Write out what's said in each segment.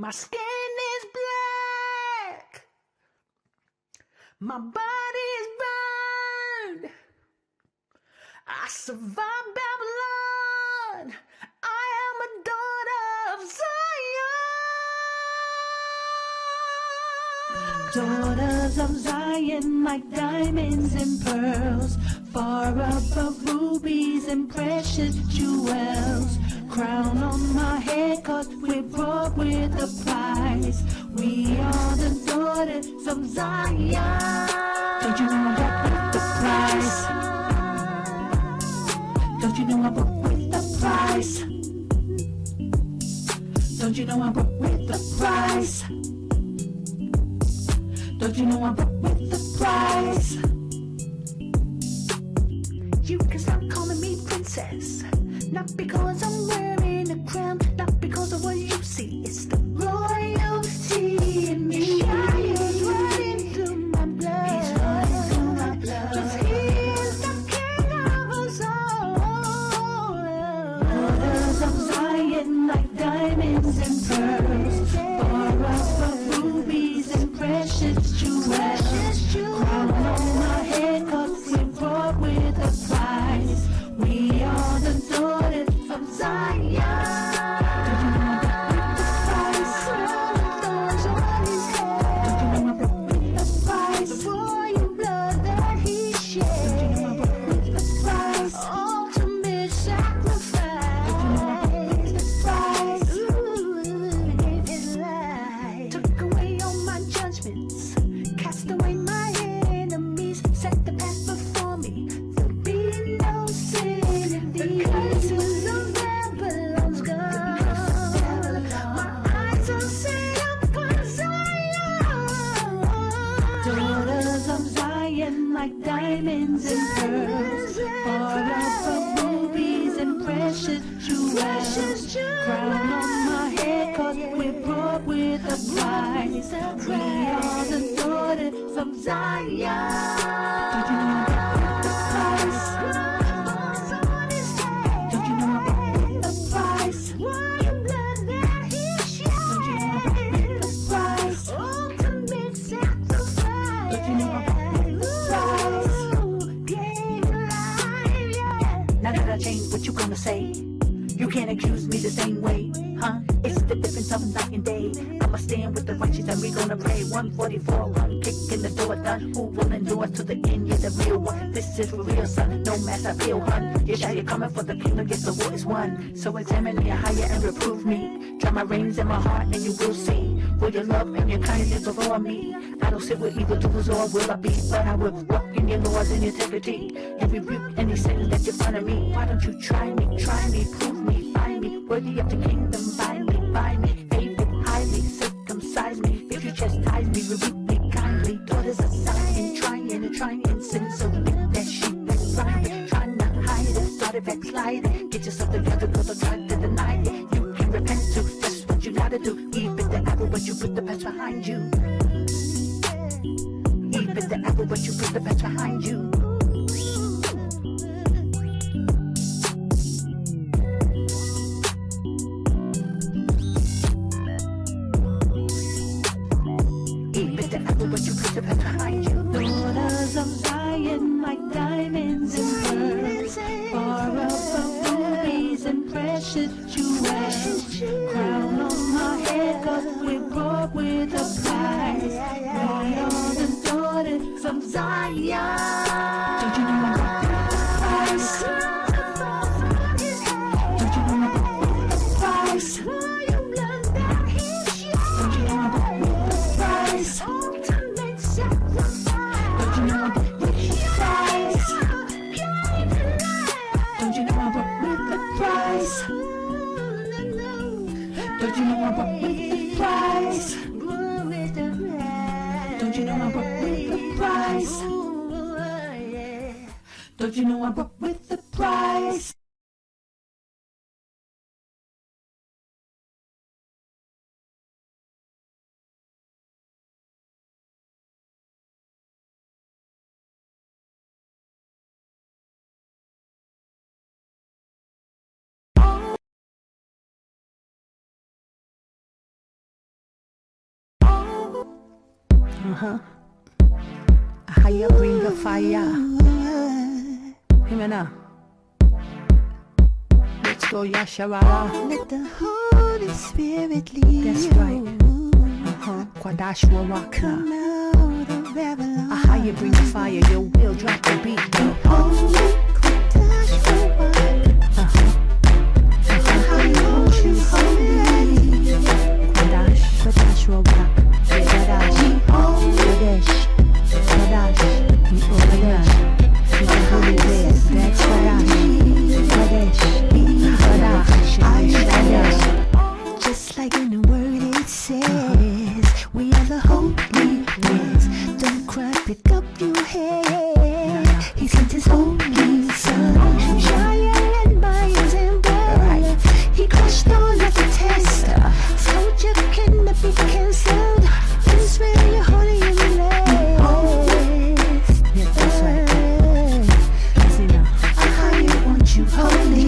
My skin is black, my body is burned. I survived Babylon. I am a daughter of Zion. Daughters of Zion, like diamonds and pearls, far above rubies and precious jewels. Crown on my head, 'cause we're brought with a price. We are the daughters of Zion. Don't you know I'm brought with the price? Don't you know I'm brought with the price? Don't you know I'm brought with the price? Don't you know I'm brought with the price? You can stop calling me princess, not because I'm wearing a crown, not because of what you see. It's the royalty in me. He's running through my blood. He's running through my blood. 'Cause he is the king of us all. Daughters of Zion, like diamonds and pearls, far above rubies and precious jewels. Crown on my head, 'cause we're brought with a price. We are the daughters of Zion. Don't you know I'm brought with the price? Thorns on his head. Don't you know I'm brought with the price? The royal blood that he shed. Don't you know I'm brought with the price? Ultimate sacrifice. Don't you know I'm brought with the price? Ooh, gave his life. Took away all my judgments, cast away my enemies, set the path before me. There'll be no sin in thee. The curses of Babylon's gone. My eyes are set upon Zion. Daughters of Zion, like diamonds and pearls, far above rubies and precious jewels. Crown on my head, 'cause we're brought with a price. We are the daughters of Zion. Don't you know I'm brought with the price? Don't you know I'm brought with the price? Royal blood that he shed. Don't you know I'm brought with the price? Ultimate sacrifice. Don't you know I'm brought with the price? Gave life, yeah. Now that I changed, what you gonna say? You can't accuse me the same way, huh? It's the difference of night and day. I'ma stand with the righteous and we gonna pray. 144, one kick in the door done. Who will endure to the end? You're the real one. This is for real, son. No mass I feel, hun. YASHAYA coming for the kingdom, yes, the war is won. So examine me higher and reprove me. Try my reins in my heart and you will see. For your love and your kindness before me. I don't sit with evildoers, or will I be? But I will walk in your laws and integrity. You rebuke any sin that you find in me. Why don't you try me, prove me, find me worthy of the kingdom, buy me, favorite, highly, circumcise me. If you chastise me, rebuke me kindly. Daughters of Zion, trying sin so big that she backsliding, trying to hide it, started backsliding. Get yourself together, 'cause I'm trying to deny it. You can repent too, that's what you gotta do. Even the apple, but you put the past behind you. Even the apple, but you put the past behind you. Even the apple, but you put the past behind you. Daughters of Zion, like diamonds and pearls, far above rubies and precious jewels. Crown on my head, 'cause we're brought with a price. We are the daughters of Zion. Don't you know I'm brought with the price? Don't you know I'm brought with the price? Don't you know I'm brought with the price? Ultimate sacrifice. Don't you know I'm brought with the price? Don't you know I'm brought with the price? Don't you know I'm brought with the price? Don't you know I'm brought with the price? Don't you know I'm brought with the price? AHAYAH bring the fire. Hear me now. Let's go, YASHAYA. Let the Holy Spirit lead. That's right. Kwadashwa rock now. Come out of Babylon. AHAYAH bring the fire. Your will drop the beat. Holy Kwadashwa rock. AHAYAH won't you holy. Kwadashwa rock. Kwadash. Kwadash. Kwadash. Kwadash. It's a holy place. That's Kwadash. Kwadash. Kwadash. Just like in the word it says, we are the holy ones. Don't cry, pick up your head. He sent his holy son, shine by his ember. He crushed all of the test. Told you cannot be cancelled. Israel, you're holy in the land. Yeah, that's right. Listen now. AHAYAH want you holy.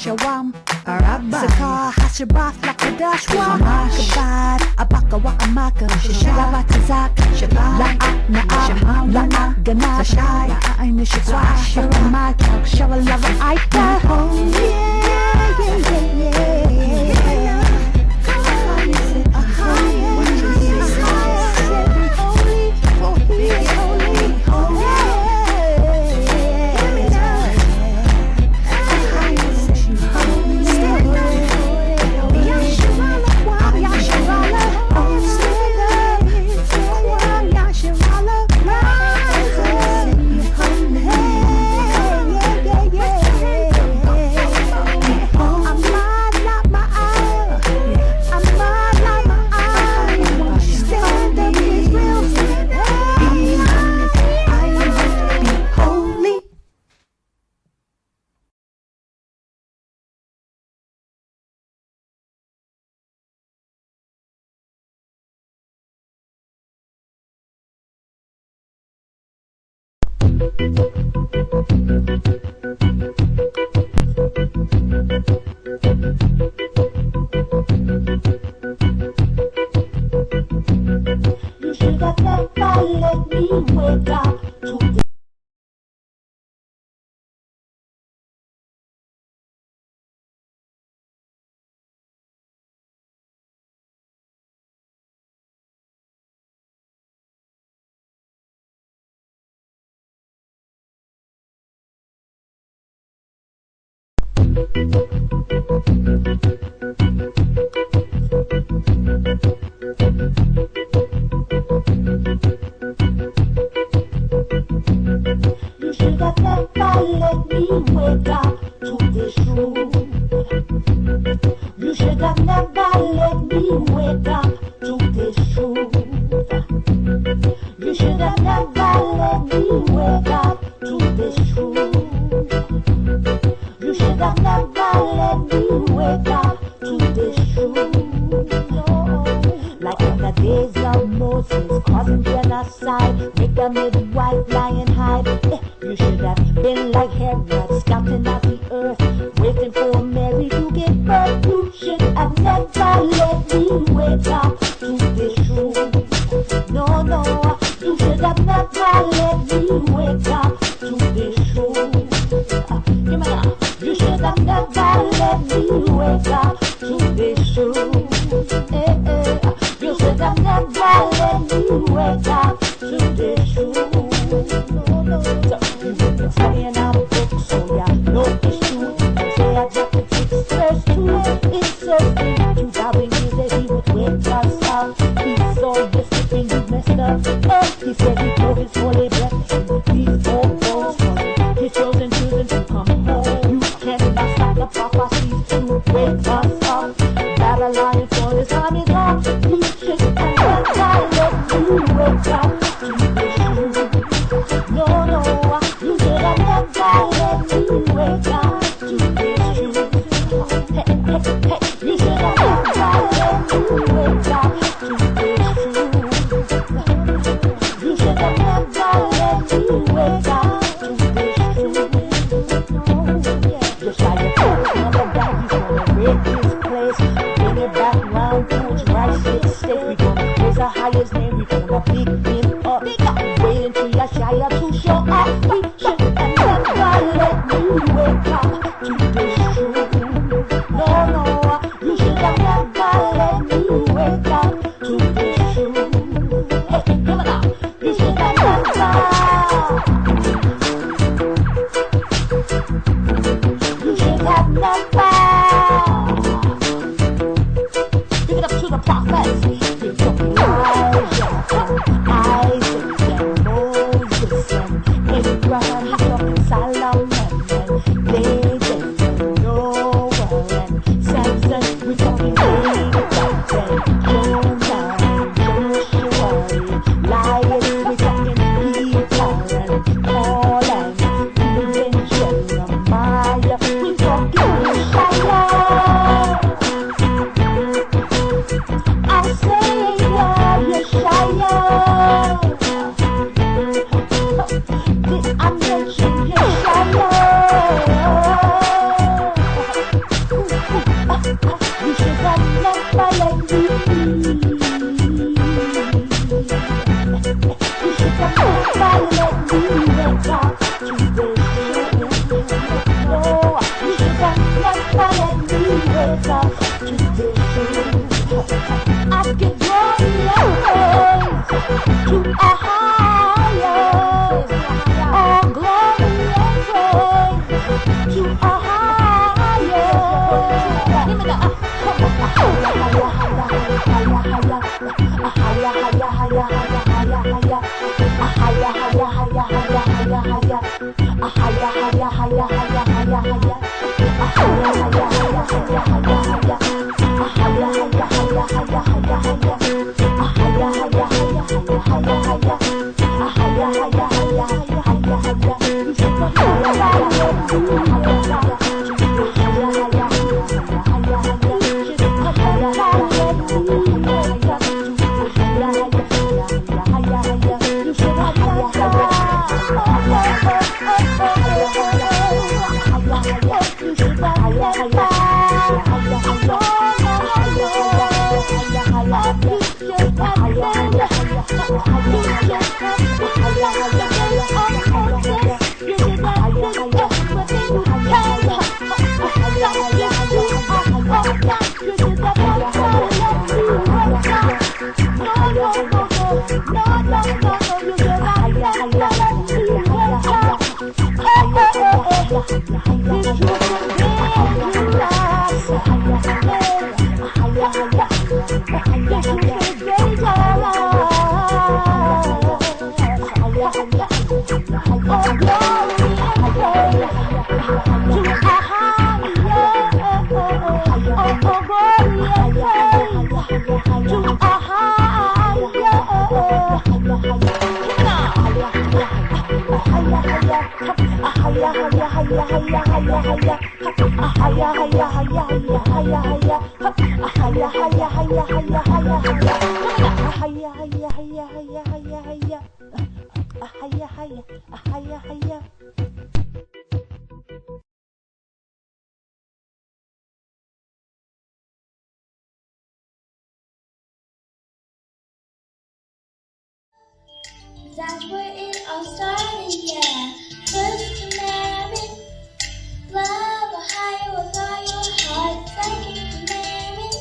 Shawam, Saka, Hashabaf, Lakadashwa, Kabad, Abakawa, Amaka, Shashava, Tazak, La'a, La'a, Gana, Shaya, Ainishwa, Sharamaka, Shavalava, Aita. You should have never let me wake up to the You should have never let me wake up to this truth. You should have never let me wake up to this truth. this truth. You should have never let me wake up to this truth. Like in the days of Moses, causing genocide, make a midwife lie and hide. You should have been like Herod, scouting out the earth, waiting for Mary to give birth. You should have never let me wake up to this truth. No, no, you should have never let me wake up to this truth. You should have never let me wake up to this truth. You should have never let me wake up to this truth. You've been studying our book, so ya know it's true. Isaiah chapter 6 verse 2. It says to God when he said he would wake us up. He saw you sleeping, you messed up. He said he drove his holy breath in these four bones for his chosen children to come home. You cannot stop the prophecies to wake us up. Babylon for his army gone. You should have never let me wake up to this truth. No, no, you should have never let me wake up to this truth. Hey, hey, hey, you should have never let me wake up to this truth. You should have never let me wake up to this truth. YASHAYA told us number down, he's gonna rid this place, bring it back round to its right state. We gonna raise our highest name, we gonna pick him up. Wait until YASHAYA to show up. We should have never let me wake up to this truth. No, no, you should have never let me wake up to this truth. Hey, come on now, you should have never. You should have never. Give it up to the prophets. You're talking Elijah and Isaac and Moses and Abraham. You're talking Solomon and David and Noah and Samson. We're talking David and Jonah and Joshua and Elias. We're talking Peter and Paul and even Jeremiah. We're talking YASHAYA. I say YASHAYA. Did I mention YASHAYA? You should have never let me. You should have never let me wake up to this truth. No, you should have never let me wake up to this truth. I give glory to AHAYAH. All glory and praise to AHAYAH. Give me the AHAYAH. That's where it all started, yeah. First commandment, love AHAYAH with all your heart. Second commandment,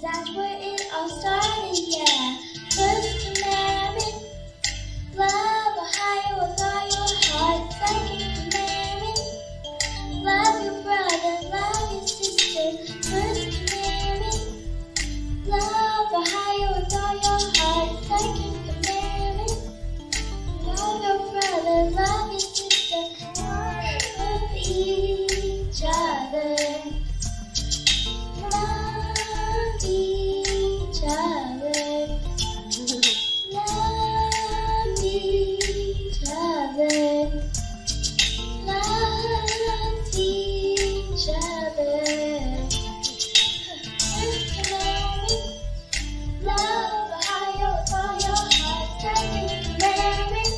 that's where it all started, yeah. First commandment, love AHAYAH with all your heart. Second commandment, love your brother, love your sister. First commandment, love AHAYAH with all your heart. Second commandment, love your brother, love your sister. Love each other. Love each other. Love each other. Love each other. First commandment, love AHAYAH with all your heart. Second commandment,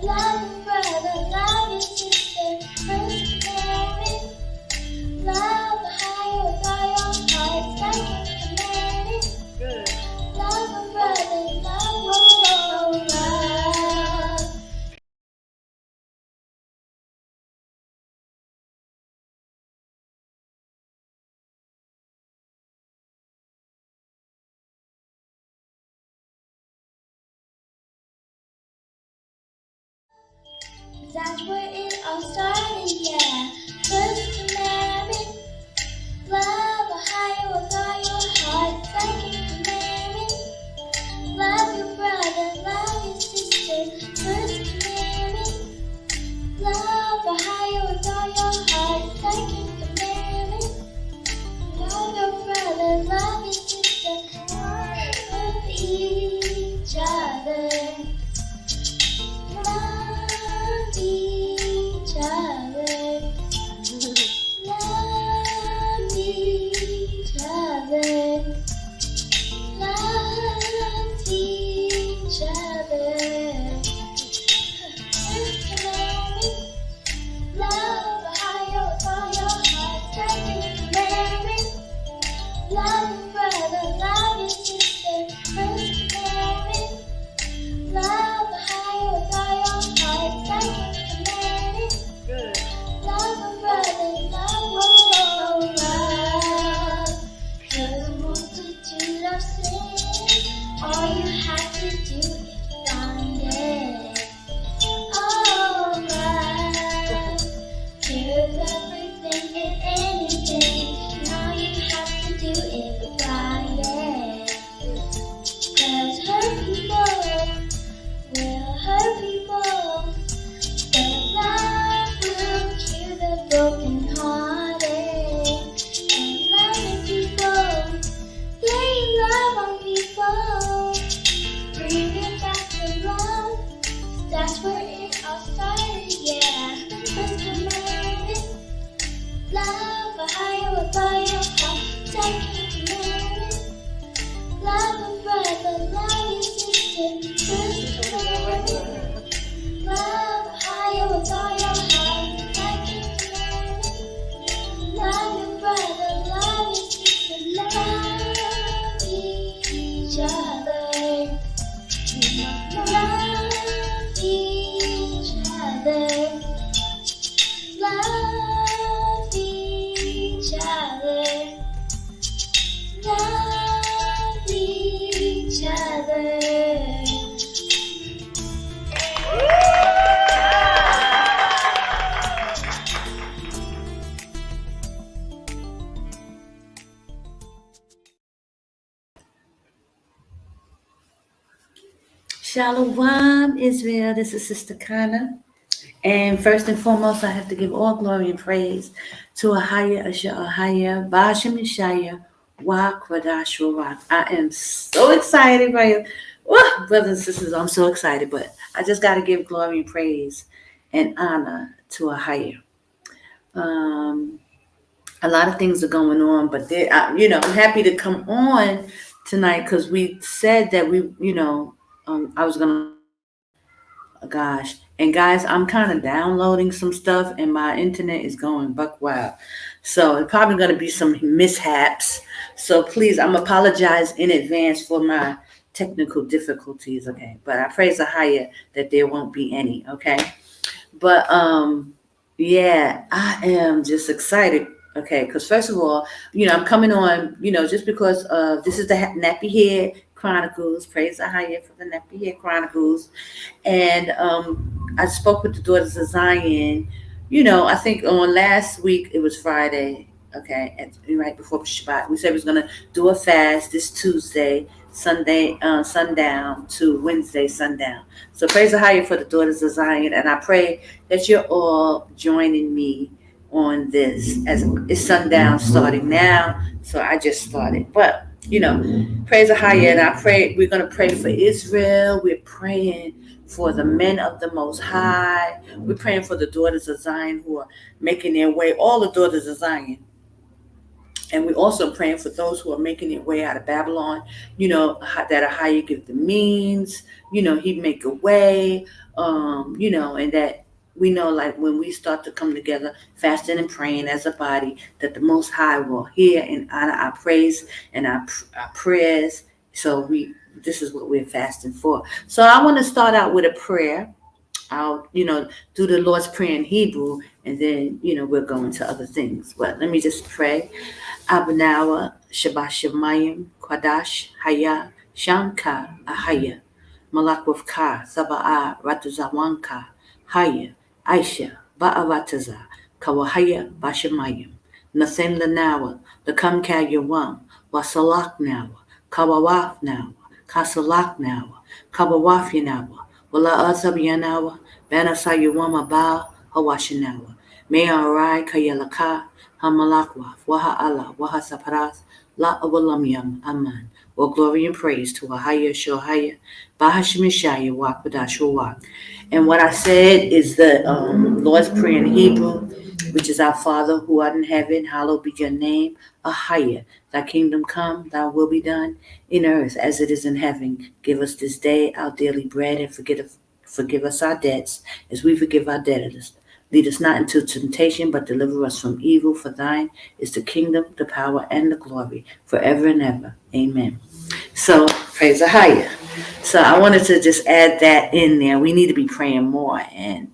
love your brother, love your sister. First commandment, love AHAYAH with all your heart. Second commandment, love your brother, love your love. That's where it all started, yeah. First commandment, love AHAYAH with all your heart. Second commandment, love your brother, love your sister. First commandment, love AHAYAH with all your heart. Second commandment, love your brother, love your sister. Love each other. Love each other. Love each other. Love each other. First commandment, love AHAYAH with all your heart. Second commandment, love your brother, love your sister. First commandment, love AHAYAH with all your heart. Second commandment, love your brother, love your love. 'Cause the multitude of sin, all you have to do is find it. Oh, love cures everything and anything. All you have to do is Shalom, Israel. This is Sister Kana. And first and foremost, I have to give all glory and praise to AHAYAH, Bashim Yashaya, Wa Kwadash Wa. I am so excited, right? Woo, brothers and sisters, I'm so excited, but I just got to give glory and praise and honor to AHAYAH. A lot of things are going on, but I'm happy to come on tonight because we said that I was gonna. Gosh, and guys, I'm kind of downloading some stuff, and my internet is going buck wild, so it's probably gonna be some mishaps. So please, I'm apologize in advance for my technical difficulties. Okay, but I praise the higher that there won't be any. Okay. But yeah, I am just excited. Okay, because first of all, I'm coming on, just because this is the Nappy Head Chronicles. Praise the higher for the Nappy Head Chronicles. And I spoke with the Daughters of Zion. I think on last week, it was Friday. Okay, and right before Shabbat, we said we was gonna do a fast this Tuesday, Sunday, sundown to Wednesday sundown. So praise the higher for the Daughters of Zion, and I pray that you're all joining me on this as it's sundown starting now. So I just started, but praise the higher, and I pray we're gonna pray for Israel. We're praying for the men of the Most High. We're praying for the Daughters of Zion who are making their way. All the Daughters of Zion. And we're also praying for those who are making their way out of Babylon, that AHAYAH give the means, he make a way, and that we know, like, when we start to come together, fasting and praying as a body, that the Most High will hear and honor our praise and our prayers. So this is what we're fasting for. So I want to start out with a prayer. I'll, do the Lord's Prayer in Hebrew, and then, we'll go into other things. But let me just pray. Abnawa, Shabashamayim, Kwadash, Haya, Shamka, Ahaya, Malakwavka, Saba'a, Ratuzawanka, Haya, Aisha, Ba'avataza, Kawahaya, Bashamayim, Nasem Lanawa, the Kamka Yawam, Wasalak Nawa, Kawawaf Nawa, Kasalak Nawa, Kawawaf Yanawa, Wala Azab Yanawa, Banasa Yawama Ba, Hawashinawa, Mayarai Kayalaka, Hamalakwa, Waha Allah, Waha Saparas, La Awalamyam, Aman. Well, glory and praise to AHAYAH, Shohaya, Bahashimishaya, Wakbadashua. And what I said is the Lord's Prayer in Hebrew, which is our Father who art in heaven, hallowed be your name. AHAYAH, thy kingdom come, thy will be done in earth as it is in heaven. Give us this day our daily bread, and forgive us our debts as we forgive our debtors. Lead us not into temptation, but deliver us from evil. For thine is the kingdom, the power, and the glory, forever and ever. Amen. So, praise AHAYAH. So I wanted to just add that in there. We need to be praying more and,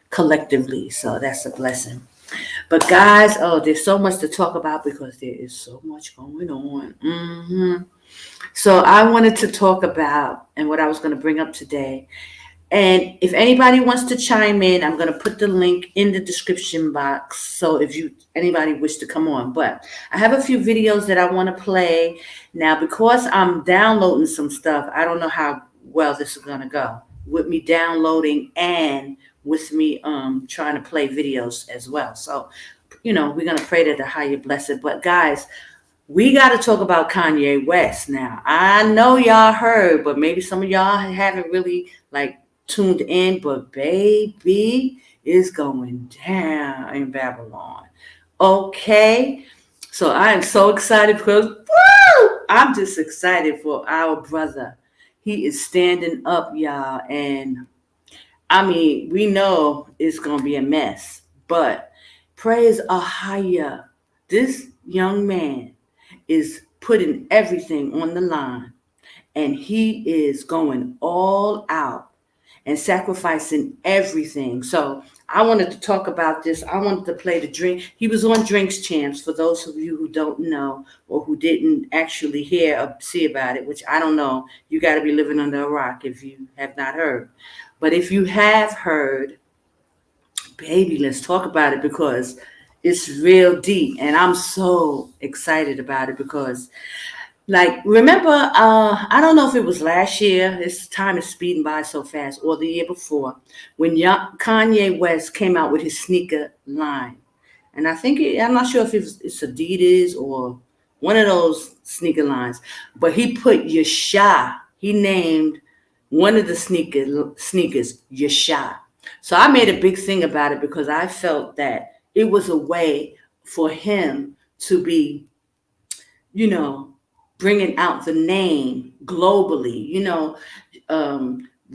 collectively. So that's a blessing. But guys, there's so much to talk about because there is so much going on. So I wanted to talk about, and what I was going to bring up today. And if anybody wants to chime in, I'm going to put the link in the description box. So if anybody wish to come on, but I have a few videos that I want to play now because I'm downloading some stuff. I don't know how well this is going to go with me downloading and with me trying to play videos as well. So, we're going to pray that AHAYAH bless it. But guys, we got to talk about Kanye West now. I know y'all heard, but maybe some of y'all haven't really tuned in, but baby is going down in Babylon. Okay, so I am so excited because I'm just excited for our brother. He is standing up, y'all, and I mean, we know it's gonna be a mess, but praise AHAYAH. This young man is putting everything on the line, and he is going all out and sacrificing everything. So I wanted to talk about this. I wanted to play the drink. He was on Drinks Champs, for those of you who don't know or who didn't actually hear or see about it, which I don't know. You got to be living under a rock if you have not heard. But if you have heard, baby, let's talk about it because it's real deep. And I'm so excited about it because Like, remember, I don't know if it was last year, this time is speeding by so fast, or the year before, when Kanye West came out with his sneaker line. And I think, I'm not sure if it's Adidas or one of those sneaker lines, but he put Yasha. He named one of the sneakers Yasha. So I made a big thing about it because I felt that it was a way for him to be, you know, bringing out the name globally,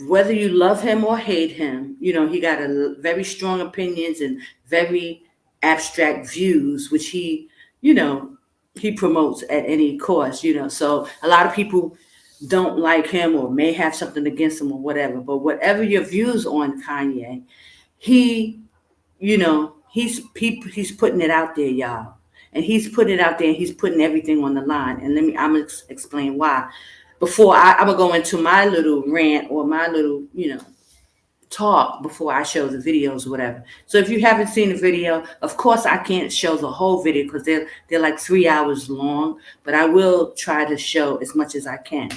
whether you love him or hate him, he got a very strong opinions and very abstract views, which you know, he promotes at any cost, So a lot of people don't like him or may have something against him or whatever. But whatever your views on Kanye, he he's putting it out there, y'all, and he's putting it out there, and he's putting everything on the line. And I'm gonna explain why. Before I'm gonna go into my little rant or my little talk before I show the videos or whatever. So if you haven't seen the video, of course I can't show the whole video because they're like 3 hours long, but I will try to show as much as I can.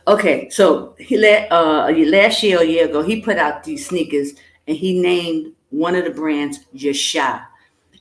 Okay, so last year or a year ago, he put out these sneakers and he named one of the brands Yasha.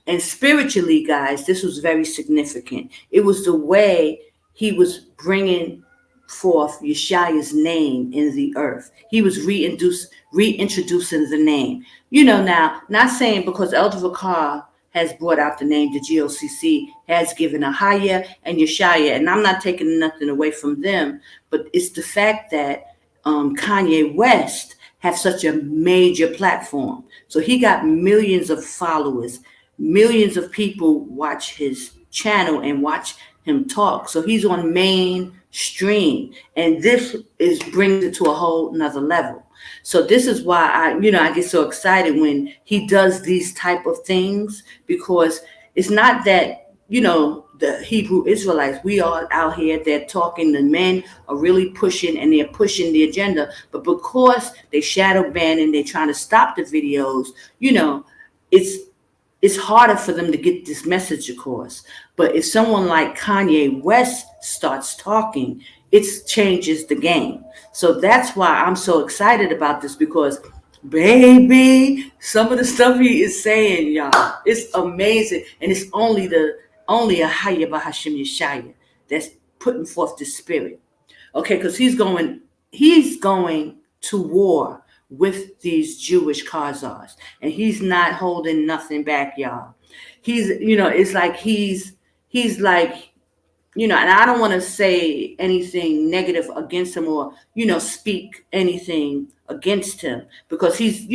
And spiritually, guys, this was very significant. It was the way he was bringing forth Yeshaya's name in the earth. He was reintroducing the name. Now, not saying because Elder Vakar has brought out the name, the GOCC has given AHAYAH and YASHAYA, and I'm not taking nothing away from them, but it's the fact that Kanye West have such a major platform. So he got millions of followers, millions of people watch his channel and watch him talk. So he's on mainstream, and this is brings it to a whole nother level. So this is why I get so excited when he does these type of things, because it's not that, the Hebrew Israelites, we are out here, they're talking, the men are really pushing and they're pushing the agenda, but because they shadow ban and they're trying to stop the videos, it's harder for them to get this message across. But if someone like Kanye West starts talking, it changes the game. So that's why I'm so excited about this, because baby, some of the stuff he is saying, y'all, it's amazing. And it's only AHAYAH Bahashim Yeshaya that's putting forth the spirit. Okay, because he's going to war with these Jewish Kazars, and he's not holding nothing back, y'all. It's like he's like, and I don't want to say anything negative against him or, speak anything against him, because he's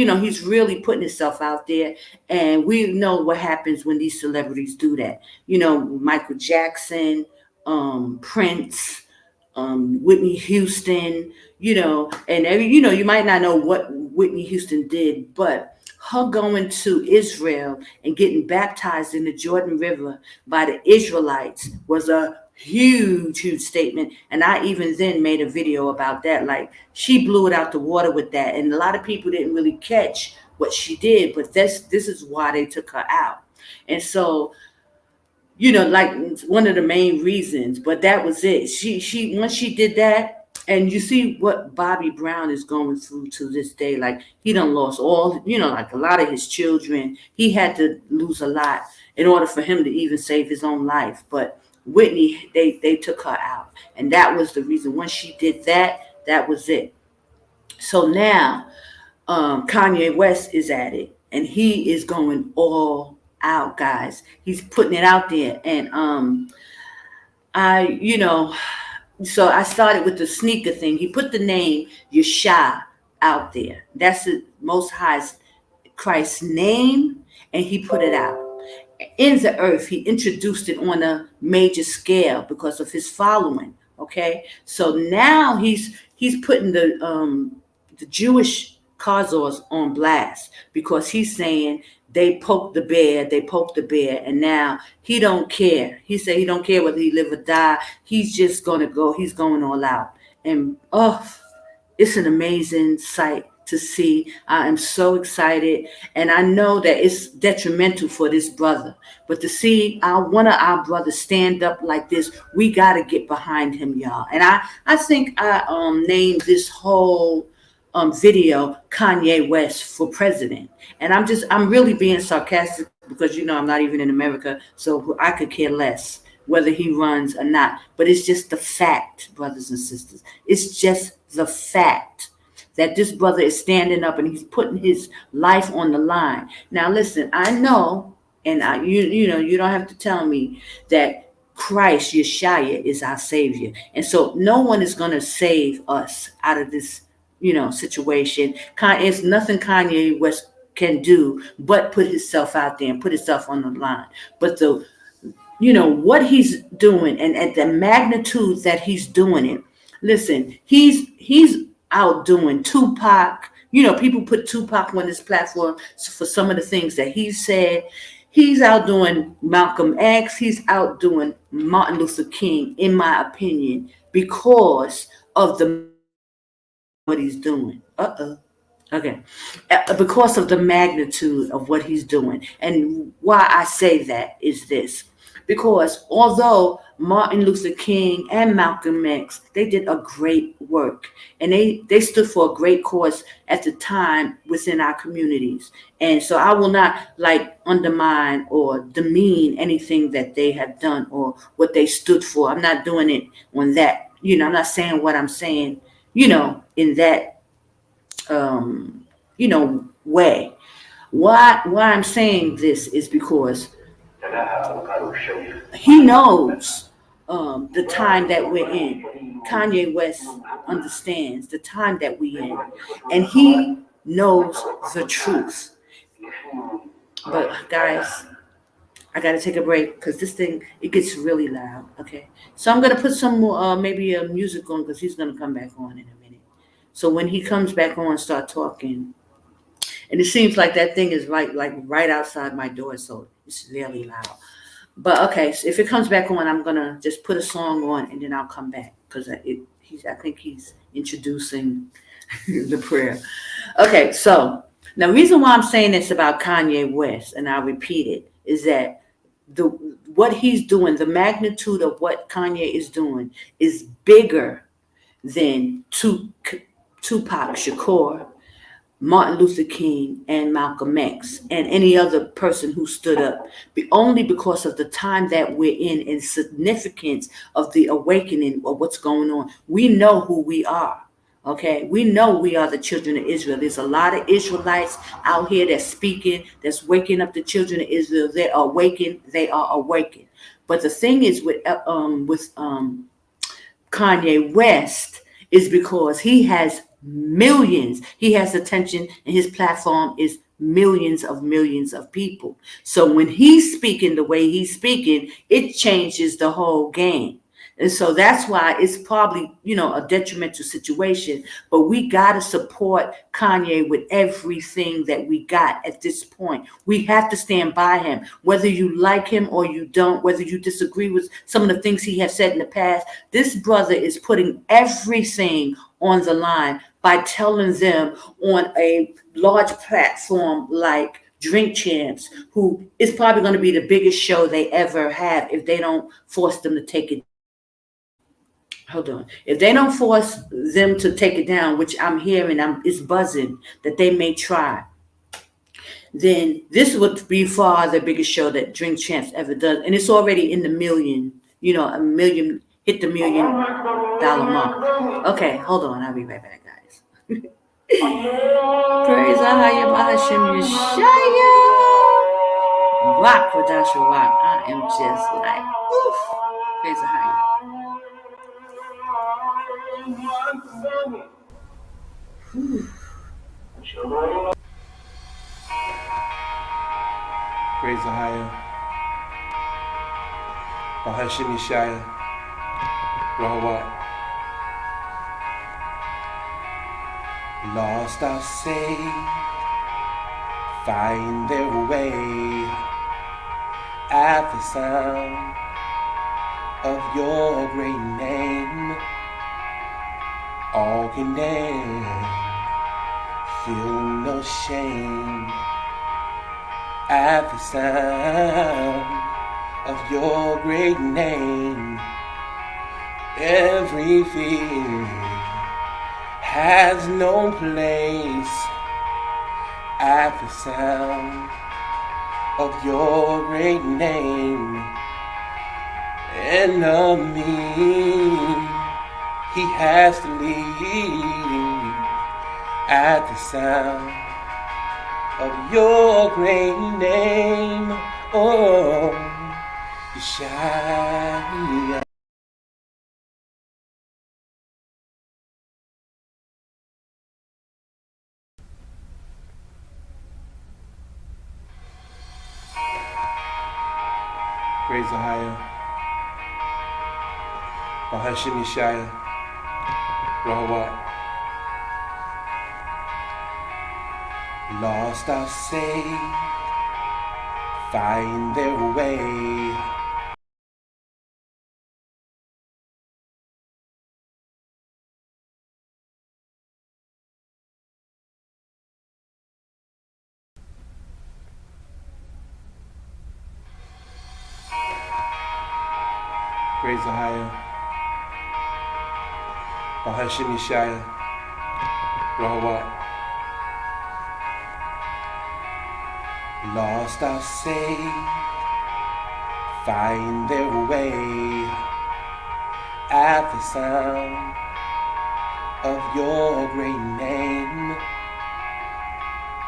really putting himself out there. And we know what happens when these celebrities do that. Michael Jackson, Prince, Whitney Houston, and you might not know what Whitney Houston did, but her going to Israel and getting baptized in the Jordan River by the Israelites was a huge statement. And I even then made a video about that. Like, she blew it out the water with that. And a lot of people didn't really catch what she did, but this is why they took her out. And so, like, one of the main reasons, but that was it. She once she did that, and you see what Bobby Brown is going through to this day. Like, he done lost all, like a lot of his children. He had to lose a lot in order for him to even save his own life. But Whitney, they took her out. And that was the reason. Once she did that, that was it. So now Kanye West is at it, and he is going all out, guys. He's putting it out there. And so I started with the sneaker thing. He put the name Yeshua out there. That's the Most High Christ's name, and he put it out in the earth. He introduced it on a major scale because of his following. Okay, so now he's putting the Jewish Kazars on blast, because he's saying they poked the bear, and now he don't care. He said he don't care whether he live or die. He's just gonna go. He's going all out, and it's an amazing sight to see. I am so excited, and I know that it's detrimental for this brother. But to see one of our brothers stand up like this, we got to get behind him, y'all. And I think I named this whole video Kanye West for president. And I'm really being sarcastic because I'm not even in America, so I could care less whether he runs or not. But it's just the fact, brothers and sisters. It's just the fact that this brother is standing up and he's putting his life on the line. Now, listen, I know, and you don't have to tell me that Christ, YASHAYA, is our Savior. And so no one is going to save us out of this, situation. It's nothing Kanye West can do but put himself out there and put himself on the line. But what he's doing and at the magnitude that he's doing it, listen, he's outdoing Tupac. People put Tupac on this platform for some of the things that he said. He's outdoing Malcolm X. He's outdoing Martin Luther King, in my opinion, because of what he's doing. Okay. Because of the magnitude of what he's doing. And why I say that is this. Because although Martin Luther King and Malcolm X, they did a great work. And they stood for a great cause at the time within our communities. And so I will not undermine or demean anything that they have done or what they stood for. I'm not doing it on that. I'm not saying what I'm saying, in that, way. Why I'm saying this is because he knows the time that we're in. Kanye West understands the time that we're in, and he knows the truth. But guys, I gotta take a break because this thing, it gets really loud. Okay, so I'm gonna put some more, maybe a music on because he's gonna come back on in a minute. So when he comes back on, start talking. And it seems like that thing is right outside my door, so it's really loud. But okay, so if it comes back on, I'm gonna just put a song on and then I'll come back because I think he's introducing the prayer. Okay, so now the reason why I'm saying this about Kanye West, and I'll repeat it, is that what he's doing, the magnitude of what Kanye is doing, is bigger than Tupac Shakur, Martin Luther King, and Malcolm X, and any other person who stood up, only because of the time that we're in and significance of the awakening of what's going on. We know who we are, okay? We know we are the children of Israel. There's a lot of Israelites out here that's speaking, that's waking up the children of Israel. They are awakened. They are awakened. But the thing is with Kanye West is because he has millions. He has attention, and his platform is millions of people. So when he's speaking the way he's speaking, it changes the whole game. And so that's why it's probably, a detrimental situation. But we got to support Kanye with everything that we got at this point. We have to stand by him, whether you like him or you don't, whether you disagree with some of the things he has said in the past. This brother is putting everything on the line by telling them on a large platform like Drink Champs, who is probably going to be the biggest show they ever have if they don't force them to take it. Hold on. If they don't force them to take it down, which I'm hearing, it's buzzing that they may try, then this would be far the biggest show that Drink Champs ever does. And it's already in the million, a million, hit the $1 million mark. Okay, hold on. I'll be right back, guys. Praise AHAYAH, YASHAYA. Rock with Dasha Rock. I am just like, oof. Praise AHAYAH. Praise AHAYAH. YASHAYA. Rahawat. Lost are saved, find their way at the sound of your great name. All can dance, feel no shame at the sound of your great name. Every fear has no place at the sound of your great name. Enemy, he has to leave at the sound of your great name. Oh, YASHAYA. Praise AHAYAH. YASHAYA. Rahawat. Lost are saved, find their way. Praise AHAYAH. YASHAYA. Rahawat. Lost are saved, find their way at the sound of your great name.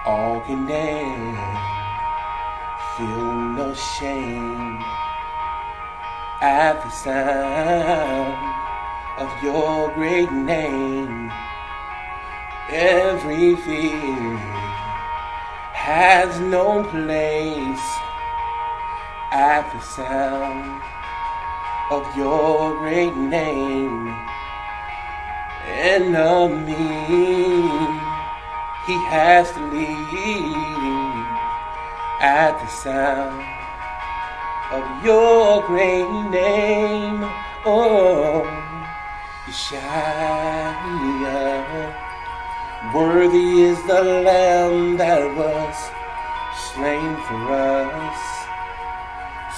All can dance, feel no shame at the sound of your great name. Every fear has no place at the sound of your great name. Enemy, he has to leave at the sound of your great name. Oh, YASHAYA. Worthy is the Lamb that was slain for us.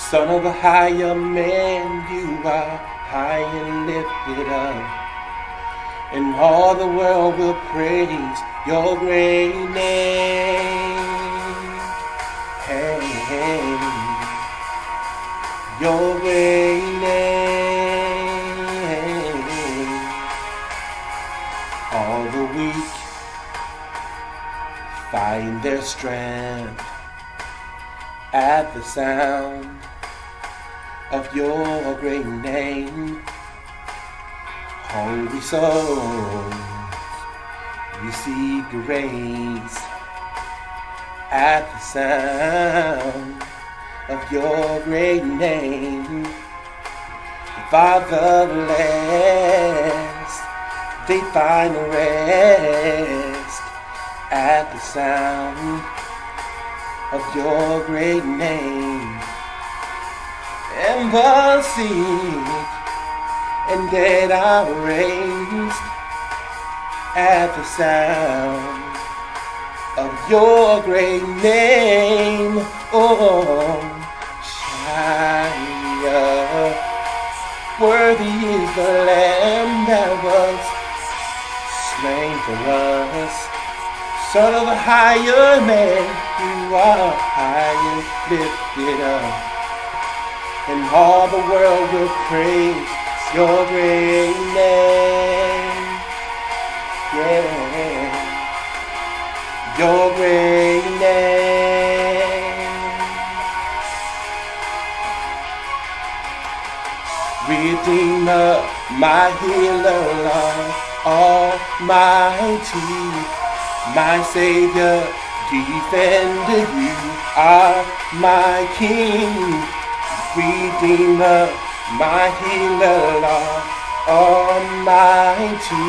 Son of a higher man, you are high and lifted up, and all the world will praise your great name. Hey, hey, your great name. All the weak find their strength at the sound of your great name. Hungry souls receive grace at the sound of your great name. The fatherless, they find rest at the sound of your great name. And the sick and dead are raised at the sound of your great name. Oh, YASHAYA. Worthy is the Lamb that was slain for us. Son of a higher man, you are high and lifted up, and all the world will praise your great name. Yeah, your great name. Redeemer, my healer, Lord Almighty, my Savior, defender, you are my King. Redeemer, my healer, Lord Almighty,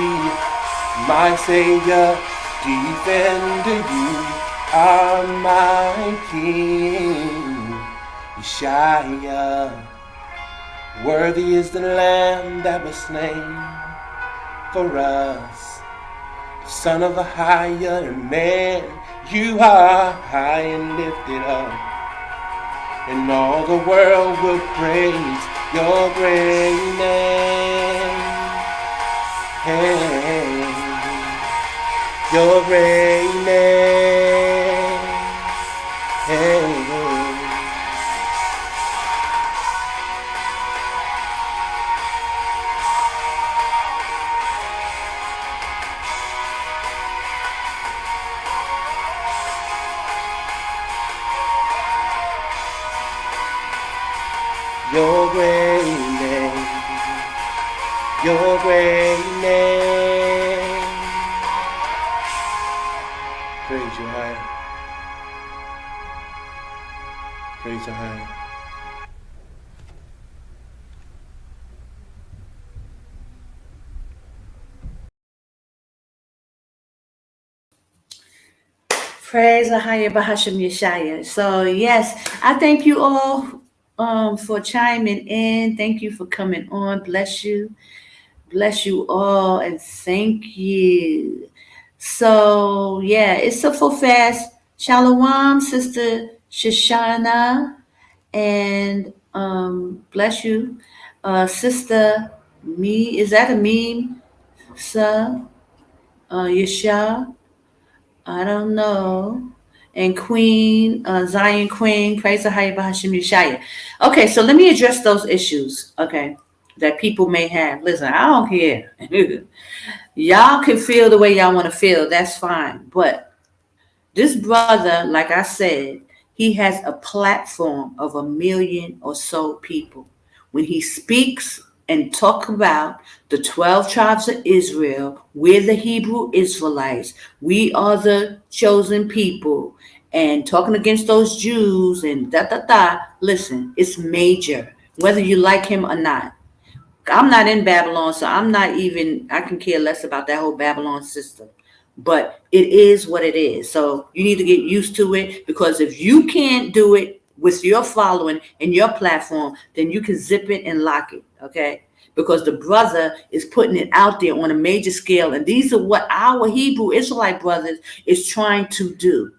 my Savior, defender, you are my King. YASHAYA. Worthy is the Lamb that was slain for us. Son of a higher man, you are high and lifted up, and all the world will praise your great name. Hey, your great name. Hey. Your great name, your great name. Praise you high. Praise you high. Praise AHAYAH Bahasham Yashaya. So yes, I thank you all for chiming in. Thank you for coming on. Bless you. Bless you all and thank you. So yeah, it's a full fast. Shalom, Sister Shoshana, and bless you. Sister Me, is that a meme? Sir? Yesha? I don't know. And Queen, Zion Queen, praise the Hayah Bahashim Yeshaya. Okay, so let me address those issues, okay, that people may have. Listen, I don't care. Y'all can feel the way y'all want to feel. That's fine. But this brother, like I said, he has a platform of 1 million or so people. When he speaks and talk about the 12 tribes of Israel, we're the Hebrew Israelites, we are the chosen people, and talking against those Jews and listen, it's major, whether you like him or not. I'm not in Babylon, so I can care less about that whole Babylon system. But it is what it is. So you need to get used to it, because if you can't do it with your following and your platform, then you can zip it and lock it, okay? Because the brother is putting it out there on a major scale. And these are what our Hebrew Israelite brothers is trying to do.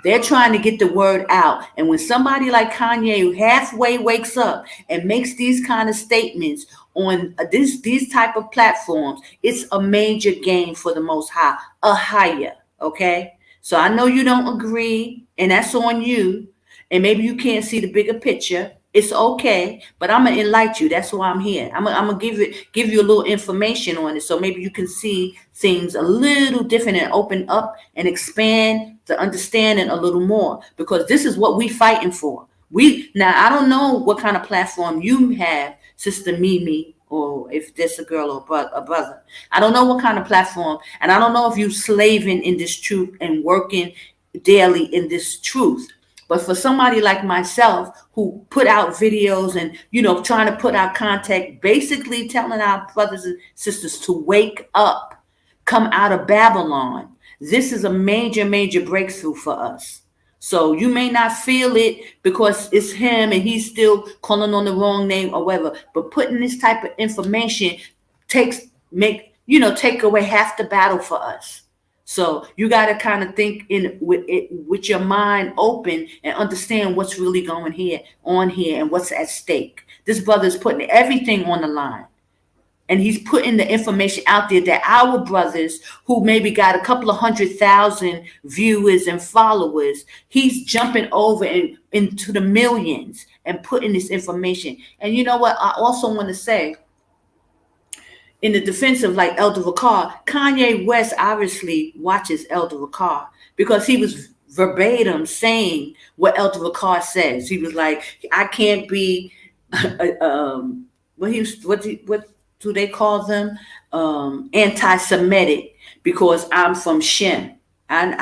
They're trying to get the word out. And when somebody like Kanye who halfway wakes up and makes these kind of statements on these type of platforms, it's a major gain for the Most High, AHAYAH, okay? So I know you don't agree, and that's on you, and maybe you can't see the bigger picture. It's okay, but I'm gonna enlighten you. That's why I'm here. I'm gonna give you a little information on it, so maybe you can see things a little different and open up and expand the understanding a little more. Because this is what we fighting for. Now I don't know what kind of platform you have, Sister Mimi, or if there's a girl or a brother. I don't know what kind of platform, and I don't know if you slaving in this truth and working daily in this truth. But for somebody like myself who put out videos and, trying to put out content, basically telling our brothers and sisters to wake up, come out of Babylon, this is a major, major breakthrough for us. So you may not feel it because it's him and he's still calling on the wrong name or whatever. But putting this type of information take away half the battle for us. So you got to kind of think with your mind open and understand what's really going on here and what's at stake. This brother is putting everything on the line. And he's putting the information out there that our brothers who maybe got a couple of 100,000 viewers and followers, he's jumping over into the millions and putting this information. And you know what? I also want to say, in the defense of like Elder Ricard, Kanye West obviously watches Elder Ricard, because he was verbatim saying what Elder Ricard says. He was like, I can't be, what do they call them? Anti-Semitic, because I'm from Shem. And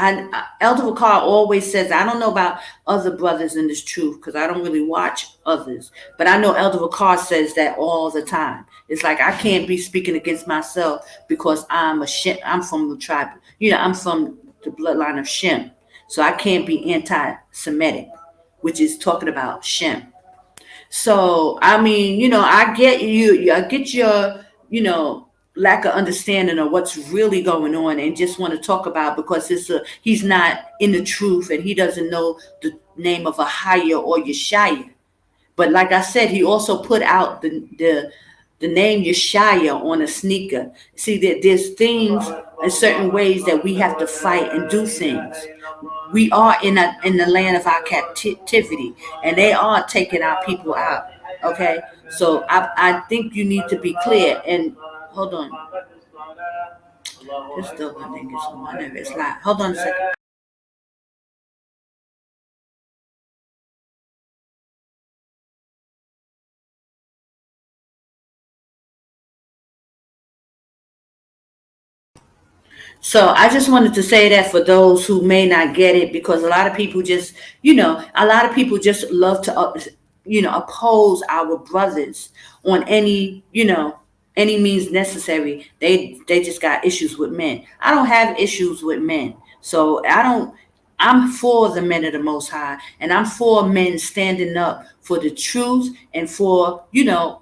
Elder Ricard always says, I don't know about other brothers in this truth, because I don't really watch others, but I know Elder Ricard says that all the time. It's like, I can't be speaking against myself because I'm from the tribe, I'm from the bloodline of Shem, so I can't be anti-Semitic, which is talking about Shem. So I mean, I get you. I get your, lack of understanding of what's really going on and just want to talk about because he's not in the truth and he doesn't know the name of AHAYAH or YASHAYA. But like I said, he also put out the name YASHAYA on a sneaker. See that there's things in certain ways that we have to fight and do things. We are in the land of our captivity, and they are taking our people out. Okay, so I think you need to be clear. And hold on, this still I think it's on my nervous line. Hold on a second. So I just wanted to say that for those who may not get it, because a lot of people just, a lot of people just love to, oppose our brothers on any means necessary. They just got issues with men. I don't have issues with men. So I'm for the men of the Most High, and I'm for men standing up for the truth and for,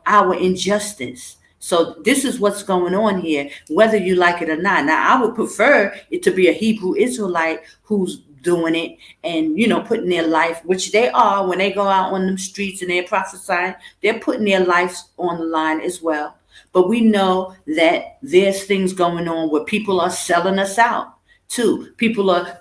our injustice. So this is what's going on here, whether you like it or not. Now, I would prefer it to be a Hebrew Israelite who's doing it and, putting their life, which they are when they go out on the streets and they're prophesying, they're putting their lives on the line as well. But we know that there's things going on where people are selling us out too. People are,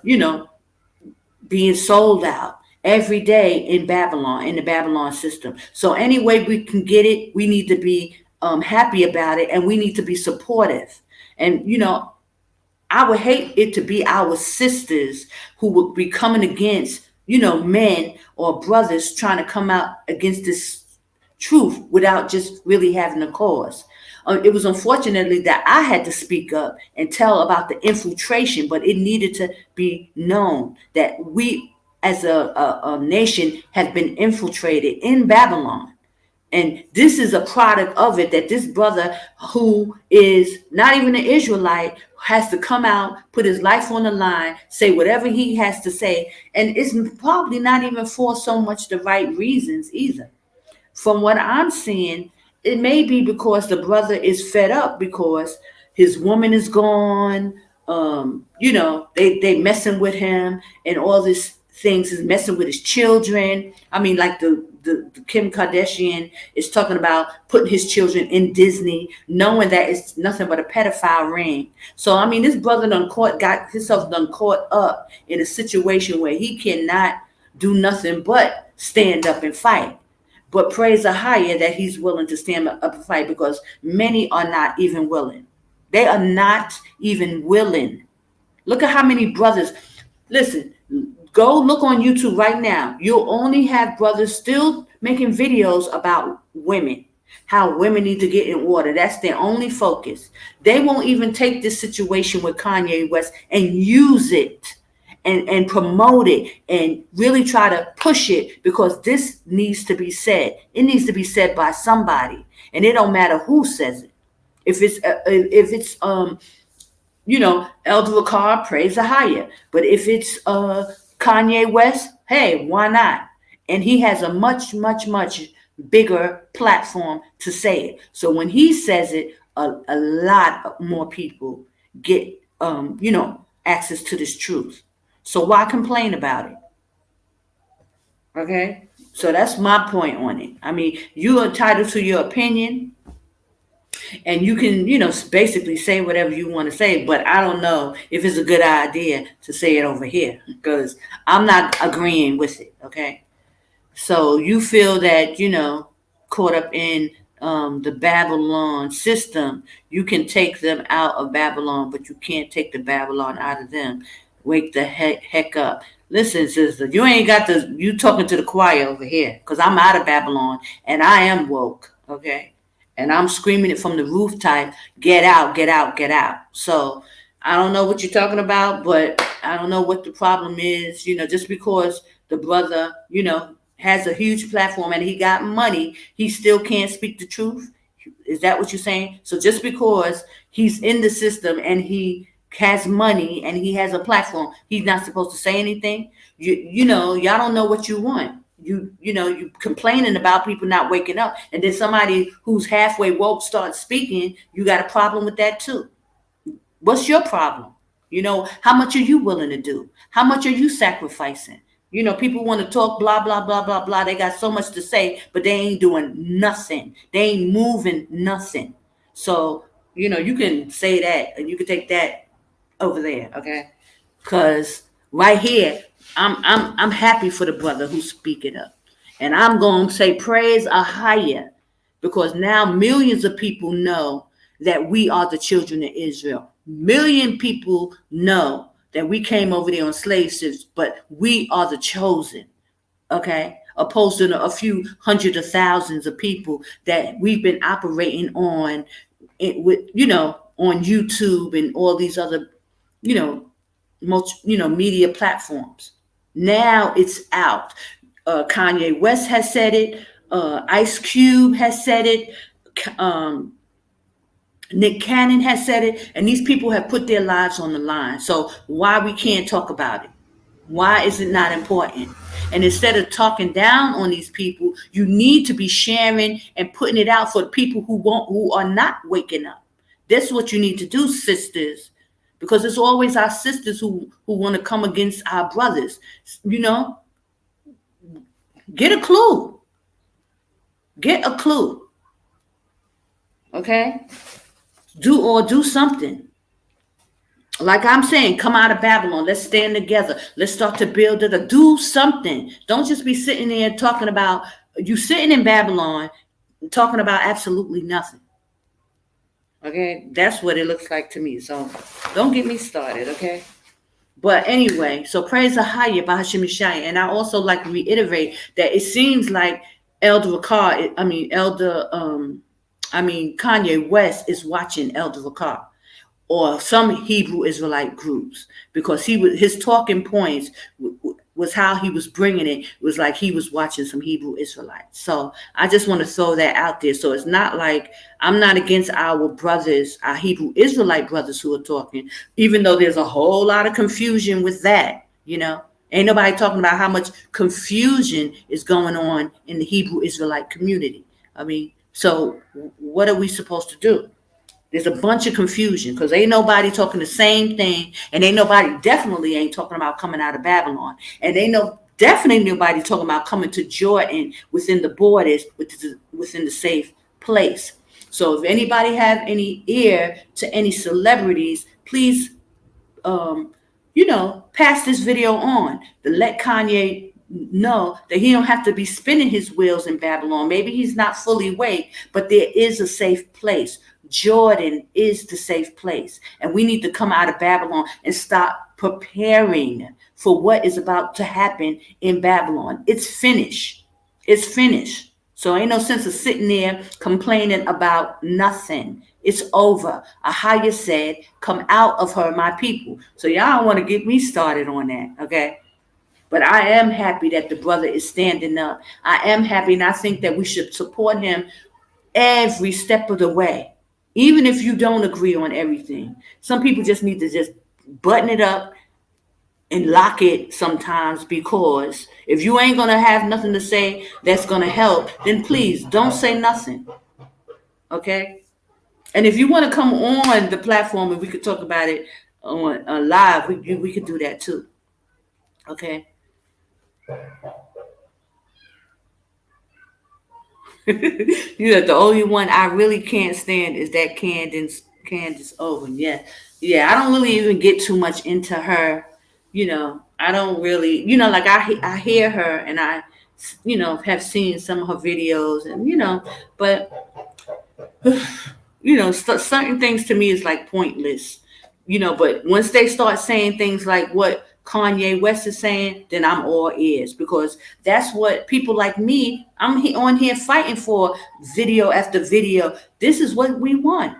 being sold out every day in Babylon, in the Babylon system. So any way we can get it, we need to be happy about it, and we need to be supportive. And I would hate it to be our sisters who would be coming against men or brothers trying to come out against this truth without just really having a cause. It was unfortunately that I had to speak up and tell about the infiltration, but it needed to be known that we as a nation have been infiltrated in Babylon. And this is a product of it, that this brother who is not even an Israelite has to come out, put his life on the line, say whatever he has to say. And it's probably not even for so much the right reasons either. From what I'm seeing, it may be because the brother is fed up because his woman is gone. They messing with him and all this things is messing with his children. I mean, like the Kim Kardashian is talking about putting his children in Disney, knowing that it's nothing but a pedophile ring. So, I mean, this brother got himself caught up in a situation where he cannot do nothing but stand up and fight. But praise AHAYAH that he's willing to stand up and fight, because many are not even willing. They are not even willing. Look at how many brothers. Listen, go look on YouTube right now. You'll only have brothers still making videos about women, how women need to get in order. That's their only focus. They won't even take this situation with Kanye West and use it and promote it and really try to push it, because this needs to be said. It needs to be said by somebody, and it don't matter who says it. If it's Elder Ricard, praise AHAYAH. But if it's Kanye West, hey, why not? And he has a much, much, much bigger platform to say it. So when he says it, a lot more people get, access to this truth. So why complain about it? Okay? So that's my point on it. I mean, you're entitled to your opinion. And you can, basically say whatever you want to say, but I don't know if it's a good idea to say it over here, because I'm not agreeing with it, okay? So you feel that, caught up in the Babylon system, you can take them out of Babylon, but you can't take the Babylon out of them. Wake the heck up. Listen, sister, you talking to the choir over here, because I'm out of Babylon, and I am woke, okay? And I'm screaming it from the rooftop, get out, get out, get out. So I don't know what you're talking about, but I don't know what the problem is. Just because the brother, has a huge platform and he got money, he still can't speak the truth. Is that what you're saying? So just because he's in the system and he has money and he has a platform, he's not supposed to say anything? Y'all don't know what you want. you complaining about people not waking up, and then somebody who's halfway woke starts speaking, you got a problem with that too. What's your problem? How much are you willing to do? How much are you sacrificing? People want to talk blah blah blah blah blah. They got so much to say, but they ain't doing nothing. They ain't moving nothing. So you can say that, and you can take that over there, okay? Because right here, I'm happy for the brother who's speaking up, and I'm going to say praise AHAYAH, because now millions of people know that we are the children of Israel. Million people know that we came over there on slave ships, but we are the chosen, okay? Opposed to a few hundred of thousands of people that we've been operating on it with, on YouTube and all these other, you know, media platforms. Now it's out. Kanye West has said it. Ice Cube has said it. Nick Cannon has said it, and these people have put their lives on the line. So why we can't talk about it? Why is it not important? And instead of talking down on these people, you need to be sharing and putting it out for the people who are not waking up. That's what you need to do, sisters, because it's always our sisters who want to come against our brothers. Get a clue. Get a clue. Okay? Do something. Like I'm saying, come out of Babylon. Let's stand together. Let's start to build it. Do something. Don't just be sitting there talking about, you sitting in Babylon talking about absolutely nothing. Okay? That's what it looks like to me. So don't get me started, okay? But anyway, so praise AHAYAH by Hashem YASHAYA. And I also like to reiterate that it seems like Kanye West is watching Elder Ricard or some Hebrew Israelite groups, because his talking points was how he was bringing it. It was like he was watching some Hebrew Israelites. So I just want to throw that out there. So it's not like I'm not against our brothers, our Hebrew Israelite brothers who are talking, even though there's a whole lot of confusion with that, Ain't nobody talking about how much confusion is going on in the Hebrew Israelite community. So what are we supposed to do? There's a bunch of confusion because ain't nobody talking the same thing, and ain't nobody definitely ain't talking about coming out of Babylon, and definitely nobody talking about coming to Jordan within the borders, within the safe place. So if anybody have any ear to any celebrities, please, pass this video on to let Kanye know that he don't have to be spinning his wheels in Babylon. Maybe he's not fully awake, but there is a safe place. Jordan is the safe place. And we need to come out of Babylon and start preparing for what is about to happen in Babylon. It's finished. It's finished. So ain't no sense of sitting there complaining about nothing. It's over. AHAYAH said, come out of her, my people. So y'all don't want to get me started on that, okay? But I am happy that the brother is standing up. I am happy, and I think that we should support him every step of the way. Even if you don't agree on everything. Some people just need to just button it up and lock it sometimes, because if you ain't going to have nothing to say that's going to help, then please don't say nothing. Okay? And if you want to come on the platform and we could talk about it on live, we could do that too. Okay? The only one I really can't stand is that Candace Owen. Yeah, I don't really even get too much into her. I don't really, like I hear her, and I, have seen some of her videos, and but certain things to me is like pointless. But once they start saying things like what Kanye West is saying, then I'm all ears, because that's what people like me, I'm on here fighting for video after video. This is what we want,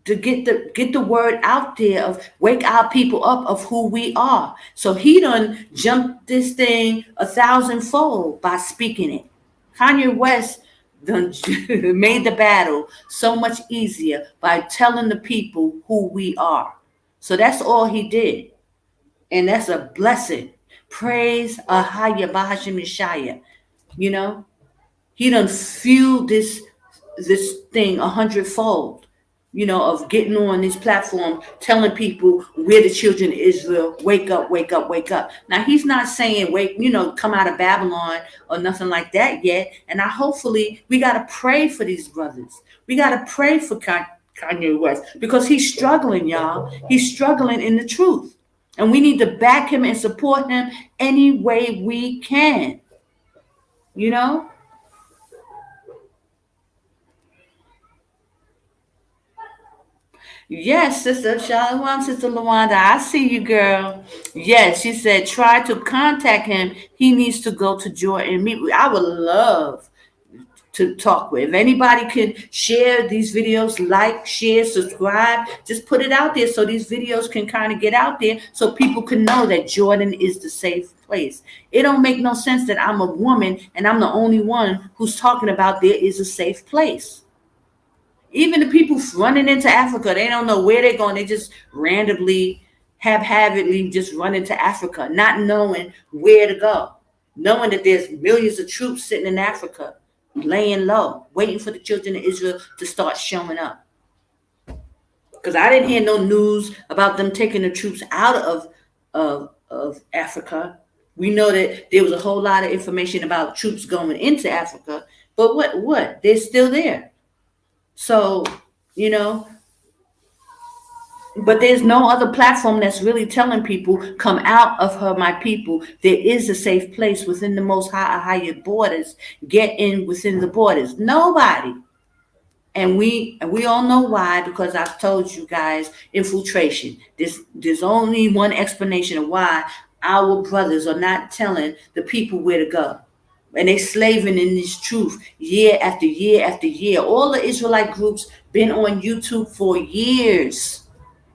to get the word out there, of wake our people up of who we are. So he done jumped this thing 1,000-fold by speaking it. Kanye West done made the battle so much easier by telling the people who we are. So that's all he did. And that's a blessing. Praise AHAYAH by Hashem YASHAYA. You know, he done fueled this thing 100-fold. You know, of getting on this platform, telling people we're the children of Israel. Wake up, wake up, wake up. Now he's not saying wake, come out of Babylon or nothing like that yet. And hopefully we gotta pray for these brothers. We gotta pray for Kanye West because he's struggling, y'all. He's struggling in the truth. And we need to back him and support him any way we can. You know? Yes, Sister Shalom, Sister Lawanda. I see you, girl. Yes, she said try to contact him. He needs to go to Jordan and meet. I would love to talk with. If anybody can share these videos, like, share, subscribe, just put it out there so these videos can kind of get out there so people can know that Jordan is the safe place. It don't make no sense that I'm a woman and I'm the only one who's talking about there is a safe place. Even the people running into Africa, they don't know where they're going. They just randomly, haphazardly just run into Africa, not knowing where to go, knowing that there's millions of troops sitting in Africa, laying low, waiting for the children of Israel to start showing up. Because I didn't hear no news about them taking the troops out of Africa. We know that there was a whole lot of information about troops going into Africa, but what? They're still there. So, but there's no other platform that's really telling people, come out of her, my people. There is a safe place within the Most High AHAYAH borders. Get in within the borders. Nobody. And we all know why, because I've told you guys, infiltration. There's only one explanation of why our brothers are not telling the people where to go. And they slaving in this truth year after year after year. All the Israelite groups been on YouTube for years.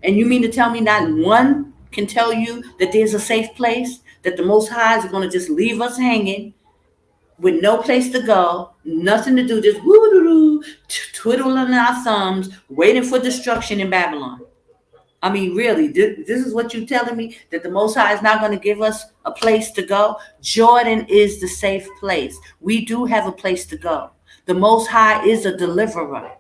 And you mean to tell me not one can tell you that there's a safe place? That the Most High is going to just leave us hanging with no place to go, nothing to do, just woo-doo-doo, twiddling our thumbs, waiting for destruction in Babylon? I mean, really, this is what you're telling me, that the Most High is not going to give us a place to go? Jordan is the safe place. We do have a place to go. The Most High is a deliverer,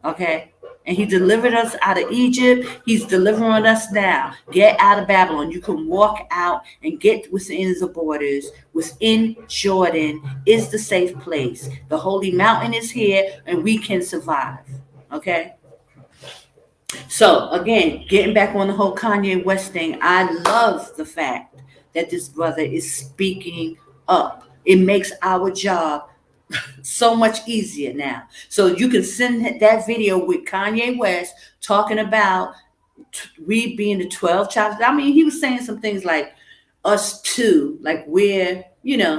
okay? And he delivered us out of Egypt. He's delivering us now. Get out of Babylon. You can walk out and get within the borders. Within Jordan is the safe place. The holy mountain is here, and we can survive, okay? So, again, getting back on the whole Kanye West thing, I love the fact that this brother is speaking up. It makes our job so much easier now. So you can send that video with Kanye West talking about we being the 12 tribes. I mean, he was saying some things like us too, like we're,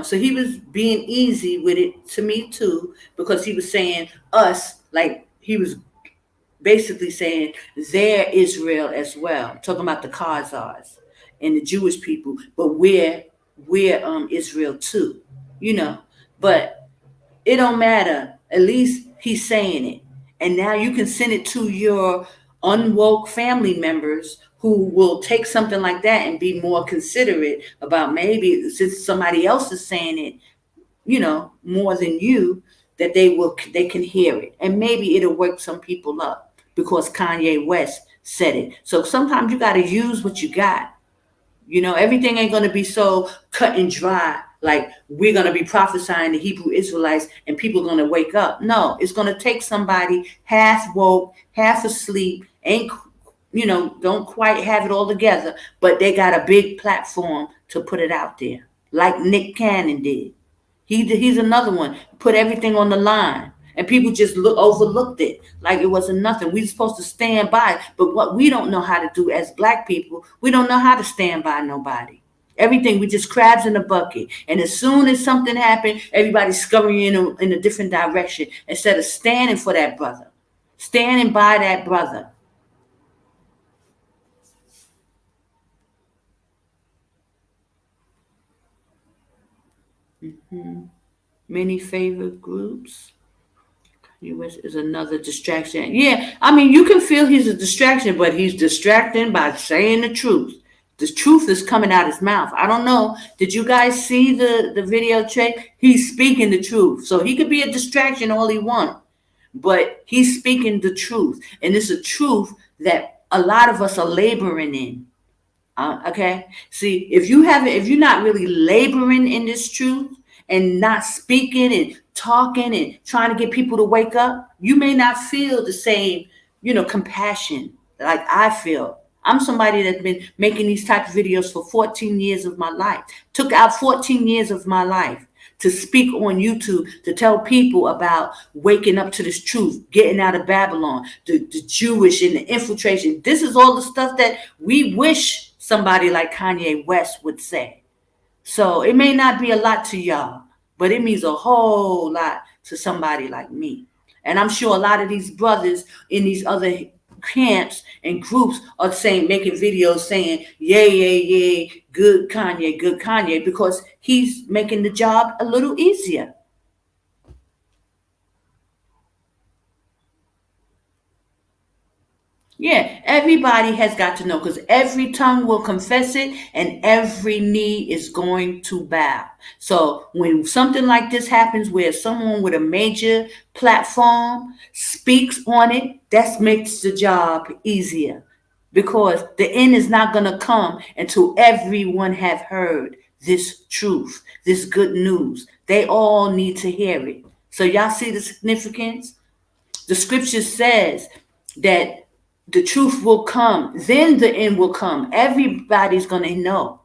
so he was being easy with it to me too, because he was saying us, like he was basically saying they're Israel as well, talking about the Kazars and the Jewish people, but we're Israel too, but it don't matter. At least he's saying it. And now you can send it to your unwoke family members who will take something like that and be more considerate about, maybe since somebody else is saying it, more than you, that they can hear it. And maybe it'll wake some people up because Kanye West said it. So sometimes you got to use what you got. Everything ain't going to be so cut and dry. Like we're going to be prophesying the Hebrew Israelites and people are going to wake up. No, it's going to take somebody half woke, half asleep, don't quite have it all together, but they got a big platform to put it out there, like Nick Cannon did. He's another one, put everything on the line. And people just overlooked it like it wasn't nothing. We're supposed to stand by. But what we don't know how to do as Black people, we don't know how to stand by nobody. Everything, we just crabs in a bucket. And as soon as something happened, everybody's scurrying in a different direction instead of standing for that brother, standing by that brother. Many favorite groups. US is another distraction. Yeah, I mean, you can feel he's a distraction, but he's distracting by saying the truth. The truth is coming out his mouth. I don't know. Did you guys see the video check? He's speaking the truth. So he could be a distraction all he wants, but he's speaking the truth. And it's a truth that a lot of us are laboring in. Okay. See, if you're not really laboring in this truth and not speaking and talking and trying to get people to wake up, you may not feel the same, compassion like I feel. I'm somebody that's been making these type of videos for 14 years of my life. Took out 14 years of my life to speak on YouTube, to tell people about waking up to this truth, getting out of Babylon, the Jewish and the infiltration. This is all the stuff that we wish somebody like Kanye West would say. So it may not be a lot to y'all, but it means a whole lot to somebody like me. And I'm sure a lot of these brothers in these other camps and groups are making videos saying, yay, good Kanye, because he's making the job a little easier. Yeah, everybody has got to know, because every tongue will confess it and every knee is going to bow. So when something like this happens where someone with a major platform speaks on it, that makes the job easier, because the end is not going to come until everyone have heard this truth, this good news. They all need to hear it. So y'all see the significance? The scripture says that the truth will come, then the end will come. Everybody's going to know.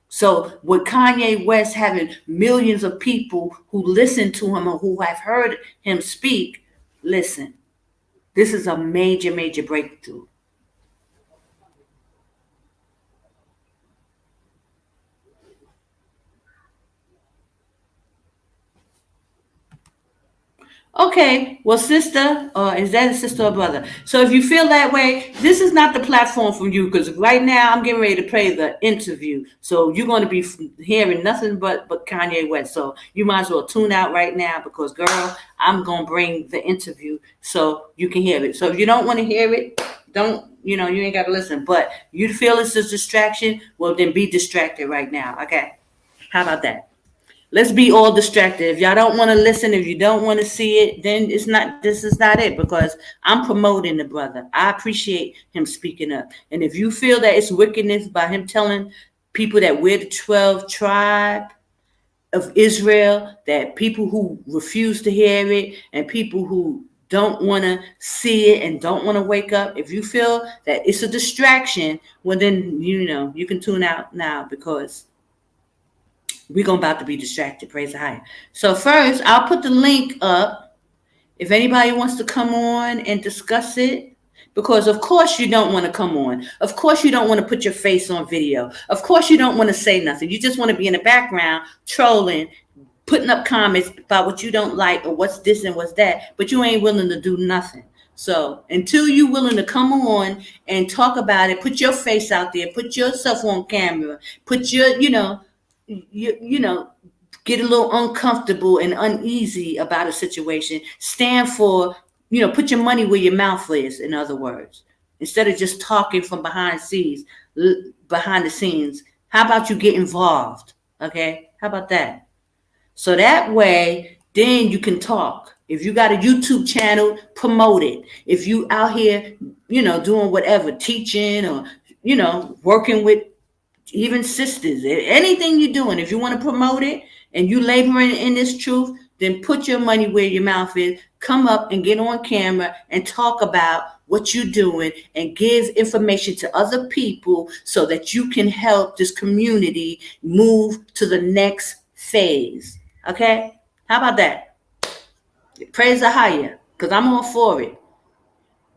So with Kanye West having millions of people who listen to him or who have heard him speak, listen, this is a major, major breakthrough. Okay, well, sister, or is that a sister or brother? So if you feel that way, this is not the platform for you, because right now I'm getting ready to play the interview. So you're going to be hearing nothing but Kanye West. So you might as well tune out right now, because, girl, I'm going to bring the interview so you can hear it. So if you don't want to hear it, you ain't got to listen. But you feel it's a distraction, well, then be distracted right now, okay? How about that? Let's be all distracted. If y'all don't want to listen, if you don't want to see it, then this is not it, because I'm promoting the brother. I appreciate him speaking up. And if you feel that it's wickedness by him telling people that we're the 12 tribe of Israel, that people who refuse to hear it and people who don't want to see it and don't want to wake up, if you feel that it's a distraction, well, then, you can tune out now, because we're about to be distracted. Praise the high. So first, I'll put the link up if anybody wants to come on and discuss it, because of course you don't want to come on. Of course you don't want to put your face on video. Of course you don't want to say nothing. You just want to be in the background trolling, putting up comments about what you don't like or what's this and what's that, but you ain't willing to do nothing. So until you're willing to come on and talk about it, put your face out there, put yourself on camera, put your, get a little uncomfortable and uneasy about a situation, stand for, put your money where your mouth is, in other words, instead of just talking from behind the scenes. How about you get involved? Okay. How about that? So that way, then you can talk. If you got a YouTube channel, promote it. If you out here, doing whatever, teaching or, working with even sisters, anything you're doing, if you want to promote it and you laboring in this truth, then put your money where your mouth is. Come up and get on camera and talk about what you're doing and give information to other people so that you can help this community move to the next phase. Okay? How about that? Praise AHAYAH, because I'm all for it.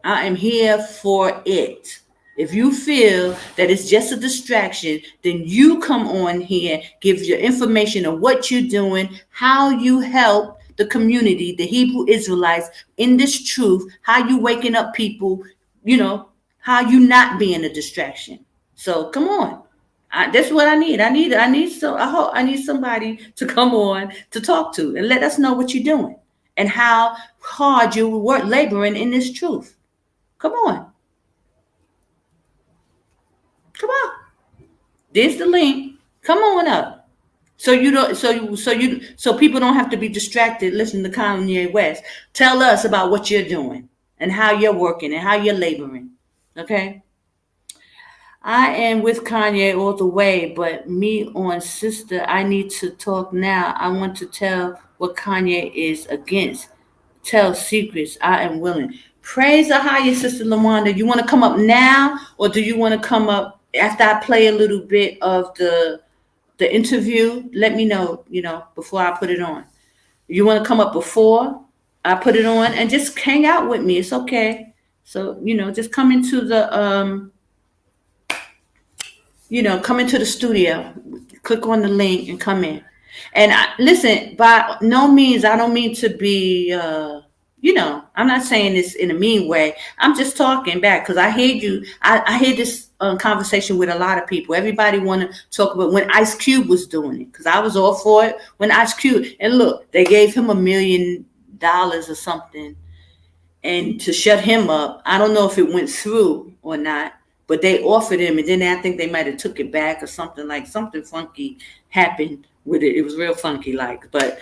I am here for it. If you feel that it's just a distraction, then you come on here, give your information of what you're doing, how you help the community, the Hebrew Israelites, in this truth, how you waking up people, how you not being a distraction. So come on. That's what I need. I need somebody to come on to talk to and let us know what you're doing and how hard you work laboring in this truth. Come on. Come on. There's the link. Come on up. So you don't so people don't have to be distracted listening to Kanye West. Tell us about what you're doing and how you're working and how you're laboring. Okay? I am with Kanye all the way, but me on sister, I need to talk now. I want to tell what Kanye is against. Tell secrets. I am willing. Praise the higher sister Lamanda. You want to come up now, or do you want to come up after I play a little bit of the interview? Let me know, before I put it on. You want to come up before I put it on and just hang out with me. It's okay. So, just come into come into the studio, click on the link and come in. And listen, by no means, I don't mean to be, I'm not saying this in a mean way. I'm just talking back because I hear you. I hear this conversation with a lot of people. Everybody want to talk about when Ice Cube was doing it because I was all for it when Ice Cube. And look, they gave him $1 million or something and to shut him up. I don't know if it went through or not, but they offered him, and then I think they might have took it back or something something funky happened with it. It was real funky but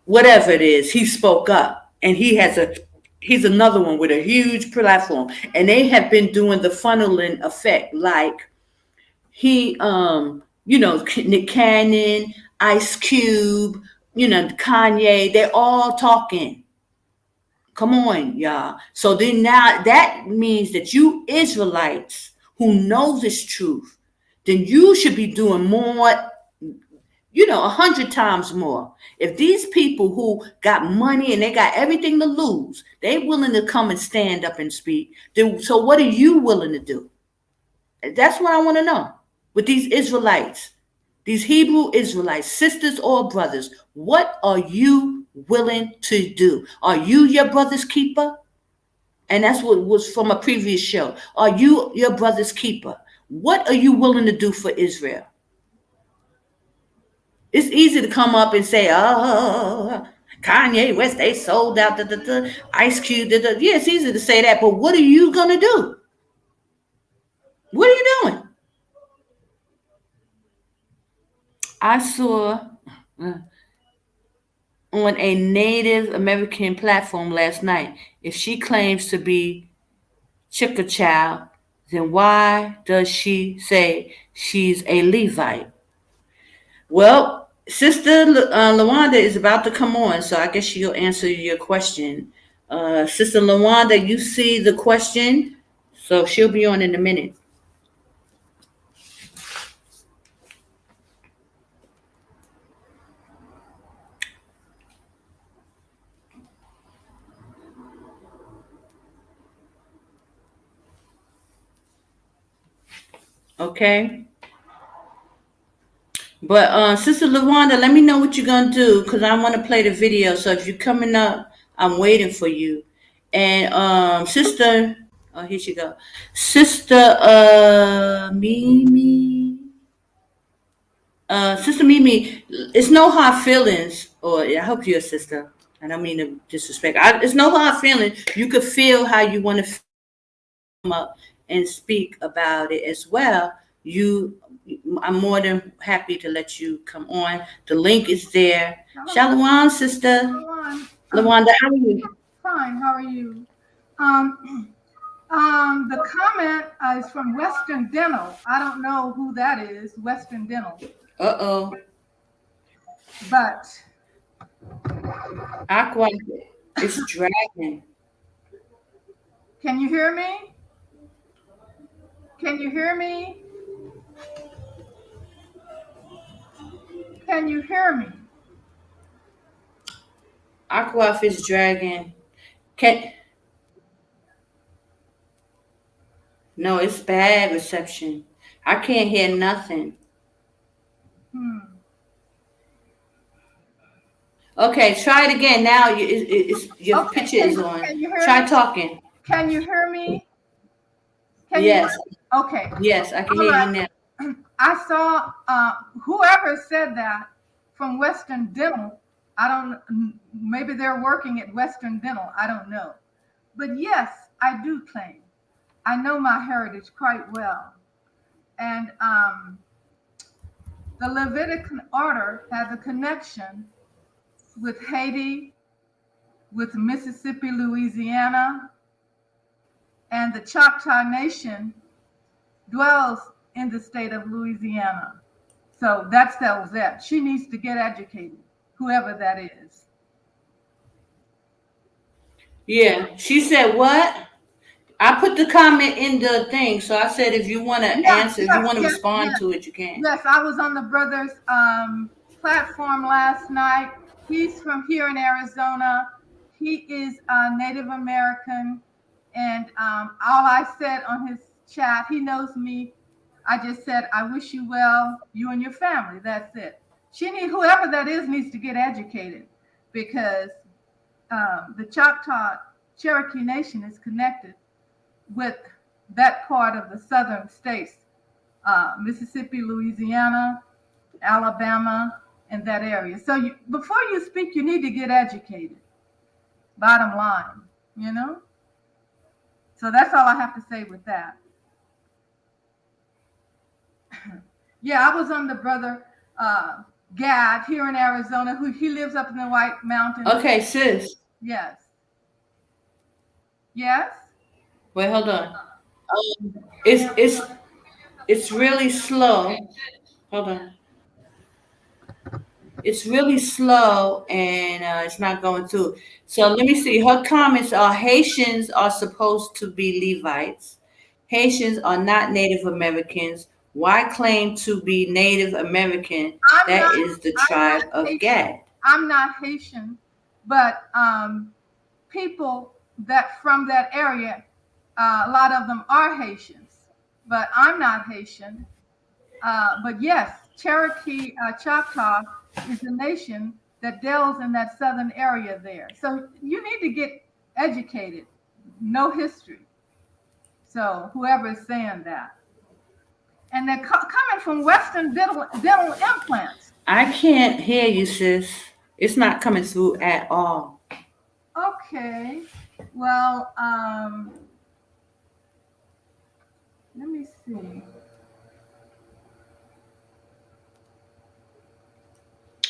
whatever it is, he spoke up, and he's another one with a huge platform, and they have been doing the funneling effect, he, Nick Cannon, Ice Cube, Kanye, they're all talking. Come on, y'all. So then now that means that you Israelites who know this truth, then you should be doing more, 100 times more. If these people who got money and they got everything to lose, they willing to come and stand up and speak, then so what are you willing to do? That's what I want to know. With these Israelites, these Hebrew Israelites, sisters or brothers, what are you willing to do? Are you your brother's keeper? And that's what was from a previous show. Are you your brother's keeper? What are you willing to do for Israel? It's easy to come up and say, oh, Kanye West, they sold out the Ice Cube. Yeah, it's easy to say that, but what are you going to do? What are you doing? I saw on a Native American platform last night, if she claims to be Chicka Child, then why does she say she's a Levite? Well, Sister Lawanda is about to come on, so I guess she'll answer your question. Sister Lawanda, you see the question, so she'll be on in a minute. Okay. But Sister Lawanda, let me know what you're gonna do because I want to play the video. So if you're coming up, I'm waiting for you. And Sister, oh here she go, Sister Mimi, Sister Mimi, it's no hard feelings. Or I hope you're a sister. I don't mean to disrespect. It's no hard feelings. You could feel how you want to come up and speak about it as well. I'm more than happy to let you come on. The link is there. Shalom, sister. Shalom. Lawanda, how are you? Fine. How are you? The comment is from Western Dental. I don't know who that is, Western Dental. Uh-oh. But Aqua, it's dragging. can you hear me? Can you hear me? Can you hear me? Aqua is dragging. No, it's bad reception. I can't hear nothing. Okay, try it again. Now your picture is on. Try talking. Can you hear me? Yes. Okay. Yes, I can hear you now. I saw whoever said that from Western Dental. I don't. Maybe they're working at Western Dental. I don't know. But yes, I do claim. I know my heritage quite well, and the Levitican order has a connection with Haiti, with Mississippi, Louisiana, and the Choctaw Nation dwells in the state of Louisiana. So that settles that. She needs to get educated, whoever that is. Yeah, she said what? I put the comment in the thing, so I said if you want to Yes, answer, if you yes, want to yes, respond yes. to it, you can. Yes, I was on the brother's platform last night. He's from here in Arizona. He is Native American. And all I said on his chat, he knows me. I just said, I wish you well, you and your family. That's it. Whoever that is needs to get educated because the Choctaw Cherokee Nation is connected with that part of the southern states, Mississippi, Louisiana, Alabama, and that area. So before you speak, you need to get educated. Bottom line, you know? So that's all I have to say with that. Yeah, I was on the brother Gad here in Arizona, who he lives up in the White Mountains. Okay, sis. Yes. Yes? Wait, hold on. It's really slow. Hold on. It's really slow and it's not going through. So let me see. Her comments are Haitians are supposed to be Levites. Haitians are not Native Americans. Why claim to be Native American? That is the I'm not tribe of Haitian. Gad. I'm not Haitian, but people that from that area, a lot of them are Haitians, but I'm not Haitian. But yes, Cherokee Choctaw is a nation that dwells in that southern area there. So you need to get educated, know history. So whoever is saying that. And they're coming from Western dental implants. I can't hear you, sis. It's not coming through at all. Okay. Well, let me see.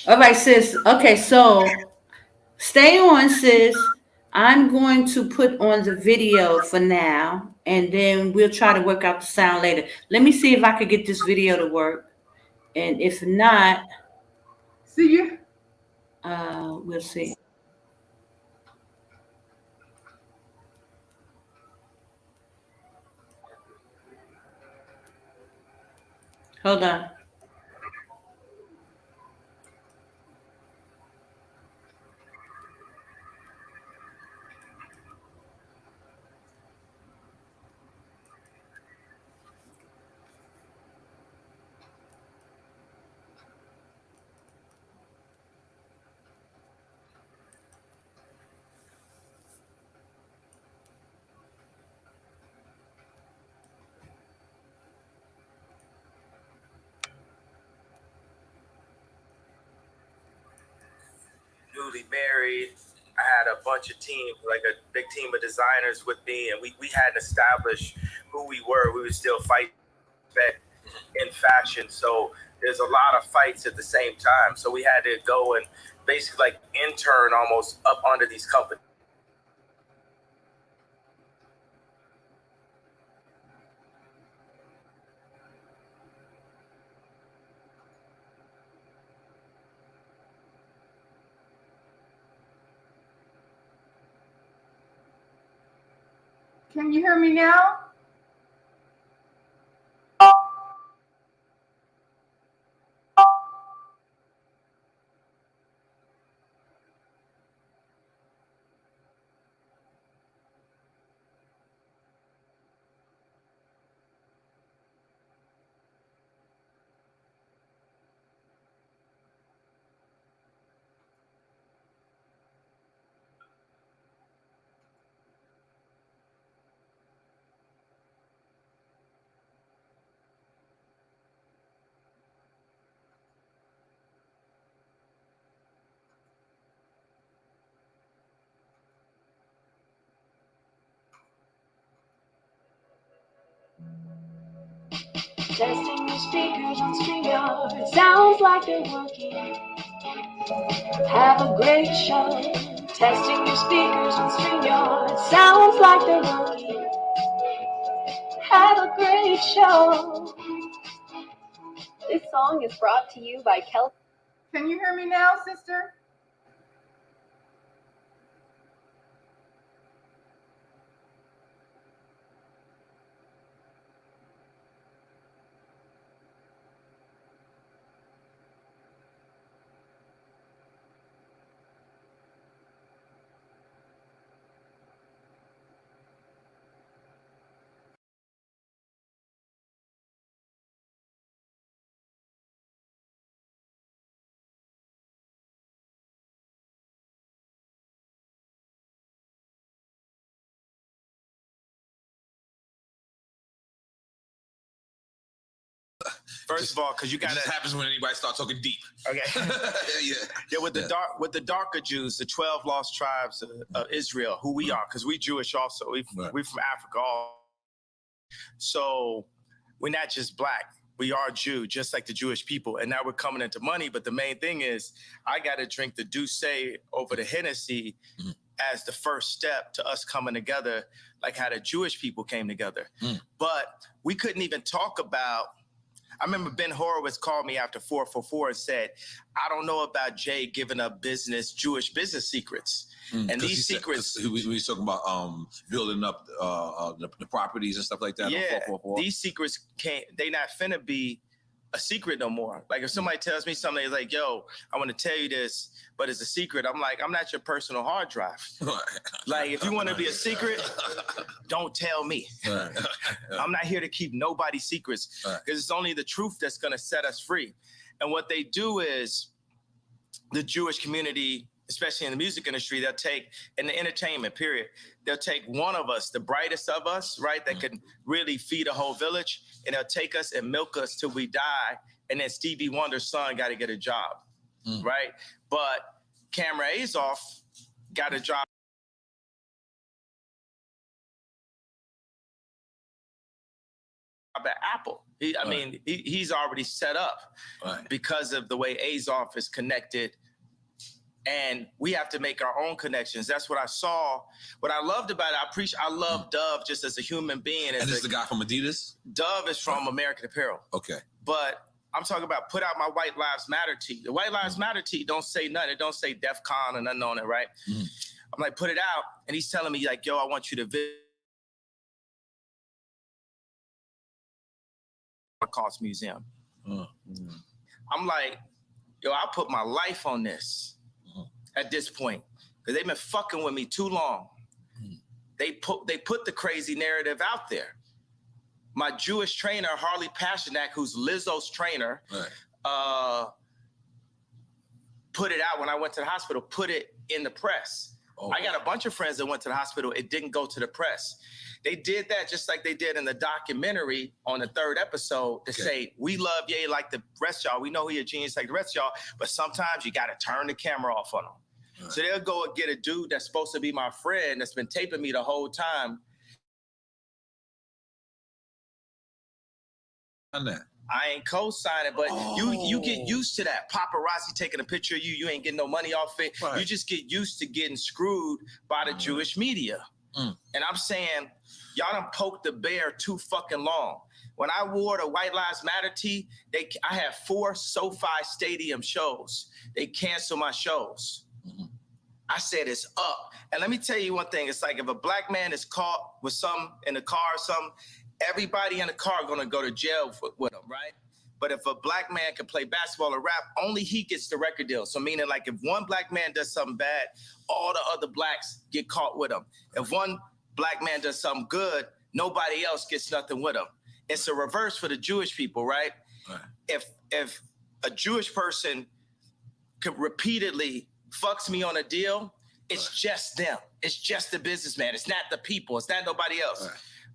All right, sis. Okay, so stay on, sis. I'm going to put on the video for now, and then we'll try to work out the sound later. Let me see if I could get this video to work, and if not, See you. we'll see. Hold on. Newly married. I had a bunch of team, like a big team of designers with me, and we hadn't established who we were. We were still fighting in fashion. So there's a lot of fights at the same time. So we had to go and basically like intern almost up under these companies. Can you hear me now? Testing your speakers on StreamYard. Sounds like they're working. Have a great show. Testing your speakers on StreamYard. Sounds like they're working. Have a great show. This song is brought to you by Kel. Can you hear me now, sister? First of all, because you got It just happens when anybody starts talking deep. Okay. Yeah. With the darker Jews, the 12 lost tribes of Israel, who we are, because we Jewish also. We from Africa. So we're not just black. We are Jew, just like the Jewish people. And now we're coming into money. But the main thing is, I got to drink the Douce over the Hennessy as the first step to us coming together, like how the Jewish people came together. But we couldn't even talk about. I remember Ben Horowitz called me after 444 and said, I don't know about Jay giving up Jewish business secrets. And these secrets. We was talking about building up the properties and stuff like that. Yeah, on 444. These secrets they not finna be a secret no more. Like if somebody tells me something, it's like, yo, I want to tell you this, but it's a secret. I'm like, I'm not your personal hard drive. Like if you want to be a secret, don't tell me. I'm not here to keep nobody's secrets, because it's only the truth that's going to set us free. And what they do is the Jewish community, especially in the music industry, they'll take, in the entertainment period, they'll take one of us, the brightest of us, right, that can really feed a whole village, and they'll take us and milk us till we die, and then Stevie Wonder's son got to get a job, right? But Camera Azoff got a job at Apple. He's already set up because of the way Azoff is connected. And we have to make our own connections. That's what I saw. What I loved about it, I love Dove just as a human being. And this is the guy from Adidas? Dove is from American Apparel. Okay. But I'm talking about put out my White Lives Matter tee. The White Lives Matter tee don't say nothing. It don't say DEF CON or nothing on it, right? I'm like, put it out. And he's telling me like, yo, I want you to visit the Holocaust Museum. I'm like, yo, I put my life on this. At this point, because they've been fucking with me too long. They put the crazy narrative out there. My Jewish trainer, Harley Pasternak, who's Lizzo's trainer, put it out when I went to the hospital, put it in the press. I got a bunch of friends that went to the hospital. It didn't go to the press. They did that just like they did in the documentary on the 3rd episode to say, we love Ye like the rest of y'all. We know he a genius like the rest of y'all, but sometimes you got to turn the camera off on him. So they'll go and get a dude that's supposed to be my friend that's been taping me the whole time. I ain't co-signing, but you get used to that. Paparazzi taking a picture of you, you ain't getting no money off it. You just get used to getting screwed by the Jewish media. And I'm saying, y'all done poked the bear too fucking long. When I wore the White Lives Matter tee, I had 4 SoFi Stadium shows. They canceled my shows. I said it's up. And let me tell you one thing. It's like if a black man is caught with something in the car or something, everybody in the car going to go to jail with him, right? But if a black man can play basketball or rap, only he gets the record deal. So meaning like if one black man does something bad, all the other blacks get caught with him. If one black man does something good, nobody else gets nothing with him. It's a reverse for the Jewish people, right? If a Jewish person could repeatedly fucks me on a deal, it's just them. It's just the businessman. It's not the people. It's not nobody else.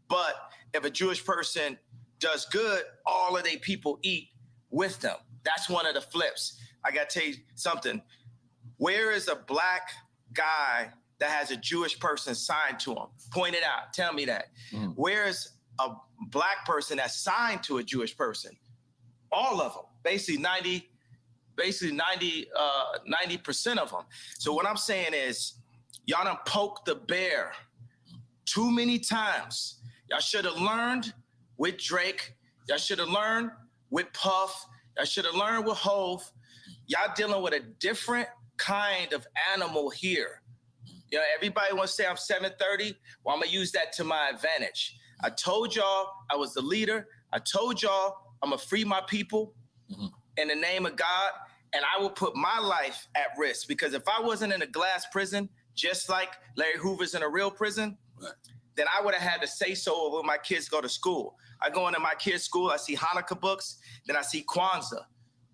But if a Jewish person does good, all of their people eat with them. That's one of the flips. I got to tell you something. Where is a black guy that has a Jewish person signed to him? Point it out. Tell me that. Where is a black person that's signed to a Jewish person? All of them, basically 90% of them. So what I'm saying is, y'all done poked the bear too many times. Y'all should have learned with Drake. Y'all should have learned with Puff. Y'all should have learned with Hove. Y'all dealing with a different kind of animal here. You know, everybody wants to say I'm 730. Well, I'm gonna use that to my advantage. I told y'all I was the leader. I told y'all I'm gonna free my people in the name of God, and I will put my life at risk, because if I wasn't in a glass prison, just like Larry Hoover's in a real prison, then I would have had to say so when my kids go to school. I go into my kids' school, I see Hanukkah books, then I see Kwanzaa.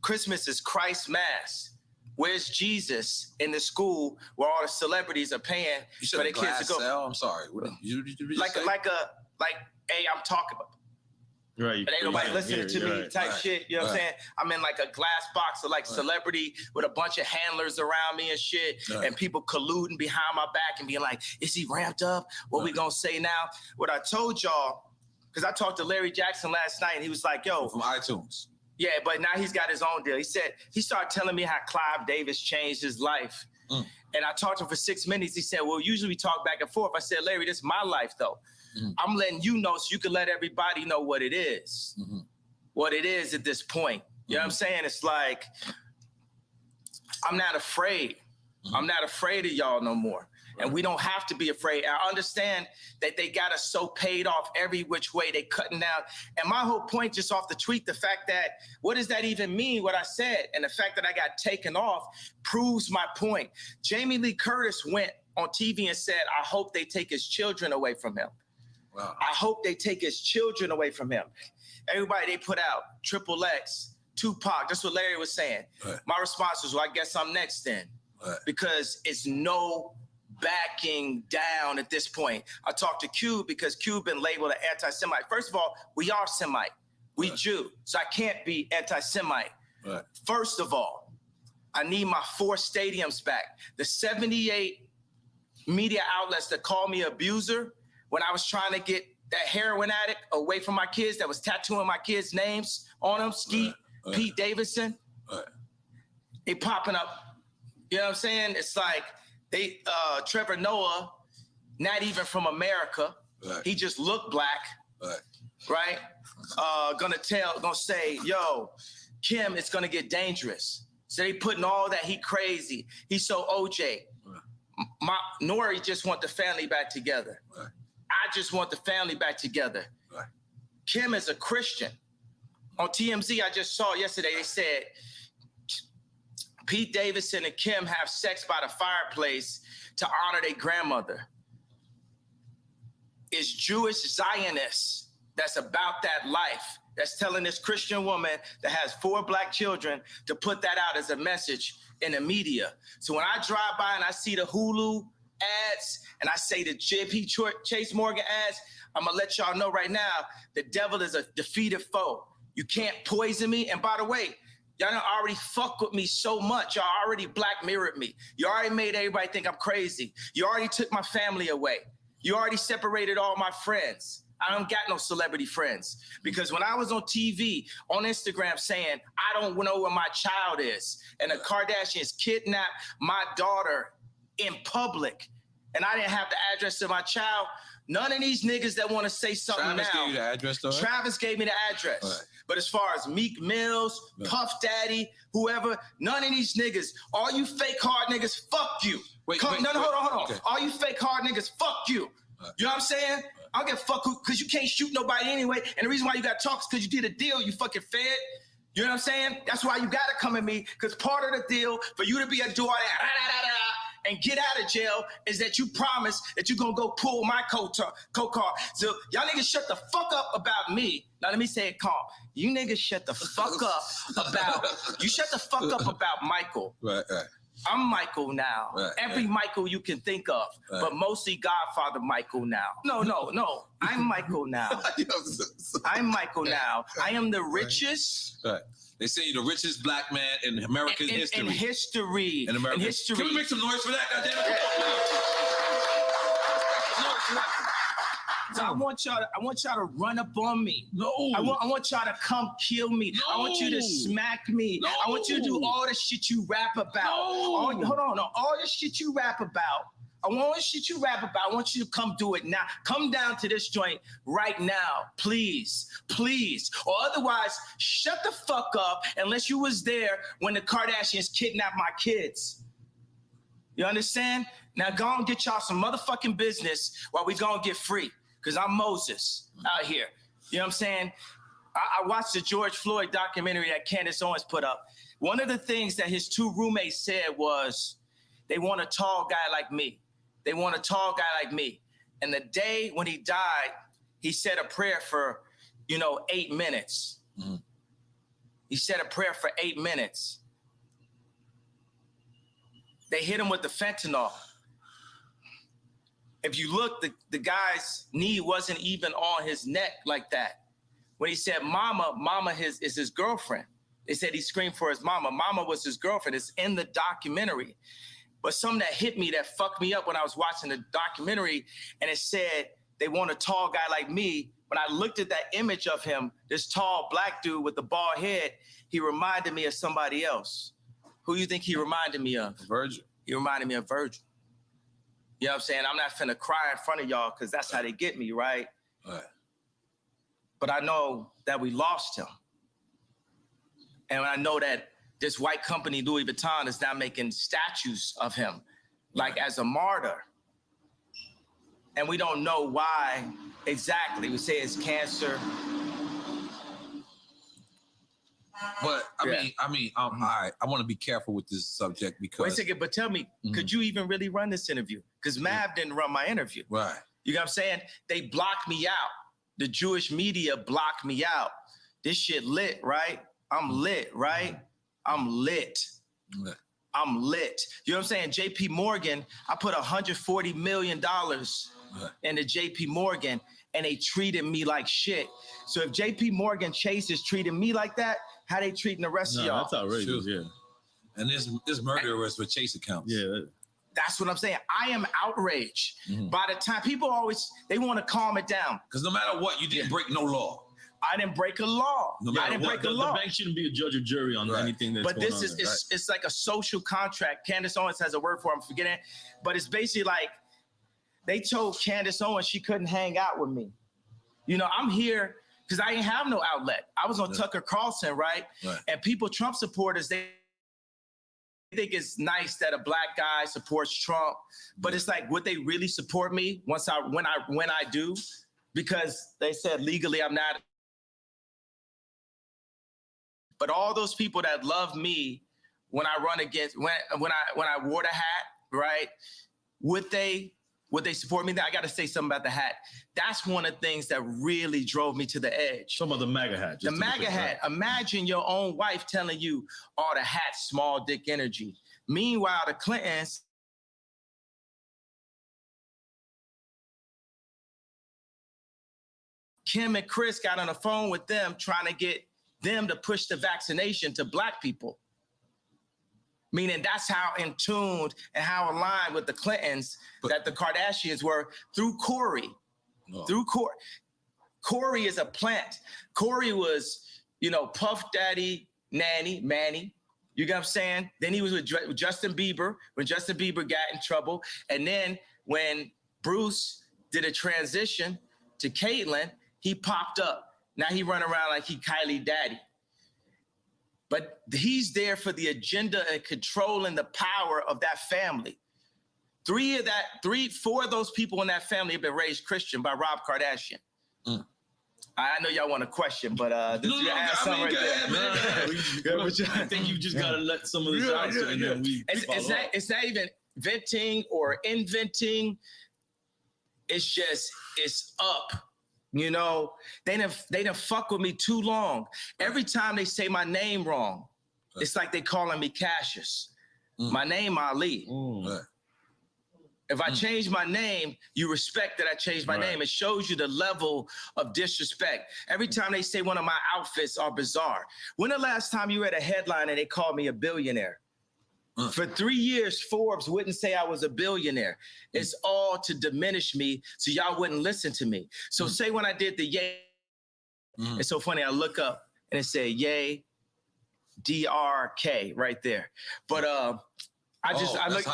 Christmas is Christ's Mass. Where's Jesus in the school where all the celebrities are paying for their kids to go? Cell? I'm sorry. What did you like, hey, I'm talking about. Right. But ain't nobody listening to me type shit. You know what I'm saying? I'm in like a glass box of like celebrity with a bunch of handlers around me and shit, and people colluding behind my back and being like, is he ramped up? What we gonna say now? What I told y'all, because I talked to Larry Jackson last night and he was like, yo. From iTunes. Yeah, but now he's got his own deal. He started telling me how Clive Davis changed his life. And I talked to him for 6 minutes. He said, well, usually we talk back and forth. I said, Larry, this is my life though. I'm letting you know so you can let everybody know what it is. What it is at this point. You know what I'm saying? It's like, I'm not afraid. I'm not afraid of y'all no more. And we don't have to be afraid. I understand that they got us so paid off every which way. They cutting down. And my whole point just off the tweet, the fact that, what does that even mean, what I said? And the fact that I got taken off proves my point. Jamie Lee Curtis went on TV and said, I hope they take his children away from him. Wow. I hope they take his children away from him. Everybody they put out, Triple X, Tupac, that's what Larry was saying. My response was, well, I guess I'm next then. Because it's no backing down at this point. I talked to Cube because Cube been labeled an anti-Semite. First of all, we are Semite. We Jew. So I can't be anti-Semite. First of all, I need my 4 stadiums back. The 78 media outlets that called me abuser when I was trying to get that heroin addict away from my kids that was tattooing my kids' names on them, Skeet, Pete Davidson. They popping up. You know what I'm saying? It's like they Trevor Noah, not even from America. He just looked black. Right? Gonna say, yo, Kim, it's gonna get dangerous. So they putting all that, he crazy. He's so OJ. Nori just want the family back together. I just want the family back together. Kim is a Christian. On TMZ, I just saw yesterday, they said Pete Davidson and Kim have sex by the fireplace to honor their grandmother. It's Jewish Zionists that's about that life, that's telling this Christian woman that has 4 black children to put that out as a message in the media. So when I drive by and I see the Hulu ads and I say the JP Chase Morgan ads, I'm gonna let y'all know right now, the devil is a defeated foe. You can't poison me. And by the way, y'all done already fuck with me so much. Y'all already black mirrored me. You already made everybody think I'm crazy. You already took my family away. You already separated all my friends. I don't got no celebrity friends. Because when I was on TV, on Instagram saying, I don't know where my child is, and the Kardashians kidnapped my daughter in public, and I didn't have the address of my child, none of these niggas that want to say something Travis now. gave you the address, though? Travis gave me the address. But as far as Meek Mills, Puff Daddy, whoever, none of these niggas, all you fake hard niggas, fuck you. Hold on. Okay. All you fake hard niggas, fuck you. You know what I'm saying? I don't give a fuck because you can't shoot nobody anyway. And the reason why you got to talk is because you did a deal, you fucking fed. You know what I'm saying? That's why you got to come at me, because part of the deal for you to be a do all that, and get out of jail is that you promise that you're going to go pull my co-car. So y'all niggas shut the fuck up about me. Now let me say it calm. You niggas shut the fuck up about Michael. Right. I'm Michael now. Every Michael you can think of, but mostly Godfather Michael now. No. I'm Michael now. I'm Michael now. I am the richest. They say you're the richest black man in American history. In history. In American history. Can we make some noise for that, goddammit? So I want y'all to run up on me. No. I want y'all to come kill me. No. I want you to smack me. No. I want you to do all the shit you rap about. All the shit you rap about. I want you to come do it now. Come down to this joint right now, please. Or otherwise, shut the fuck up unless you was there when the Kardashians kidnapped my kids. You understand? Now go and get y'all some motherfucking business while we go and get free. Because I'm Moses out here. You know what I'm saying? I watched the George Floyd documentary that Candace Owens put up. One of the things that his two roommates said was, they want a tall guy like me. They want a tall guy like me. And the day when he died, he said a prayer for, 8 minutes. Mm-hmm. He said a prayer for 8 minutes. They hit him with the fentanyl. If you look, the guy's knee wasn't even on his neck like that. When he said mama is his girlfriend. They said he screamed for his mama. Mama was his girlfriend. It's in the documentary. But something that hit me, that fucked me up when I was watching the documentary, and it said, they want a tall guy like me. When I looked at that image of him, this tall black dude with the bald head, he reminded me of somebody else. Who you think he reminded me of? Virgil. He reminded me of Virgil. You know what I'm saying? I'm not finna cry in front of y'all because that's how they get me, right? Right. But I know that we lost him. And I know that this white company, Louis Vuitton, is now making statues of him, like as a martyr. And we don't know why exactly. We say it's cancer. But I mean, all right. I want to be careful with this subject because. Wait a second, but tell me, could you even really run this interview? Because Mav didn't run my interview. Right. You know what I'm saying? They blocked me out. The Jewish media blocked me out. This shit lit, right? I'm lit, right? I'm lit. Right. I'm lit. You know what I'm saying? JP Morgan, I put $140 million into JP Morgan and they treated me like shit. So if JP Morgan Chase is treating me like that, how they treating the rest of y'all? That's outrageous, yeah. And this murderers with Chase accounts. Yeah. That's what I'm saying. I am outraged. By the time people they want to calm it down. Because no matter what, you didn't break no law. I didn't break a law. No matter what, the bank shouldn't be a judge or jury on anything that's going on. But this is it's like a social contract. Candace Owens has a word for it, I'm forgetting. But it's basically like they told Candace Owens she couldn't hang out with me. I'm here because I didn't have no outlet. I was on Tucker Carlson, right? And people, Trump supporters, they think it's nice that a black guy supports Trump, but it's like, would they really support me when I do? Because they said legally I'm not. But all those people that love me when I run against, when I wore the hat, right? Would they support me? I got to say something about the hat. That's one of the things that really drove me to the edge. Some of the MAGA hat. The MAGA hat. Right? Imagine your own wife telling you, "Oh, the hat, small dick energy." Meanwhile, the Clintons, Kim and Chris got on the phone with them trying to get them to push the vaccination to black people. Meaning that's how in tune and how aligned with the Clintons that the Kardashians were through Corey. Through Corey. Corey is a plant. Corey was, Puff Daddy, Manny. You get what I'm saying? Then he was with Justin Bieber when Justin Bieber got in trouble. And then when Bruce did a transition to Caitlyn, he popped up. Now he run around like he Kylie Daddy. But he's there for the agenda and controlling the power of that family. 4 of those people in that family have been raised Christian by Rob Kardashian. I know y'all want a question, but I think you just gotta let some of this out, and then we. It's not even venting or inventing. It's up. They done fuck with me too long. Every time they say my name wrong, it's like they calling me Cassius. My name Ali. If I change my name, you respect that I changed my name. It shows you the level of disrespect. Every time they say one of my outfits are bizarre. When the last time you read a headline and they called me a billionaire? For 3 years, Forbes wouldn't say I was a billionaire. It's all to diminish me so y'all wouldn't listen to me. So say when I did the Yay, it's so funny. I look up and it said Yay, DRK right there. But I look.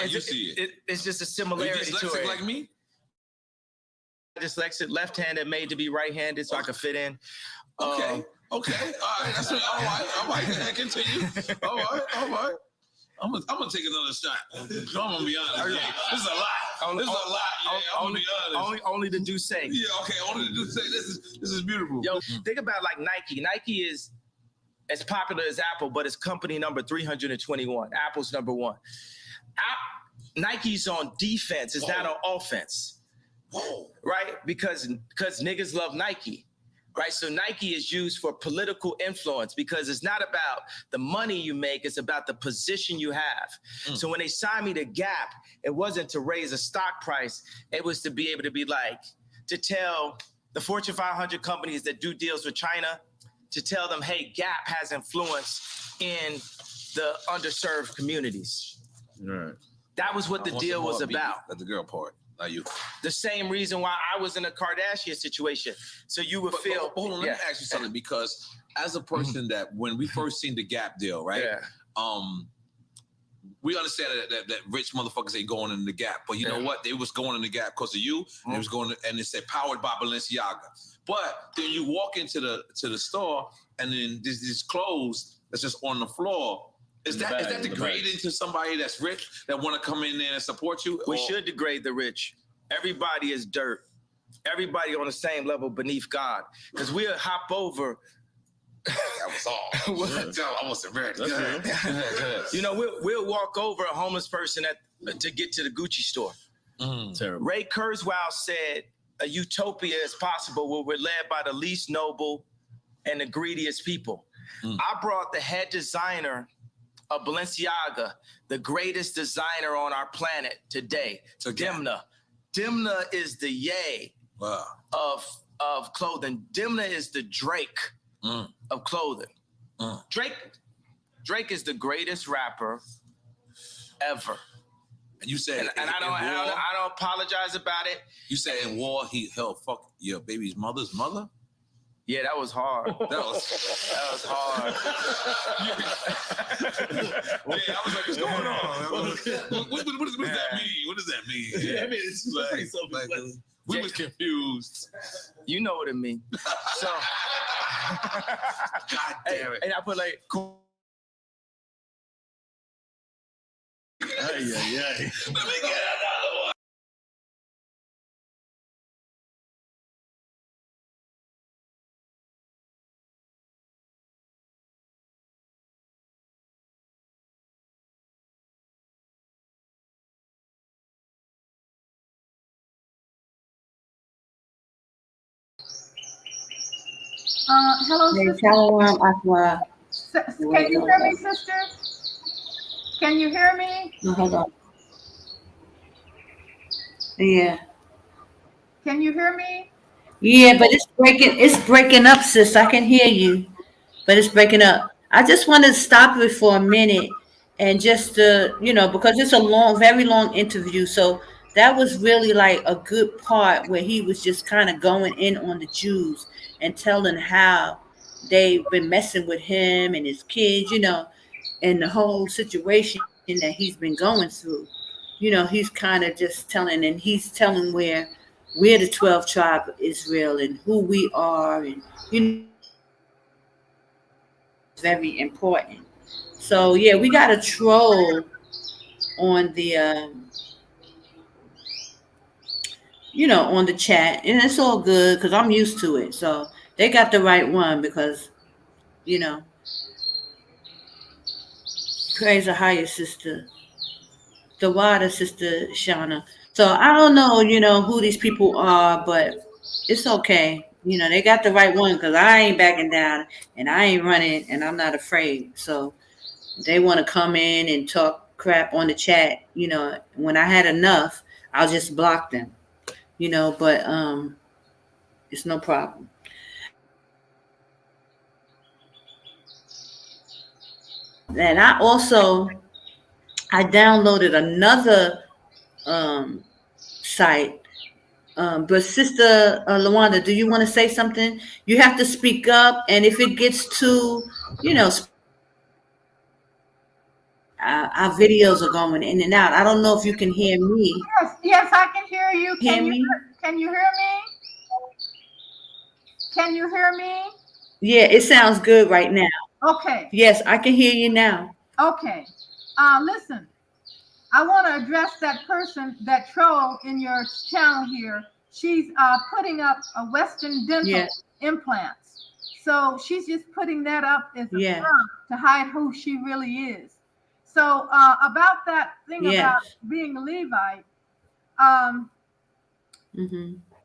It's just a similarity to it. Like me? Dyslexic, left-handed, made to be right-handed, so I could fit in. Okay. All right. That's what, all right. Continue. All right. I'm gonna take another shot. I'm gonna be honest. Yeah. This is a lot. This is a lot. Yeah, I'm gonna be honest. Only the do say. Yeah. Okay. Only the do say. This is beautiful. Yo, think about like Nike. Nike is as popular as Apple, but it's company number 321. Apple's number 1. Nike's on defense. It's not on offense. Whoa. Right? Because niggas love Nike. Right, so Nike is used for political influence because it's not about the money you make, it's about the position you have. So when they signed me to Gap, it wasn't to raise a stock price, it was to be able to be like, to tell the Fortune 500 companies that do deals with China, to tell them, hey, Gap has influence in the underserved communities. Right. That was what the deal was about. That's the girl part. You. The same reason why I was in a Kardashian situation. So you would feel. But hold on, let me ask you something, because as a person that when we first seen the Gap deal, right? Yeah. We understand that rich motherfuckers ain't going in the Gap, but you know what? They was going in the Gap because of you, and it was going and it said powered by Balenciaga. But then you walk into the store, and then these clothes that's just on the floor. Is that degrading to somebody that's rich that want to come in there and support you? We should degrade the rich. Everybody is dirt. Everybody on the same level beneath God. Because we'll hop over. That was all. I wasn't ready. You know, we'll walk over a homeless person to get to the Gucci store. Terrible. Ray Kurzweil said a utopia is possible where we're led by the least noble and the greediest people. I brought the head designer of Balenciaga, the greatest designer on our planet today, Dimna. Dimna is the Ye of clothing. Dimna is the Drake of clothing. Drake is the greatest rapper ever. And you said, and I don't apologize about it. You said in war he held fuck your baby's mother's mother. Yeah, that was hard. That was hard. Yeah, I was like, what's going on? What does that mean? What does that mean? Yeah, I mean, it's like we was confused. You know what it means. So, God damn it. And I put like, Let me get another one. Hello, Hey, sister. Shalom, Aqua. Can you hear me, sister? Can you hear me? No, hold on. Yeah. Can you hear me? Yeah, but it's breaking up, sis. I can hear you, but it's breaking up. I just want to stop it for a minute and just because it's a very long interview. So that was really like a good part where he was just kind of going in on the Jews and telling how they've been messing with him and his kids, and the whole situation that he's been going through. He's kind of just telling, and he's telling where we're the 12 tribe of Israel and who we are, and it's very important. So yeah, we got a troll on the on the chat, and it's all good because I'm used to it. So they got the right one because praise the higher sister, the water sister Shauna. So I don't know, who these people are, but it's okay. They got the right one because I ain't backing down and I ain't running and I'm not afraid. So they want to come in and talk crap on the chat. When I had enough, I'll just block them. But it's no problem. And I I downloaded another site. But Sister Lawanda, do you want to say something? You have to speak up, and if it gets too, you know, our videos are going in and out. I don't know if you can hear me. Yes, I can hear you. Hear me? Can you hear me? Can you hear me? Yeah, it sounds good right now. Okay. Yes, I can hear you now. Okay. Listen, I want to address that person, that troll in your channel here. She's putting up a Western dental implants. So she's just putting that up as a front to hide who she really is. So about that thing about being a Levite,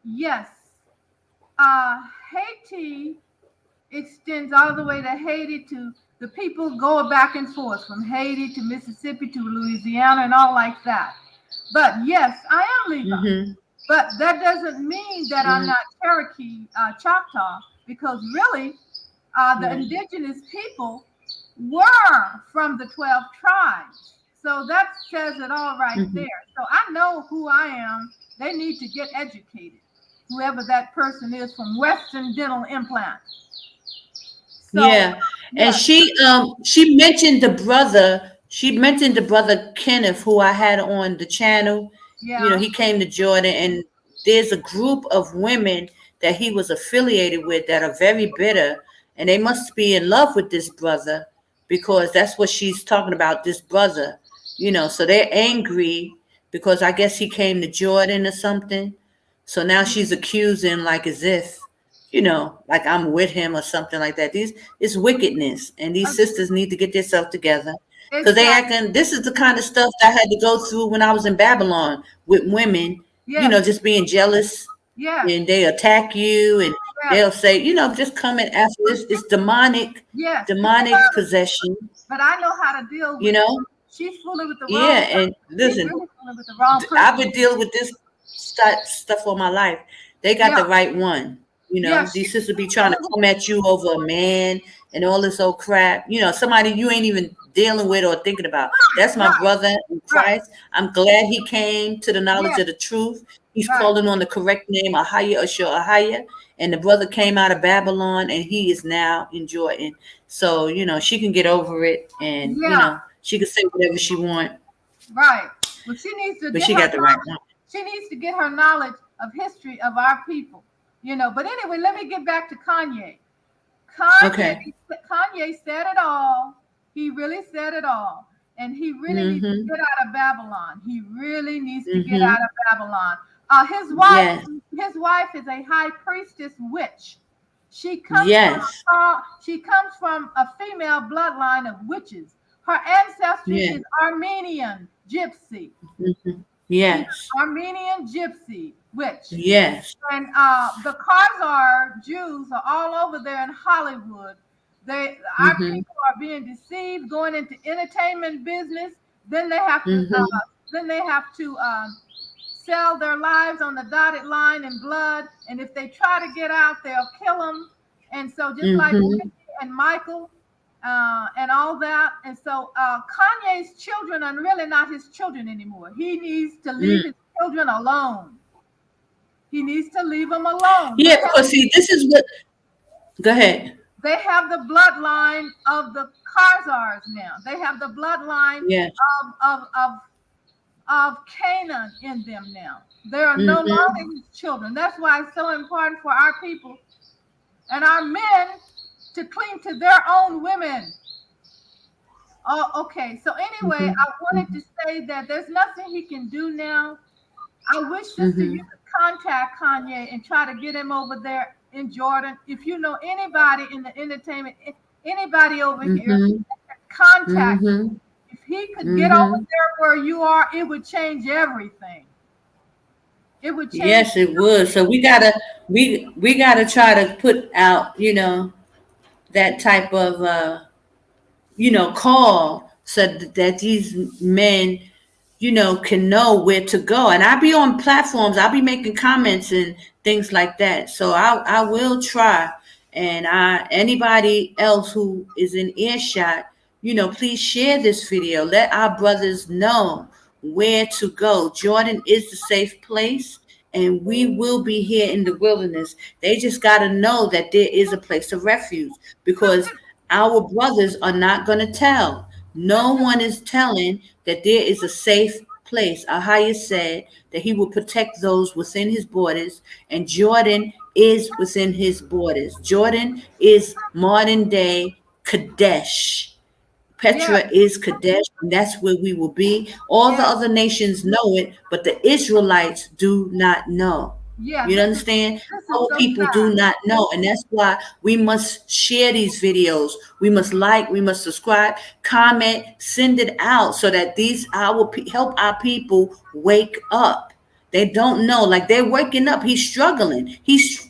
yes, Haiti extends all the way to Haiti to the people go back and forth from Haiti to Mississippi to Louisiana and all like that. But yes, I am Levite. But that doesn't mean that I'm not Cherokee, Choctaw, because really the indigenous people were from the 12 tribes. So that says it all right there. So I know who I am. They need to get educated, whoever that person is from Western Dental Implant. So, and she mentioned the brother. She mentioned the brother Kenneth, who I had on the channel. You know, he came to Jordan, and there's a group of women that he was affiliated with that are very bitter, and they must be in love with this brother because that's what she's talking about, this brother. You know, so they're angry because I guess he came to Jordan or something. So now she's accusing like as if, you know, like I'm with him or something like that. It's wickedness, and these sisters need to get themselves together because they acting. This is the kind of stuff that I had to go through when I was in Babylon with women. You know, just being jealous, and they attack you, and they'll say, you know, just come and ask. It's demonic, demonic possession. But I know how to deal with. You know, she's fooling with the wrong. And listen, really with the wrong person. I've been dealing with this stuff all my life. They got the right one. You know, these sisters be trying to come at you over a man and all this old crap. You know, somebody you ain't even dealing with or thinking about. That's my brother in Christ. I'm glad he came to the knowledge of the truth. He's calling on the correct name, AHAYAH. And the brother came out of Babylon, and he is now in Jordan. So, you know, she can get over it, and, you know, she can say whatever she want. Right. Well, she needs to. But she got the right one. She needs to get her knowledge of history of our people. You know, but anyway, let me get back to Kanye. Kanye said it all. He really said it all. And he really needs to get out of Babylon. He really needs to get out of Babylon. His wife is a high priestess witch. She comes from a female bloodline of witches. Her ancestry is Armenian gypsy. Armenian gypsy witch. And the Kazars Jews are all over there in Hollywood. Our people are being deceived, going into entertainment business. Then they have to sell their lives on the dotted line in blood. And if they try to get out, they'll kill them. And so just like Wendy and Michael and all that. And so Kanye's children are really not his children anymore. He needs to leave his children alone. He needs to leave them alone. Yeah, because see, this is what. Go ahead. They have the bloodline of the Kazars now. They have the bloodline of Canaan in them now. They are no longer his children. That's why it's so important for our people and our men to cling to their own women. Oh, okay. So anyway, I wanted to say that there's nothing he can do now. I wish, sister, you could contact Kanye and try to get him over there in Jordan. If you know anybody in the entertainment, anybody over here, contact him. If he could get over there where you are, it would change everything. It would change. Yes, it would. So we gotta try to put out, you know, that type of you know, call so that these men, you know, can know where to go. And I'll be on platforms, I'll be making comments and things like that. So I will try. And anybody else who is in earshot, please share this video. Let our brothers know where to go. Jordan is the safe place, and we will be here in the wilderness. They just got to know that there is a place of refuge, because our brothers are not going to tell. No one is telling that there is a safe place. AHAYAH said that he will protect those within his borders, and Jordan is within his borders. Jordan is modern day Kadesh. Petra is Kadesh, and that's where we will be. All the other nations know it, but the Israelites do not know. You understand? Our people do not know, and that's why we must share these videos. We must like, we must subscribe, comment, send it out, so that help our people wake up. They don't know, like they're waking up. He's struggling. He's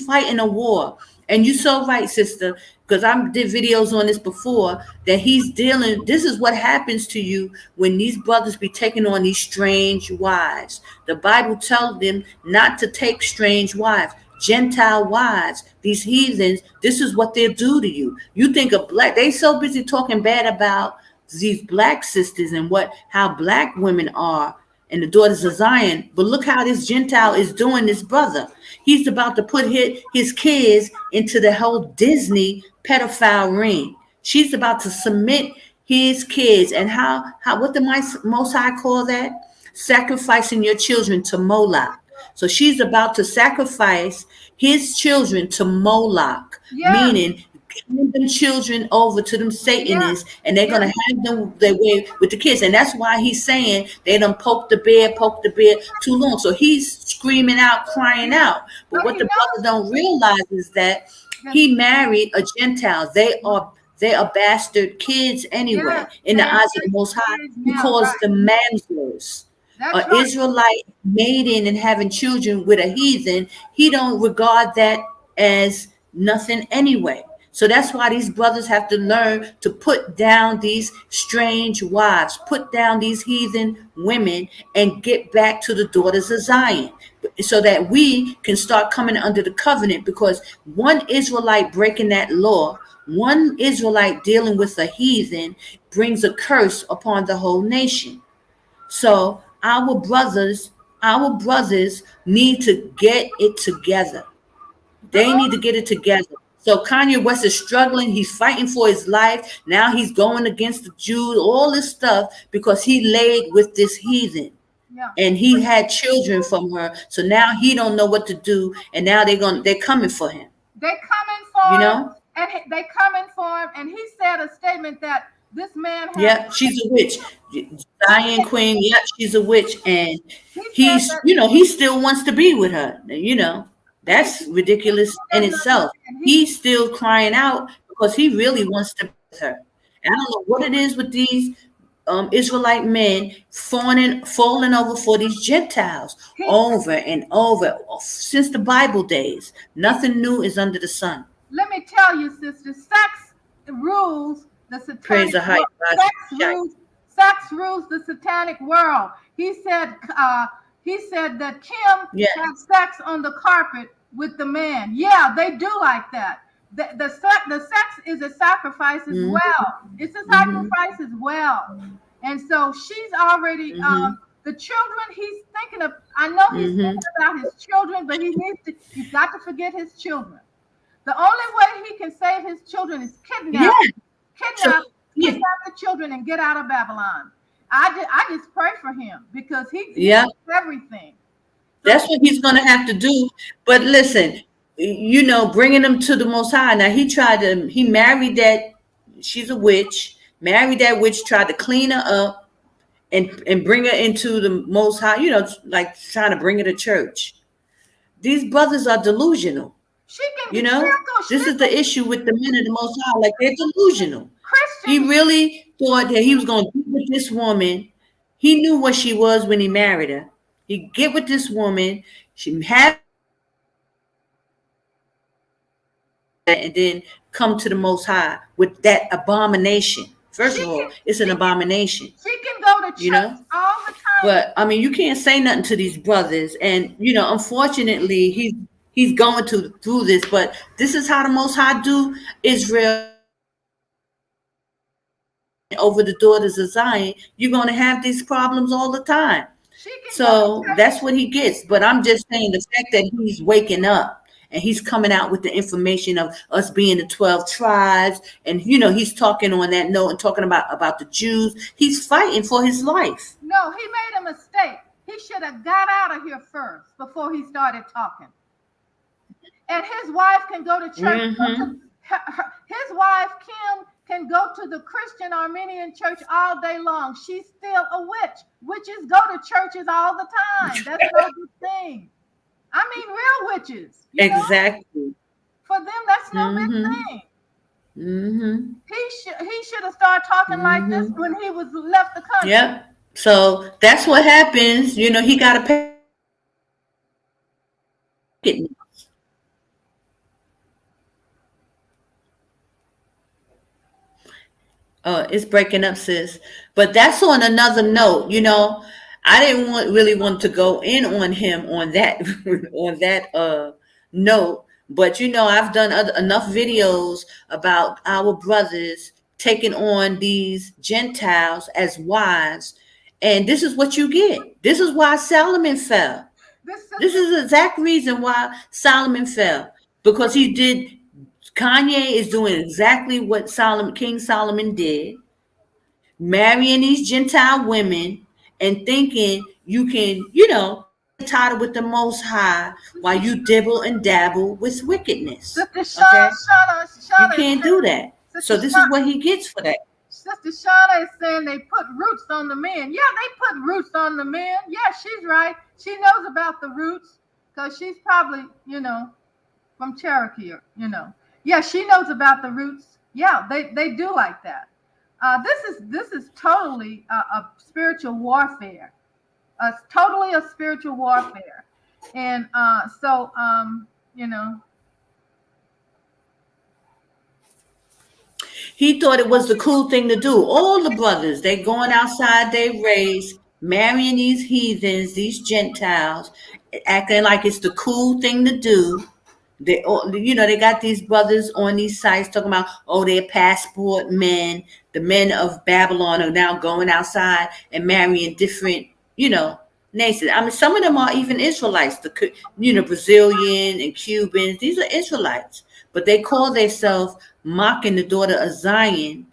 fighting a war. And you're so right, sister, because I did videos on this before, that he's dealing. This is what happens to you when these brothers be taking on these strange wives. The Bible tells them not to take strange wives, Gentile wives, these heathens. This is what they'll do to you. You think of black, they so busy talking bad about these black sisters and how black women are and the daughters of Zion. But look how this Gentile is doing this brother. He's about to put his kids into the whole Disney pedophile ring. She's about to submit his kids. And what the Most High call that? Sacrificing your children to Moloch. So she's about to sacrifice his children to Moloch, meaning hand them children over to them Satanists, and they're going to have them their way with the kids. And that's why he's saying they done poke the bear too long. So he's screaming out, crying out. But what the brothers don't realize is that he married a Gentile. They are bastard kids anyway in the eyes of the Most High. He calls them manslers. An Israelite mating and having children with a heathen, he don't regard that as nothing anyway. So that's why these brothers have to learn to put down these strange wives, put down these heathen women, and get back to the daughters of Zion, so that we can start coming under the covenant. Because one Israelite breaking that law, one Israelite dealing with a heathen, brings a curse upon the whole nation. So our brothers need to get it together. They need to get it together. So Kanye West is struggling. He's fighting for his life. Now he's going against the Jews, all this stuff, because he laid with this heathen. And he had children from her. So now he don't know what to do. And now they're coming for him. They're coming for him. And they coming for him. And he said a statement that this man has. She's a witch. Zion Queen. She's a witch. And he still wants to be with her. That's ridiculous in itself. He's still crying out because he really wants to be with her. And I don't know what it is with these Israelite men falling over for these Gentiles over and over since the Bible days. Nothing new is under the sun. Let me tell you, sister, sex rules the satanic world. Sex rules the satanic world. He said that Kim had sex on the carpet with the man. Yeah, they do like that. The sex is a sacrifice as well. It's a sacrifice as well. And so she's already the children he's thinking of. I know he's thinking about his children, but he's got to forget his children. The only way he can save his children is kidnap the children and get out of Babylon. I just pray for him because he does everything. That's what he's going to have to do. But listen, bringing them to the Most High. Now he married that. She's a witch. Married that witch. Tried to clean her up and bring her into the Most High. Like trying to bring her to church. These brothers are delusional. This is the issue with the men of the Most High. Like they're delusional. He really thought that he was going to get with this woman. He knew what she was when he married her. He get with this woman. She had, and then come to the Most High with that abomination. First of all, it's an abomination. She can go to church all the time. But I mean, you can't say nothing to these brothers. And unfortunately, he's going through this. But this is how the Most High do Israel. over the daughters of Zion, you're going to have these problems all the time. She can go to So church. that's what he gets. But I'm just saying the fact that he's waking up and he's coming out with the information of us being the 12 tribes, and he's talking on that note and talking about the Jews. He's fighting for his life. No, he made a mistake. He should have got out of here first before he started talking. And his wife can go to church. His wife, Kim, can go to the Christian Armenian church all day long. She's still a witch. Witches go to churches all the time. That's no good thing. I mean, real witches. Exactly. For them, that's no big thing. He should have started talking like this when he was left the country. Yep. So that's what happens. He got to pay it. It's breaking up, sis. But that's on another note. I didn't really want to go in on him on that on that note. But I've done enough videos about our brothers taking on these Gentiles as wives, and this is what you get. This is why Solomon fell. This is the exact reason why Solomon fell, because he did. Kanye is doing exactly what King Solomon did, marrying these Gentile women and thinking you can, title with the Most High while you dibble and dabble with wickedness. Okay? You can't do that. So this is what he gets for that. Sister Shauna is saying they put roots on the men. Yeah, they put roots on the men. Yeah, she's right. She knows about the roots because she's probably, from Cherokee, Yeah, she knows about the roots. Yeah, they do like that. This is totally a spiritual warfare. It's totally a spiritual warfare, and he thought it was the cool thing to do. All the brothers, they going outside their race, marrying these heathens, these Gentiles, acting like it's the cool thing to do. They got these brothers on these sites talking about, they're passport men. The men of Babylon are now going outside and marrying different, nations. I mean, some of them are even Israelites, Brazilian and Cubans. These are Israelites, but they call themselves mocking the daughter of Zion,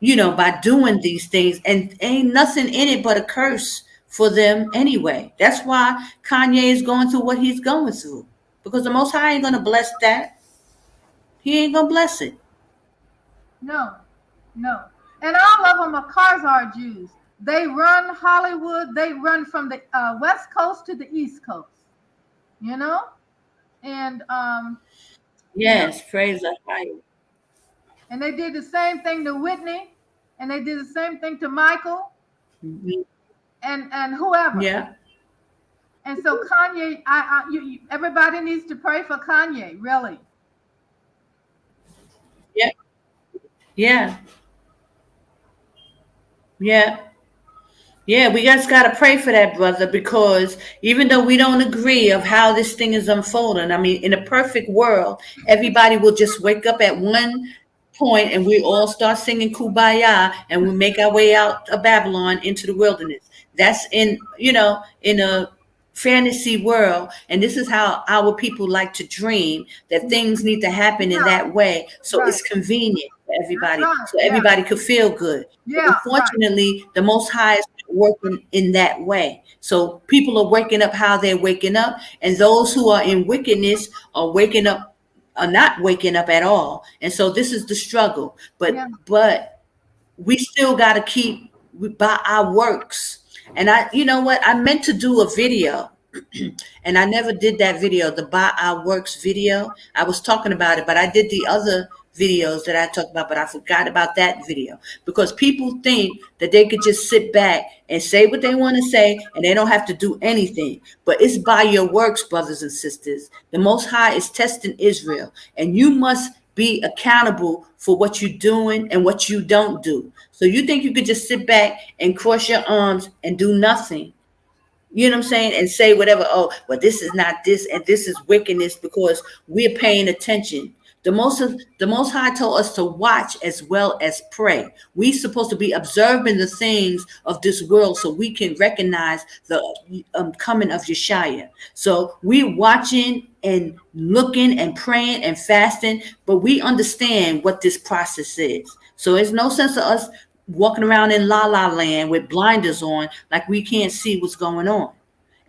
by doing these things, and ain't nothing in it but a curse for them anyway. That's why Kanye is going through what he's going through. Because the Most High ain't going to bless that. He ain't going to bless it. No. And all of them are Kazars Jews. They run Hollywood. They run from the West Coast to the East Coast. And yes, praise the High. And they did the same thing to Whitney, and they did the same thing to Michael, and whoever. Yeah. And so Kanye, everybody needs to pray for Kanye, really. Yeah. Yeah. Yeah. Yeah, we just got to pray for that, brother, because even though we don't agree of how this thing is unfolding, I mean, in a perfect world, everybody will just wake up at one point and we all start singing Kumbaya and we make our way out of Babylon into the wilderness. That's in a fantasy world, and this is how our people like to dream, that things need to happen in that way, so it's convenient for everybody, so everybody could feel good. Unfortunately, the Most High is working in that way, so people are waking up how they're waking up, and those who are in wickedness are not waking up at all. And so this is the struggle, but we still got to keep by our works. And I meant to do a video and I never did that video, the By Our Works video. I was talking about it, but I did the other videos that I talked about, but I forgot about that video, because people think that they could just sit back and say what they want to say and they don't have to do anything. But it's by your works, brothers and sisters. The Most High is testing Israel, and you must be accountable for what you're doing and what you don't do. So you think you could just sit back and cross your arms and do nothing? You know what I'm saying? And say whatever, this is not this and this is wickedness, because we're paying attention The Most High told us to watch as well as pray. We supposed to be observing the things of this world so we can recognize the coming of YASHAYA. So we watching and looking and praying and fasting, but we understand what this process is. So it's no sense of us walking around in la la land with blinders on, like we can't see what's going on.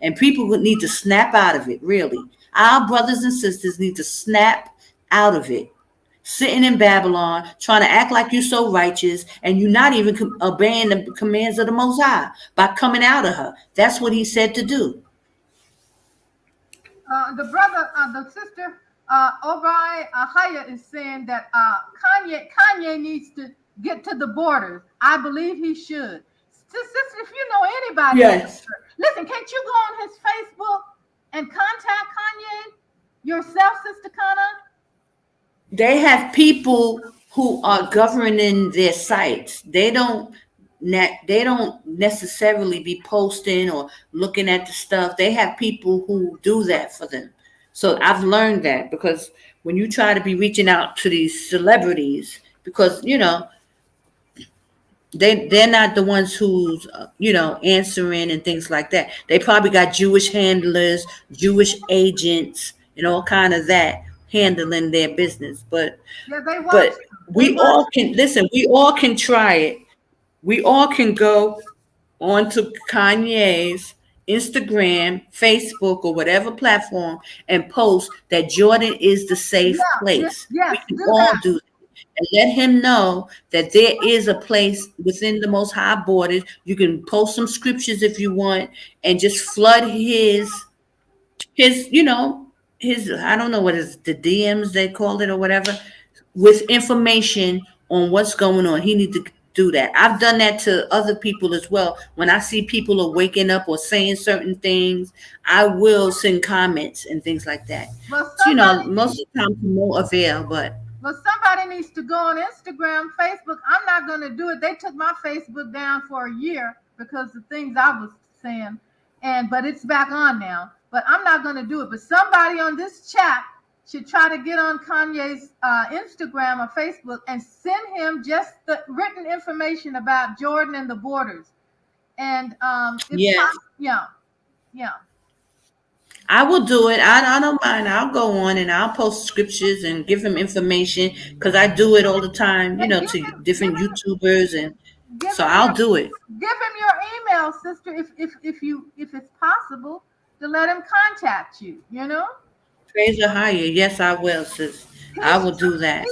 And people would need to snap out of it, really. Our brothers and sisters need to snap out of it. Sitting in Babylon, trying to act like you're so righteous, and you're not even obeying the commands of the Most High by coming out of her. That's what he said to do. The brother, the sister, AHAYAH is saying that Kanye needs to get to the borders. I believe he should. Sister, if you know anybody, Yes. listen, can't you go on his Facebook and contact Kanye yourself, Sister Kana? They have people who are governing their sites. They don't necessarily be posting or looking at the stuff. They have people who do that for them. So I've learned that, because when you try to be reaching out to these celebrities, because they're not the ones who's answering and things like that. They probably got Jewish handlers, Jewish agents, and all kind of that handling their business. But Yeah, they watch. but we all can listen. We all can try it. We all can go onto Kanye's Instagram, Facebook, or whatever platform and post that Jordan is the safe place. Yes, We can do all that. do that. And let him know that there is a place within the Most High borders. You can post some scriptures if you want, and just flood his I don't know what is the DMs they call it or whatever, with information on what's going on. He needs to do that. I've done that to other people as well. When I see people are waking up or saying certain things, I will send comments and things like that. Well, Most of the time to no avail, but somebody needs to go on Instagram, Facebook. I'm not going to do it. They took my Facebook down for a year because of things I was saying, but it's back on now. But I'm not going to do it. But somebody on this chat should try to get on Kanye's Instagram or Facebook and send him just the written information about Jordan and the borders. And yeah. I will do it. I don't mind. I'll go on and I'll post scriptures and give him information, because I do it all the time, to different YouTubers, and so I'll do it. Give him your email, sister, if it's possible, to let him contact you. Praise AHAYAH. Yes, I will, sis. I will do that.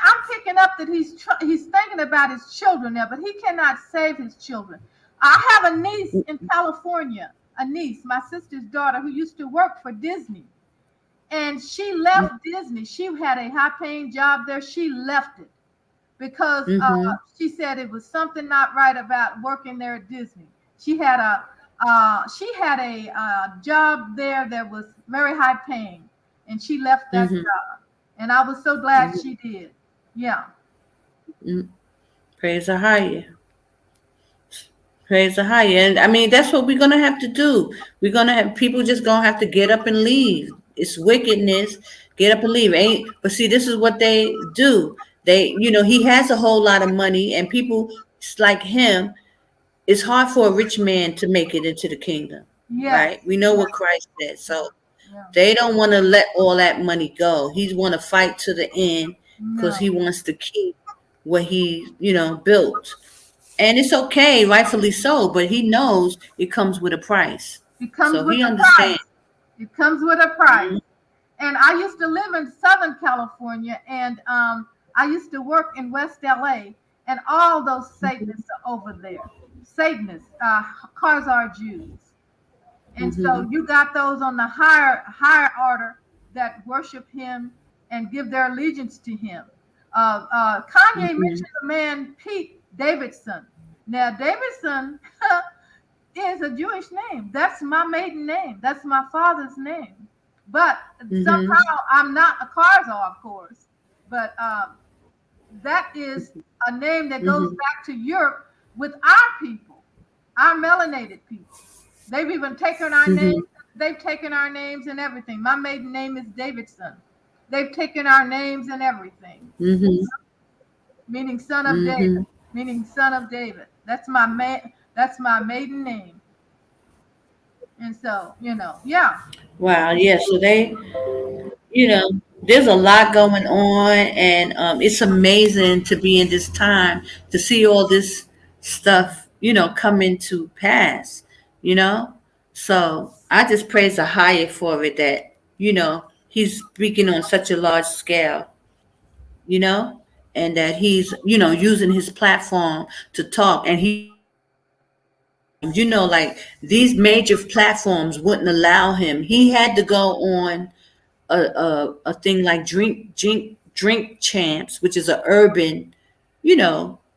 I'm picking up that he's thinking about his children now, but he cannot save his children. I have a niece in California. A niece, my sister's daughter, who used to work for Disney, and she left Disney. She had a high-paying job there. She left it because she said it was something not right about working there at Disney. She had a job there that was very high-paying, and she left that job. And I was so glad she did. Yeah. Praise AHAYAH. Praise AHAYAH. And I mean, that's what we're going to have to do. We're going to have people just going to have to get up and leave. It's wickedness. Get up and leave. But see, this is what they do. He has a whole lot of money, and people like him, it's hard for a rich man to make it into the kingdom. Yes. Right? We know what Christ said. So they don't want to let all that money go. He want to fight to the end because he wants to keep what he, built. And it's okay, rightfully so, but he knows it comes with a price. It comes with a price. It comes with a price. And I used to live in Southern California, and I used to work in West LA, and all those Satanists are over there. Satanists, Kazars Jews. And so you got those on the higher order that worship him and give their allegiance to him. Kanye mentioned the man Pete Davidson. Now, Davidson is a Jewish name. That's my maiden name. That's my father's name. But somehow I'm not a Kazar, of course. But that is a name that goes back to Europe with our people, our melanated people. They've even taken our names. They've taken our names and everything. My maiden name is Davidson. They've taken our names and everything. Mm-hmm. Meaning son of Mm-hmm. David. Meaning son of David. That's my maiden name. And so, yeah. Wow. Yeah. So they, there's a lot going on, and it's amazing to be in this time to see all this stuff, come into pass, you know. So I just praise the higher for it that he's speaking on such a large scale, you know, and that he's using his platform to talk, and like these major platforms wouldn't allow him. He had to go on a thing like drink champs, which is an urban,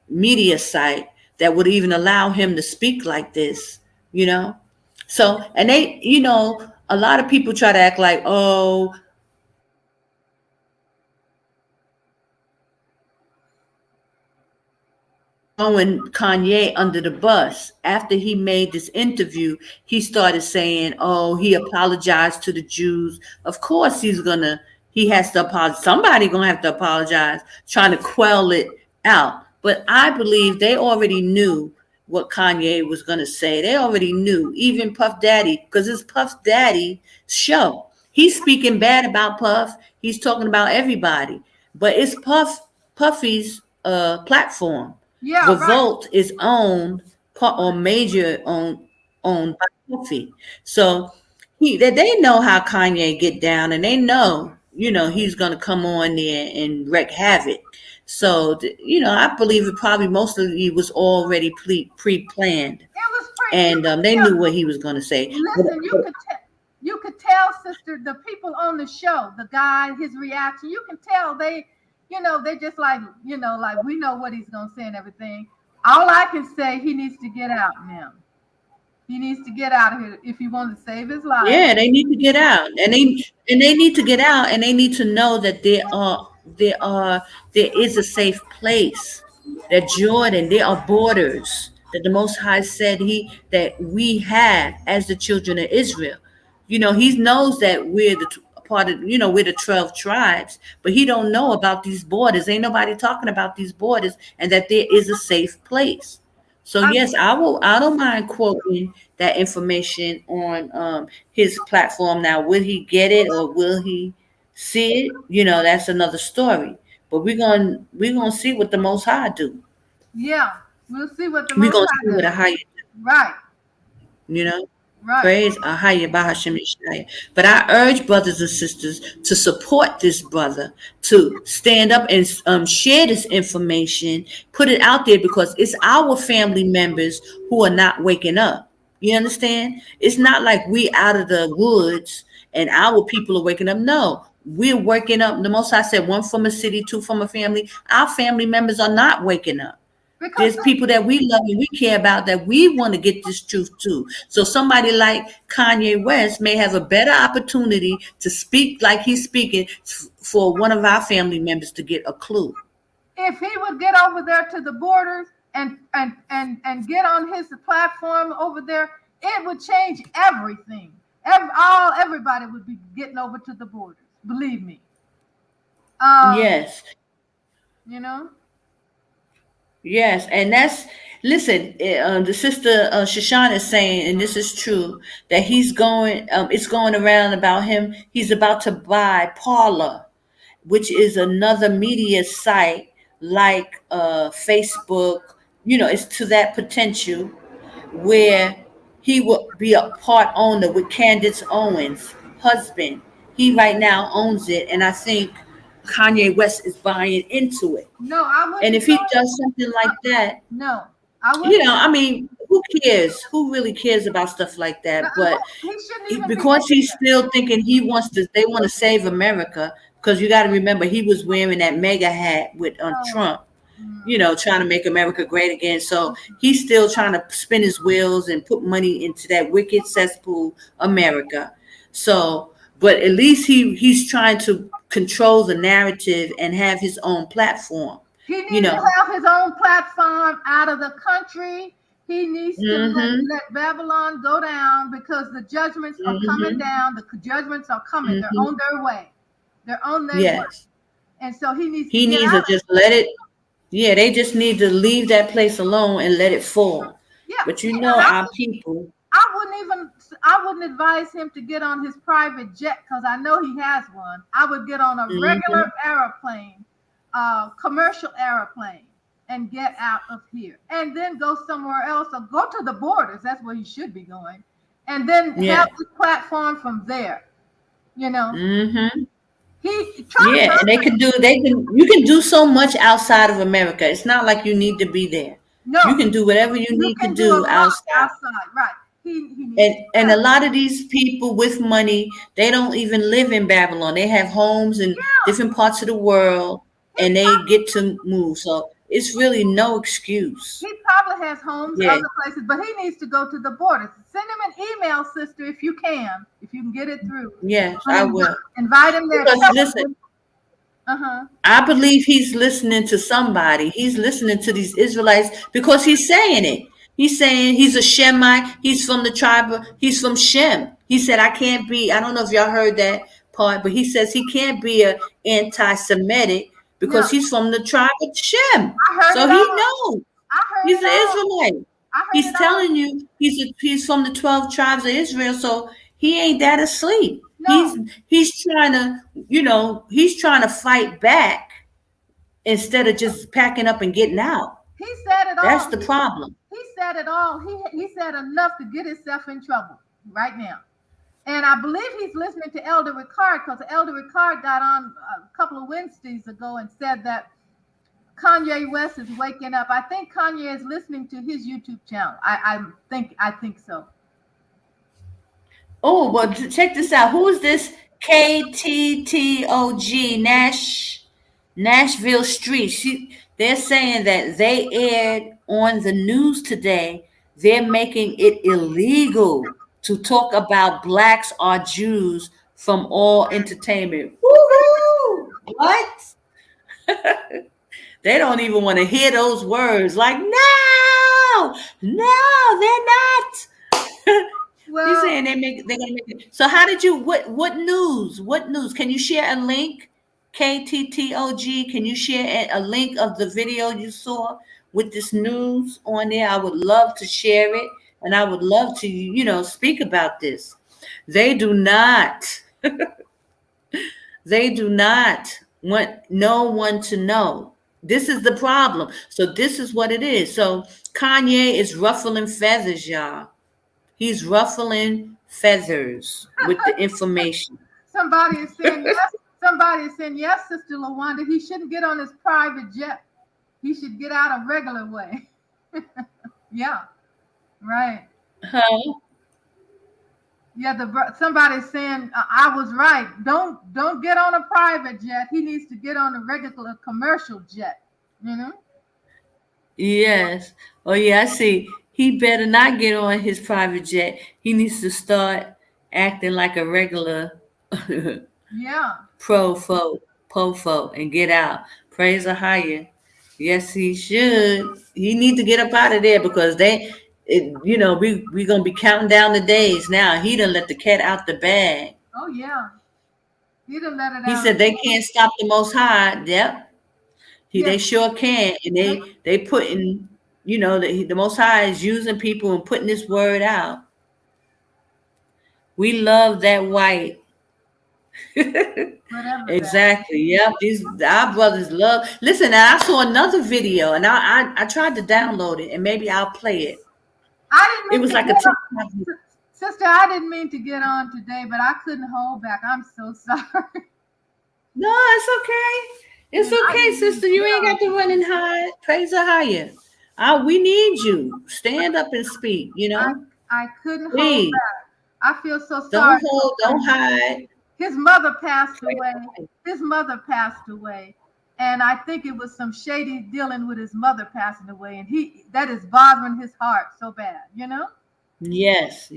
media site that would even allow him to speak like this, you know. So, and they, a lot of people try to act like, oh, throwing Kanye under the bus. After he made this interview, he started saying, "Oh, he apologized to the Jews." Of course, he has to apologize. Somebody gonna have to apologize, trying to quell it out. But I believe they already knew what Kanye was gonna say. They already knew, even Puff Daddy, because it's Puff Daddy show. He's speaking bad about Puff. He's talking about everybody, but it's Puffy's platform. Yeah, right. Revolt is owned or major owned by Puffy. So they know how Kanye get down, and they know he's gonna come on there and wreak havoc. So I believe it probably mostly was already pre-planned, It was and they knew what he was gonna say. Listen, you could tell, sister, the people on the show, the guy, his reaction, you can tell they just like, like we know what he's gonna say and everything. All I can say, he needs to get out now. He needs to get out of here if he wants to save his life. Yeah, they need to get out, and they need to get out, and they need to know that there is a safe place. That Jordan, there are borders that the Most High said that we have as the children of Israel. He knows that we're the part of we're the 12 tribes, but he don't know about these borders. Ain't nobody talking about these borders, and that there is a safe place. So yes, I don't mind quoting that information on his platform. Now, will he get it or will he see it? That's another story. But we're gonna see what the Most High do. Yeah, we'll see what the We're Most gonna High see what does. a higher, Right, you know. right. Praise AHAYAH Bahasham Yashaya. But I urge brothers and sisters to support this brother, to stand up and share this information, put it out there, because it's our family members who are not waking up. You understand? It's not like we out of the woods and our people are waking up. No, we're waking up. The Most High said, one from a city, two from a family. Our family members are not waking up. Because There's people that we love and we care about that we want to get this truth to. So somebody like Kanye West may have a better opportunity to speak like he's speaking for one of our family members to get a clue. if he would get over there to the borders and get on his platform over there, it would change everything. Everybody would be getting over to the borders. Believe me. Yes. Yes, and listen, the sister Shoshana is saying, and this is true, that it's going around about him. He's about to buy Parler, which is another media site like Facebook. It's to that potential where he will be a part owner with Candace Owens' husband. He right now owns it, and I think Kanye West is buying into it. No, I wouldn't. And if he does something like that, no, I wouldn't. I mean, who cares? Who really cares about stuff like that? But because he's still thinking they want to save America, because you got to remember, he was wearing that mega hat with Trump, trying to make America great again. So he's still trying to spin his wheels and put money into that wicked cesspool, America. So, but at least he's trying to control the narrative and have his own platform. He needs to have his own platform out of the country. He needs to let Babylon go down, because the judgments are coming down. The judgments are coming. They're on their way. They're on their way. Yes. And so he needs He to get needs to out. just let it. Yeah, they just need to leave that place alone and let it fall. Yeah. But you And know, our people. I wouldn't advise him to get on his private jet because I know he has one. I would get on a regular airplane, commercial airplane, and get out of here. And then go somewhere else or go to the borders. That's where he should be going. And then have the platform from there. You know. Mm-hmm. And you can do so much outside of America. It's not like you need to be there. No, you can do whatever you need to do outside. Right. And a lot of these people with money, they don't even live in Babylon. They have homes in different parts of the world, and they get to move. So it's really no excuse. He probably has homes other places, but he needs to go to the borders. Send him an email, sister, if you can get it through. Yes, I will. Invite him there. Because listen, I believe he's listening to somebody. He's listening to these Israelites because he's saying it. He's saying he's a Shemite. He's from the tribe. He's from Shem. He said, I can't be. I don't know if y'all heard that part, but he says he can't be an anti-Semitic because he's from the tribe of Shem. So he knows. He's an Israelite. He's telling you he's from the 12 tribes of Israel. So he ain't that asleep. No. He's trying to, he's trying to fight back instead of just packing up and getting out. He said it all. That's the problem. He said it all. He said enough to get himself in trouble right now. And I believe he's listening to Elder Ricard because Elder Ricard got on a couple of Wednesdays ago and said that Kanye West is waking up. I think Kanye is listening to his YouTube channel. I think so. Oh, well, check this out. Who is this KTTOG Nashville Street? They're saying that they aired on the news today. They're making it illegal to talk about blacks or Jews from all entertainment. Woohoo! What? They don't even want to hear those words. Like, no, they're not. Well, he's saying they're gonna make it. So how did you what news? What news? Can you share a link? KTTOG, can you share a link of the video you saw with this news on there? I would love to share it, and I would love to, speak about this. They do not want no one to know. This is the problem. So this is what it is. So Kanye is ruffling feathers, y'all. He's ruffling feathers with the information. Somebody is saying yes, Sister LaWanda. He shouldn't get on his private jet. He should get out a regular way. Yeah, right. Huh? Yeah, somebody's saying I was right. Don't get on a private jet. He needs to get on a regular commercial jet. Yes. Oh yeah, I see. He better not get on his private jet. He needs to start acting like a regular po-fo and get out. Praise AHAYAH. Yes, he should. He need to get up out of there because we gonna be counting down the days now. He done let the cat out the bag. Oh yeah. He done let it out. He said they can't stop the Most High. Yep. They sure can. And they putting, the Most High is using people and putting this word out. We love that white. Exactly. Yep. Our brothers love. Listen, I saw another video and I tried to download it and maybe I'll play it. It was like a TikTok. Sister, I didn't mean to get on today, but I couldn't hold back. I'm so sorry. No, it's okay. It's okay, sister. You ain't got to run and hide. Praise AHAYAH. We need you. Stand up and speak, I couldn't hold back. I feel so sorry. Don't hide. His mother passed away. And I think it was some shady dealing with his mother passing away. And that is bothering his heart so bad, Yes.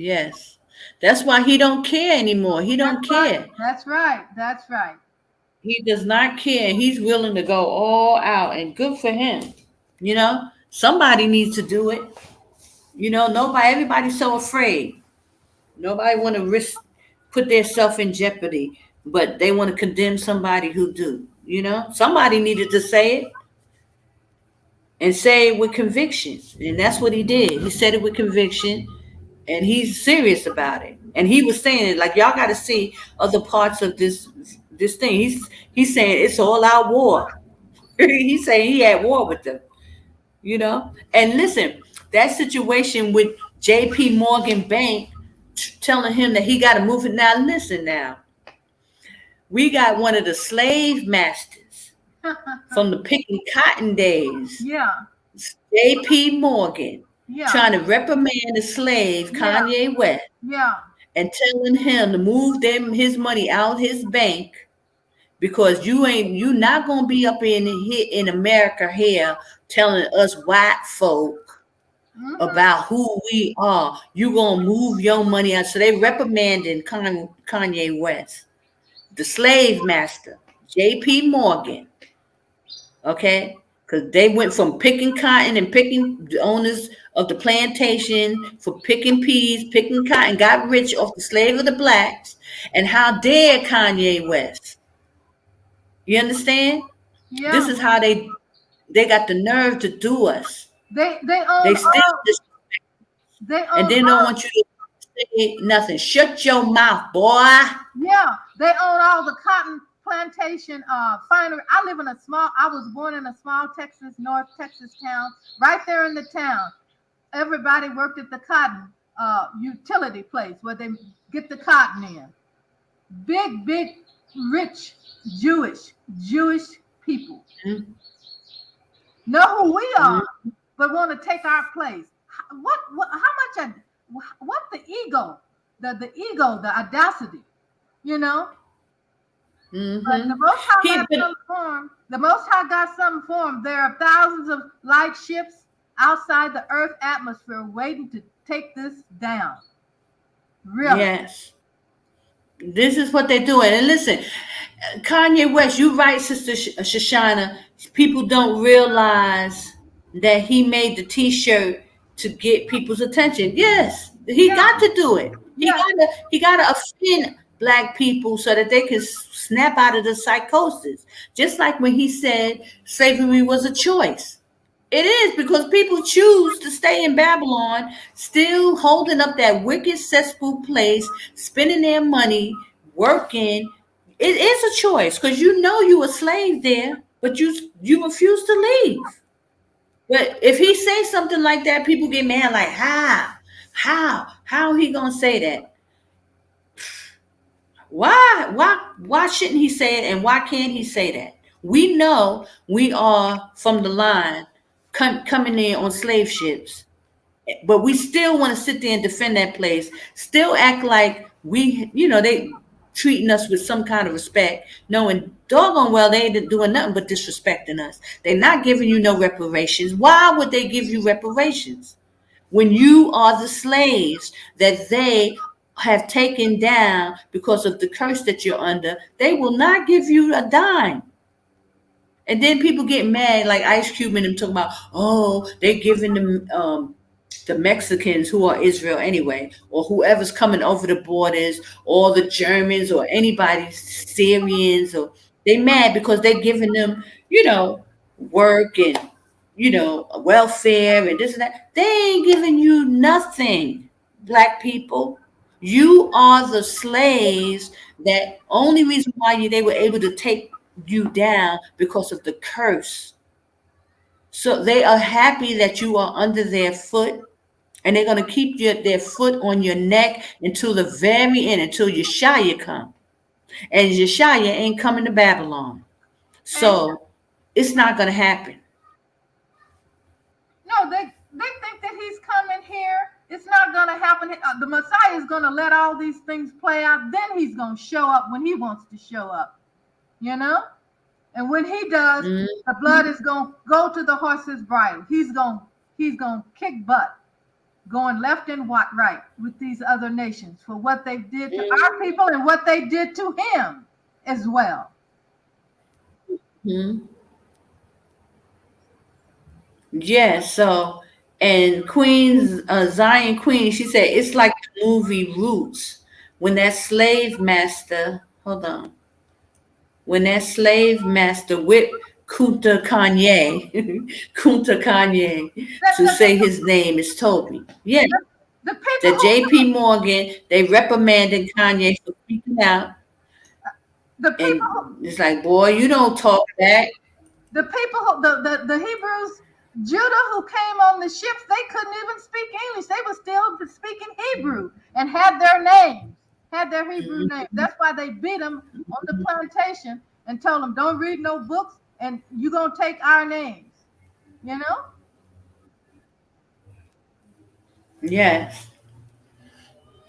That's why he don't care anymore. He don't care. That's right. He does not care. He's willing to go all out, and good for him. Somebody needs to do it. Everybody's so afraid. Nobody want to put themselves in jeopardy. but they want to condemn somebody who do. You know, somebody needed to say it and say it with conviction, and that's what he did. He said it with conviction, and he's serious about it. And he was saying it like y'all got to see other parts of this thing. He's saying it's all out war. He's saying he at war with them. You know, and listen, that situation with J.P. Morgan Bank telling him that he got to move it. Now, listen, now we got one of the slave masters from the picking cotton days, Yeah. J.P. Morgan, Yeah. trying to reprimand the slave Kanye West Yeah. and telling him to move his money out his bank because you not gonna be up in America here telling us white folk about who we are. You gonna move your money out. So they reprimanding Kanye West, the slave master, J.P. Morgan. Okay, because they went from picking cotton and picking the owners of the plantation for picking peas, picking cotton, got rich off the slave of the blacks. And how dare Kanye West? You understand? Yeah. This is how they got the nerve to do us. They own They still all. disrespect, They own and then don't want you to say nothing. Shut your mouth, boy. Yeah, they own all the cotton plantation finery. I was born in a small North Texas town, right there in the town. Everybody worked at the cotton utility place where they get the cotton in. Big, rich Jewish people. Mm-hmm. Know who we are, but want to take our place. How much? What the ego? The ego, the audacity, you know. Mm-hmm. But the Most High got something for him. The Most High got something for him. There are thousands of light ships outside the Earth atmosphere waiting to take this down. Really? Yes. This is what they're doing. And listen, Kanye West, you right, Sister Shoshana. People don't realize that he made the T-shirt to get people's attention. Yes, he got to do it. He gotta offend black people so that they can snap out of the psychosis. Just like when he said slavery was a choice. It is, because people choose to stay in Babylon, still holding up that wicked cesspool place, spending their money, working. It is a choice because you know you a slave there, but you refuse to leave. But if he say something like that, people get mad. Like how he gonna say that? Why shouldn't he say it, and why can't he say that? We know we are from the line coming in on slave ships, but we still want to sit there and defend that place, still act like they treating us with some kind of respect, knowing doggone well they ain't doing nothing but disrespecting us. They're not giving you no reparations. Why would they give you reparations when you are the slaves that they have taken down because of the curse that you're under? They will not give you a dime. And then people get mad, like Ice Cube and them talking about, oh, they're giving them the Mexicans, who are Israel anyway, or whoever's coming over the borders, or the Germans, or anybody, Syrians, or they mad because they're giving them, work and, welfare and this and that. They ain't giving you nothing, black people. You are the slaves. That only reason why they were able to take you down because of the curse. So they are happy that you are under their foot, and they're going to keep their foot on your neck until the very end, until YASHAYA come. And YASHAYA ain't coming to Babylon. So it's not going to happen. No, they think that he's coming here. It's not going to happen. The Messiah is going to let all these things play out. Then he's going to show up when he wants to show up. And when he does, the blood is going to go to the horse's bridle. He's going to kick butt, going left and right with these other nations for what they did to our people and what they did to him as well. Mm-hmm. Yeah, so, and Zion Queen, she said, it's like the movie Roots, when that slave master, hold on. When that slave master with Kunta Kanye, Kunta Kanye, to say his name is Toby. Yeah, The people that J.P. Morgan, they reprimanded Kanye for speaking out. the people And it's like, boy, you don't talk back. the people the Hebrews, Judah, who came on the ships, they couldn't even speak English. They were still speaking Hebrew and had their names, had their Hebrew names. That's why they beat them on the plantation and told them, don't read no books and you're going to take our names, you know? Yes.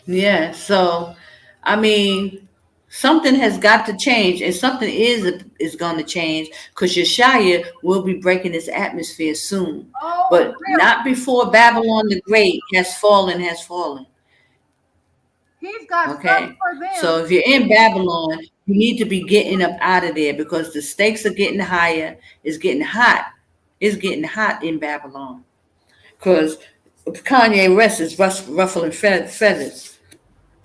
Yeah. So, I mean, something has got to change, and something is going to change because YASHAYA will be breaking this atmosphere soon, Oh, but really? not before Babylon the Great has fallen. He's got Okay. something for them. So if you're in Babylon, you need to be getting up out of there because the stakes are getting higher. It's getting hot. It's getting hot in Babylon because Kanye West is ruffling feathers.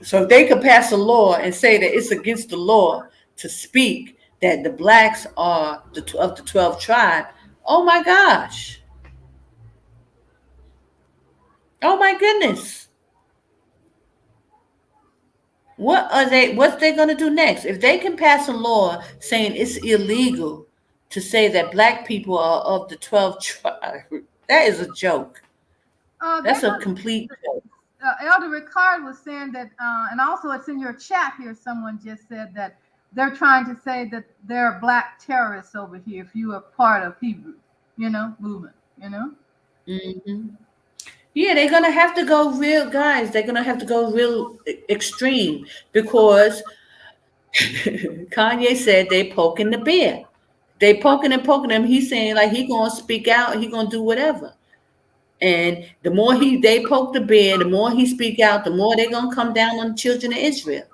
So if they could pass a law and say that it's against the law to speak that the blacks are of the 12 tribe, oh my gosh. Oh my goodness. What's they gonna do next? If they can pass a law saying it's illegal to say that black people are of the 12 tribe, that is a joke. That's a complete joke. Elder Ricard was saying that, and also it's in your chat here, someone just said that they're trying to say that there are black terrorists over here if you are part of Hebrew, movement, Mm-hmm. Yeah, they're going to have to go real, guys. They're going to have to go real extreme because Kanye said they poking the bear. They poking him. He's saying like he going to speak out. He going to do whatever. And the more they poke the bear, the more he speak out, the more they're going to come down on the children of Israel.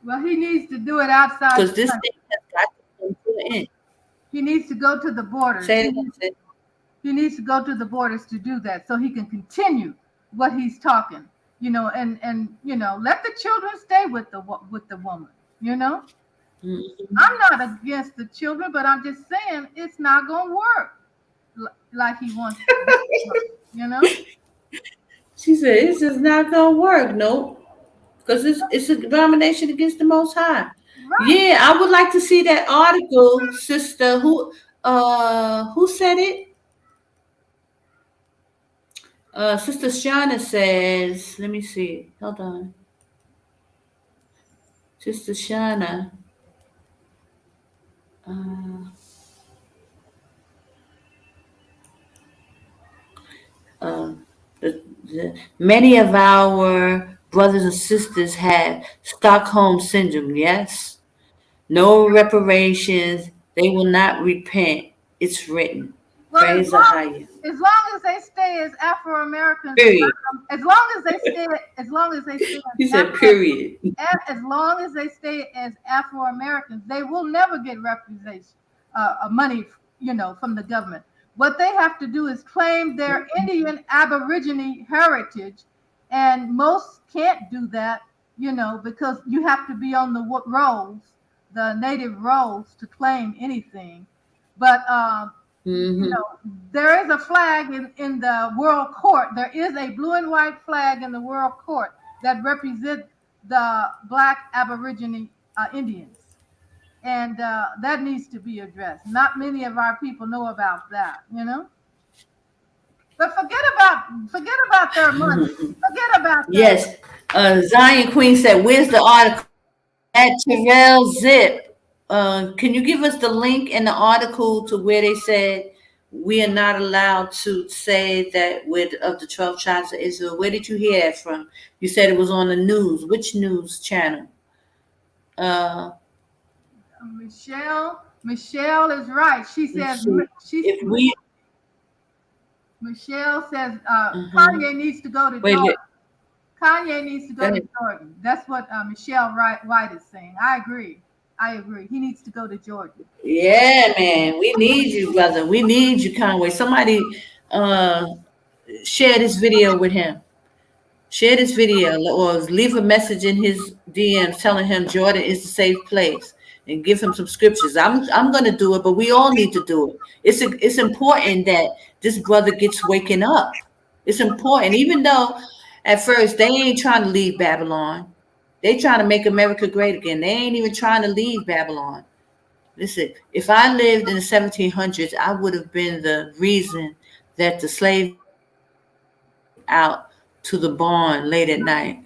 Well, he needs to do it outside. Because this thing has got to come to an end. He needs to go to the borders. He needs to go to the borders to do that so he can continue what he's talking, and let the children stay with the woman, Mm-hmm. I'm not against the children, but I'm just saying it's not going to work like he wants to, She said, this is not going to work. Nope. Because it's an abomination against the Most High. Right. Yeah, I would like to see that article, sister. Who said it? Sister Shauna says, let me see. Hold on. Sister Shauna. Many of our brothers and sisters have Stockholm syndrome, yes? No reparations. They will not repent. It's written. Well, Praise AHAYAH. As long as they stay as Afro-Americans, as long as they stay He said, period. As long as they stay as Afro-Americans, they will never get representation, money, from the government. What they have to do is claim their Indian Aborigine heritage, and most can't do that, because you have to be on the rolls, the native rolls, to claim anything. But there is a flag in the World Court. There is a blue and white flag in the World Court that represents the Black Aborigine Indians. And that needs to be addressed. Not many of our people know about that, But forget about their money. Forget about that. Yes. Zion Queen said, where's the article? At Terrell Zip. Can you give us the link in the article to where they said we are not allowed to say that we're of the 12 tribes of Israel? Where did you hear that from? You said it was on the news. Which news channel? Michelle is right. She says Michelle says Kanye needs to go to Jordan. Kanye needs to go to Jordan. That's what Michelle White is saying. I agree. He needs to go to Jordan. Yeah, man. We need you, brother. We need you, Conway. Somebody share this video with him. Share this video or leave a message in his DMs telling him Jordan is a safe place and give him some scriptures. I'm gonna do it, but we all need to do it. It's important that this brother gets waking up. It's important, even though at first they ain't trying to leave Babylon. They trying to make America great again. They ain't even trying to leave Babylon. Listen, if I lived in the 1700s, I would have been the reason that the slave out to the barn late at night.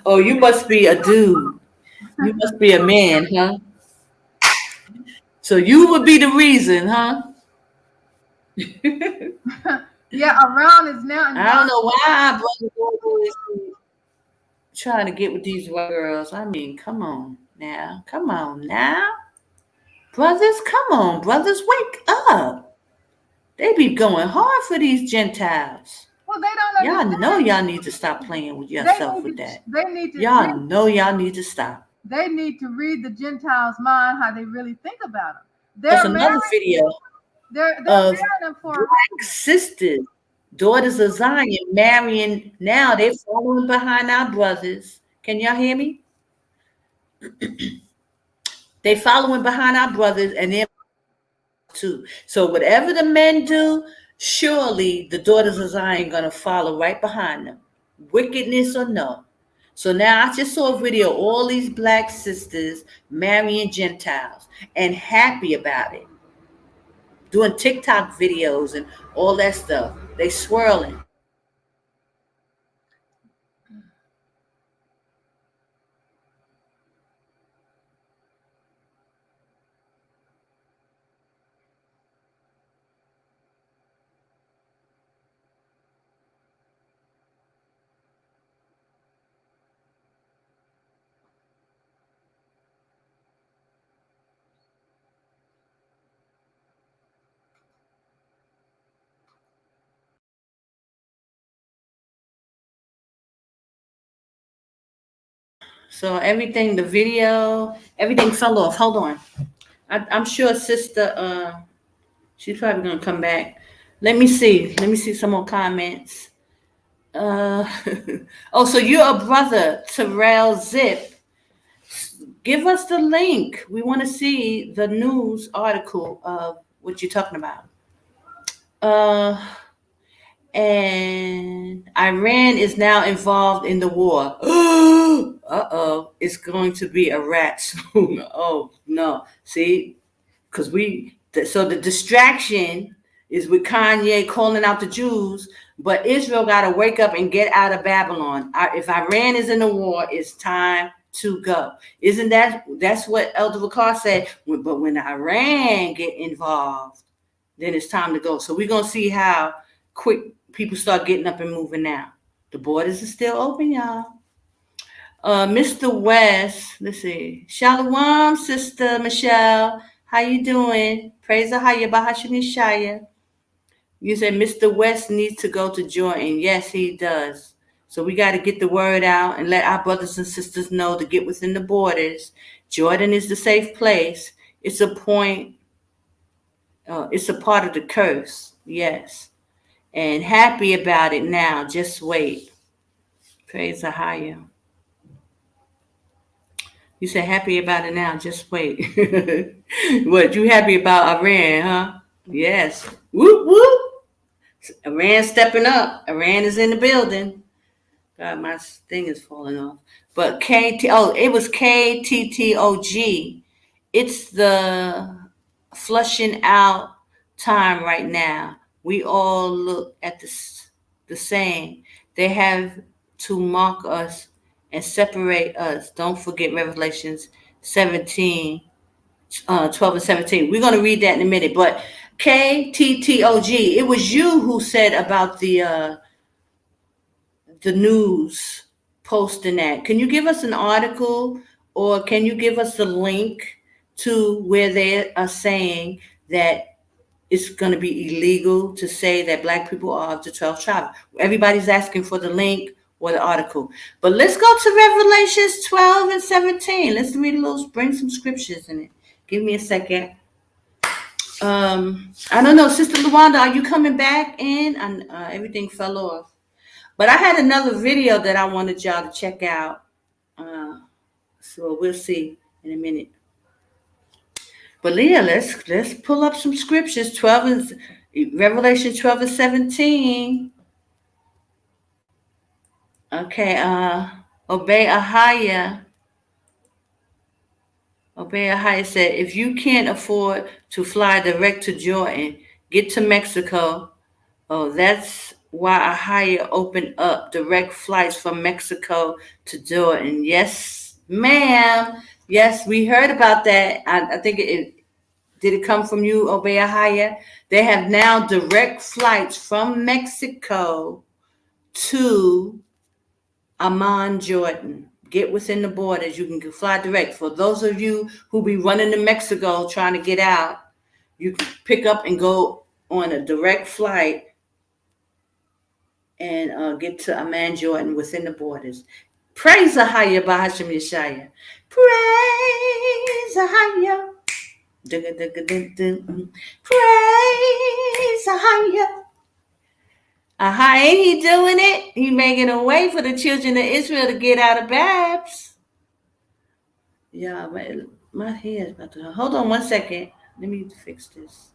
Oh, you must be a dude. You must be a man, huh? So you would be the reason, huh? Yeah, around is now. I don't know why our brothers always trying to get with these white girls. I mean, come on now. Come on now. Brothers, come on. Brothers, wake up. They be going hard for these Gentiles. Well, they don't Y'all understand. know y'all need to stop playing with yourself with that. They need to. Y'all know y'all need to stop. They need to read the Gentiles' mind, how they really think about them. There's another video They're of them for black sisters, daughters of Zion, marrying. Now they're following behind our brothers. Can y'all hear me? They following behind our brothers, and they're too. So whatever the men do, surely the daughters of Zion gonna follow right behind them, wickedness or no. So now I just saw a video, all these black sisters marrying Gentiles and happy about it, doing TikTok videos and all that stuff. They swirling. So everything, the video, everything fell off. Hold on. I'm sure sister, she's probably gonna come back. Let me see. Let me see some more comments. Oh, so you're a brother, Terrell Zip. Give us the link. We want to see the news article of what you're talking about. And Iran is now involved in the war. Uh-oh, it's going to be a rat soon. Oh, no. See, because so the distraction is with Kanye calling out the Jews, but Israel got to wake up and get out of Babylon. If Iran is in the war, it's time to go. Isn't that's what Elder Vakar said? But when Iran get involved, then it's time to go. So we're going to see how quick people start getting up and moving now. The borders are still open, y'all. Mr. West, let's see. Shalom, Sister Michelle. How you doing? Praise AHAYAH, YASHAYA. You said Mr. West needs to go to Jordan. Yes, he does. So we got to get the word out and let our brothers and sisters know to get within the borders. Jordan is the safe place. It's a point. It's a part of the curse. Yes. And happy about it now. Just wait. Praise AHAYAH. You said happy about it now. Just wait. What, you happy about Iran, huh? Yes. Whoop, whoop. Iran stepping up. Iran is in the building. God, my thing is falling off. But it was KTTOG. It's the flushing out time right now. We all look at the same. They have to mark us and separate us. Don't forget Revelations 17, 12 and 17. We're going to read that in a minute. But KTTOG, it was you who said about the news posting that. Can you give us an article or can you give us the link to where they are saying that it's going to be illegal to say that black people are of the 12th tribe? Everybody's asking for the link or the article. But let's go to Revelations 12 and 17. Let's read a little, bring some scriptures in it. Give me a second. I don't know, Sister Luanda, are you coming back in? Everything fell off. But I had another video that I wanted y'all to check out. So we'll see in a minute. But Leah, let's pull up some scriptures. Revelation 12 and 17. Okay, obey AHAYAH. Obey AHAYAH said, if you can't afford to fly direct to Jordan, get to Mexico. Oh, that's why AHAYAH opened up direct flights from Mexico to Jordan. Yes, ma'am. Yes, we heard about that. I think did it come from you, Obey AHAYAH? They have now direct flights from Mexico to Amman, Jordan. Get within the borders. You can fly direct. For those of you who be running to Mexico trying to get out, you can pick up and go on a direct flight and get to Amman, Jordan within the borders. Praise AHAYAH by Hashem YASHAYA. Praise AHAYAH. Praise AHAYAH. Ain't he doing it? He making a way for the children of Israel to get out of Babs. Yeah, my hair is about to. Hold on one second. Let me fix this.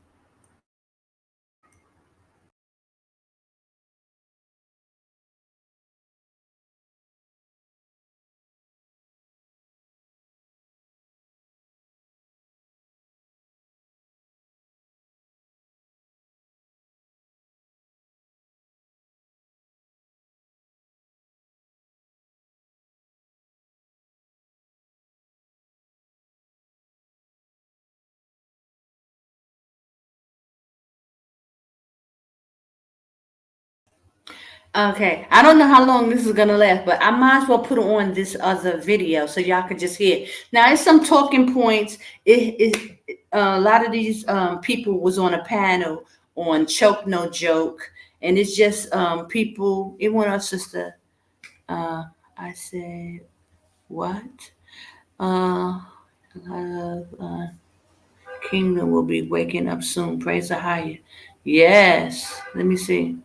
Okay, I don't know how long this is gonna last, but I might as well put on this other video so y'all can just hear it. Now, it's some talking points. A lot of these people was on a panel on Choke No Joke, and it's just people. It went our sister. I said, what? Kingdom will be waking up soon. Praise AHAYAH. Yes. Let me see.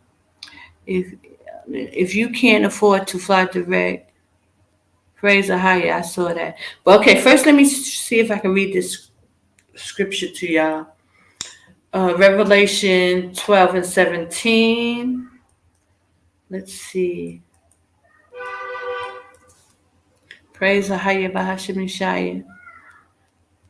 If you can't afford to fly direct, praise AHAYAH. I saw that. But okay, first let me see if I can read this scripture to y'all. Revelation 12 and 17. Let's see. Praise AHAYAH by Hashem YASHAYA.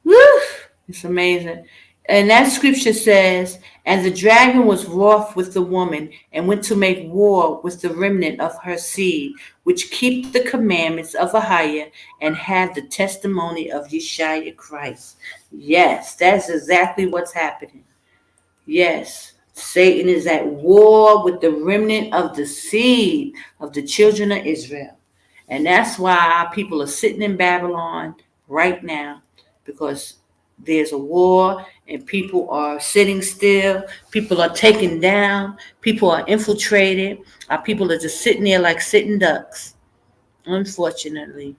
Woo! It's amazing. And that scripture says, and the dragon was wroth with the woman and went to make war with the remnant of her seed, which keep the commandments of AHAYAH and have the testimony of YASHAYA Christ. Yes, that's exactly what's happening. Yes, Satan is at war with the remnant of the seed of the children of Israel. And that's why our people are sitting in Babylon right now, because there's a war and people are sitting still. People are taken down. People are infiltrated. Our people are just sitting there like sitting ducks, unfortunately.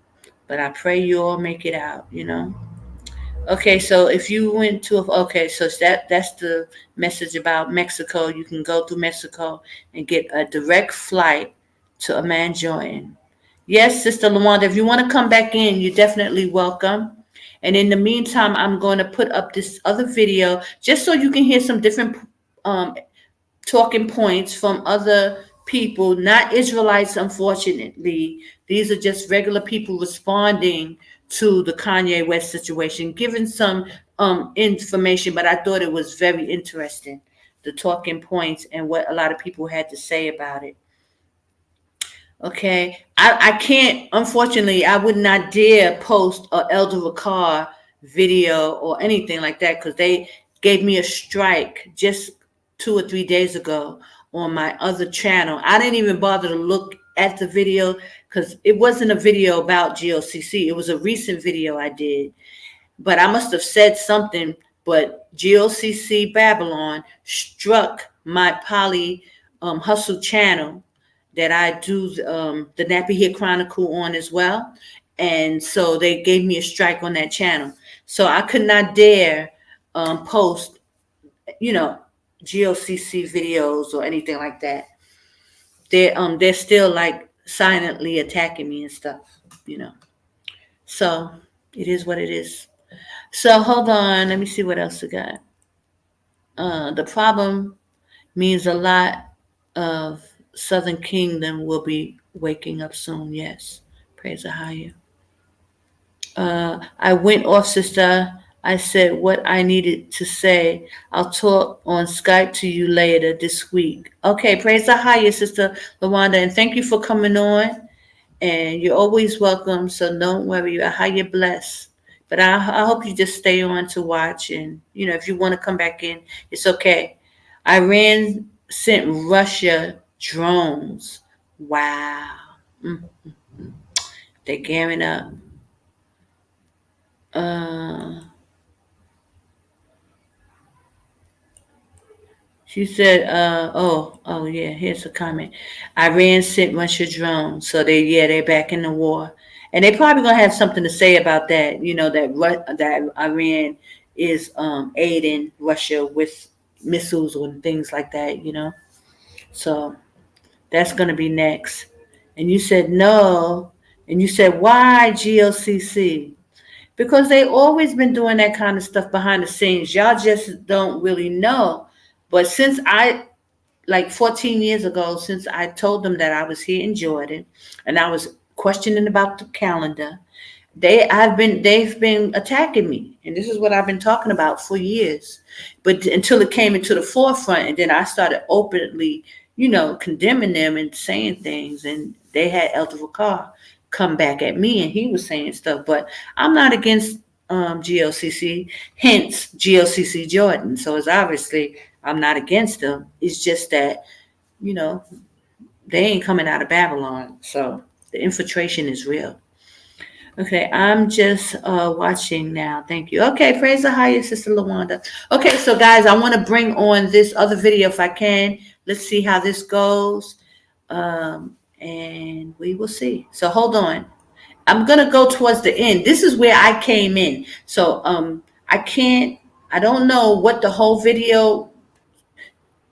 But I pray you all make it out, you know. Okay, so if you went to, so that's the message about Mexico. You can go through Mexico and get a direct flight to Amman, Jordan. Yes, Sister LaWanda, if you want to come back in, you're definitely welcome. And in the meantime, I'm going to put up this other video just so you can hear some different talking points from other people, not Israelites, unfortunately. These are just regular people responding to the Kanye West situation, giving some information, but I thought it was very interesting, the talking points and what a lot of people had to say about it. Okay, I can't, unfortunately, I would not dare post an Elder Ricard video or anything like that because they gave me a strike just 2 or 3 days ago on my other channel. I didn't even bother to look at the video because it wasn't a video about GOCC. It was a recent video I did, but I must have said something, but GOCC Babylon struck my Poly Hustle channel that I do the Nappy Here Chronicle on as well. And so they gave me a strike on that channel. So I could not dare post, GOCC videos or anything like that. they're still like silently attacking me and stuff, you know. So it is what it is. So hold on, let me see what else we got. The problem means a lot of Southern Kingdom will be waking up soon. Yes, praise the higher. I went off, sister. I said what I needed to say. I'll talk on Skype to you later this week. Okay, praise the higher, sister Lawanda, and thank you for coming on. And you're always welcome. So don't worry. I how you blessed. But I hope you just stay on to watch, and if you want to come back in, it's okay. Iran sent Russia drones. Wow, mm, they're gearing up. Uh, She said, oh yeah, here's a comment. Iran sent Russia drones, so they're back in the war, and they probably gonna have something to say about that. That Iran is aiding Russia with missiles and things like that. So that's gonna be next. And you said no, and you said why GLCC? Because they always been doing that kind of stuff behind the scenes. Y'all just don't really know. But since I like 14 years ago, since I told them that I was here in Jordan and I was questioning about the calendar, they've been attacking me. And this is what I've been talking about for years. But until it came into the forefront, and then I started openly, condemning them and saying things, and they had Elder Ricard come back at me and he was saying stuff. But I'm not against GLCC, hence GLCC Jordan. So it's obviously I'm not against them. It's just that, you know, they ain't coming out of Babylon. So the infiltration is real. Okay, I'm just watching now. Thank you. Okay, praise the highest, Sister Lawanda. Okay, so guys, I want to bring on this other video if I can. Let's see how this goes. And we will see. So hold on. I'm gonna go towards the end. This is where I came in. So I don't know what the whole video,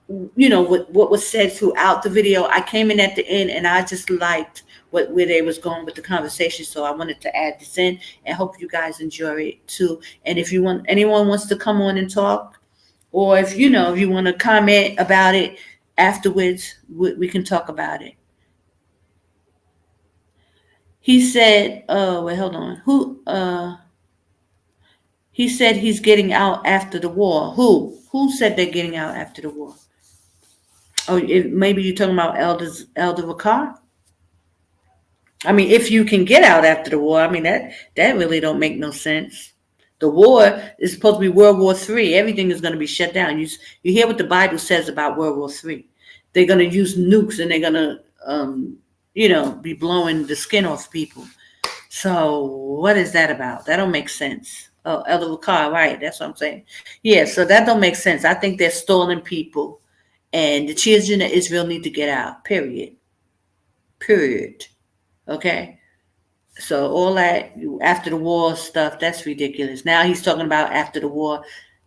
what was said throughout the video. I came in at the end and I just liked where they was going with the conversation. So I wanted to add this in and hope you guys enjoy it too. And if anyone wants to come on and talk, or if you want to comment about it afterwards, we can talk about it. He said, oh, wait, hold on. He said he's getting out after the war. Who said they're getting out after the war? Oh, maybe you're talking about Elder Ricard? I mean, if you can get out after the war, I mean, that really don't make no sense. The war is supposed to be World War III. Everything is going to be shut down. You hear what the Bible says about World War III. They're going to use nukes and they're going to, be blowing the skin off people. So what is that about? That don't make sense. Oh, Elder Ricard, right? That's what I'm saying. Yeah, so that don't make sense. I think they're stalling people, and the children of Israel need to get out. Period. Okay. So all that after the war stuff, that's ridiculous. Now he's talking about after the war.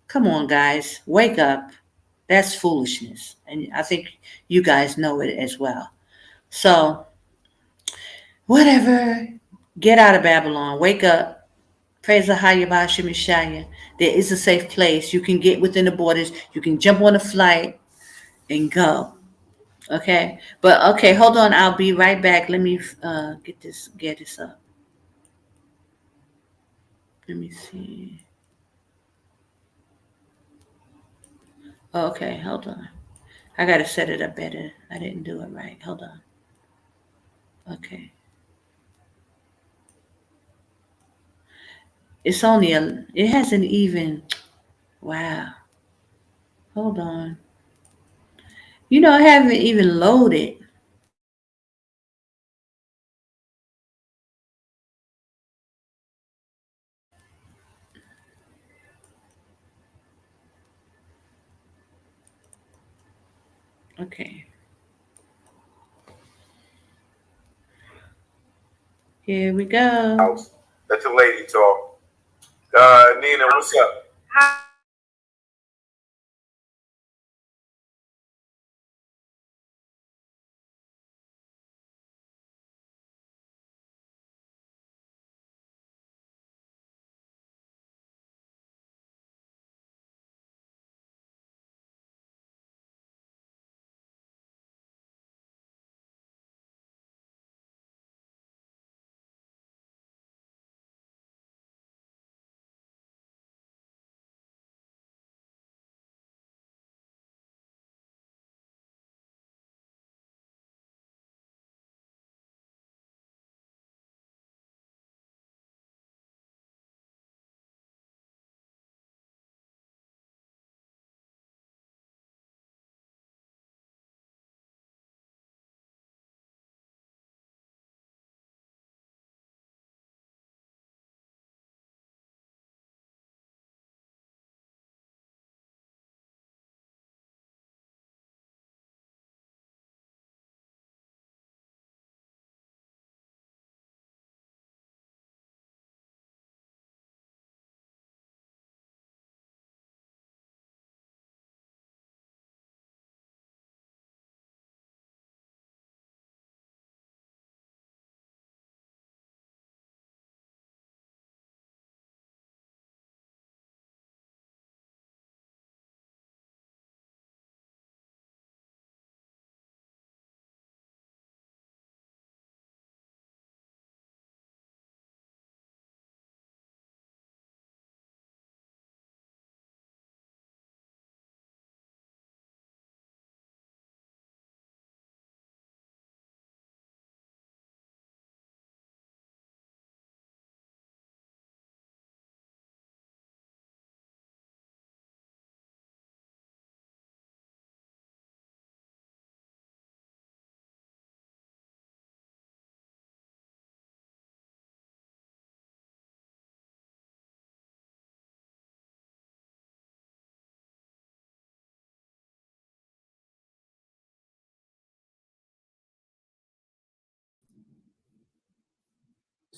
Come on, guys, wake up. That's foolishness, and I think you guys know it as well. So whatever. Get out of Babylon. Wake up. Praise the YASHAYA. There is a safe place. You can get within the borders. You can jump on a flight and go. Okay? But, okay, hold on. I'll be right back. Let me get this up. Let me see. Okay, hold on. I got to set it up better. I didn't do it right. Hold on. Okay. It hasn't even, wow. Hold on. I haven't even loaded. Okay. Here we go. Let the lady talk. Nina, what's up?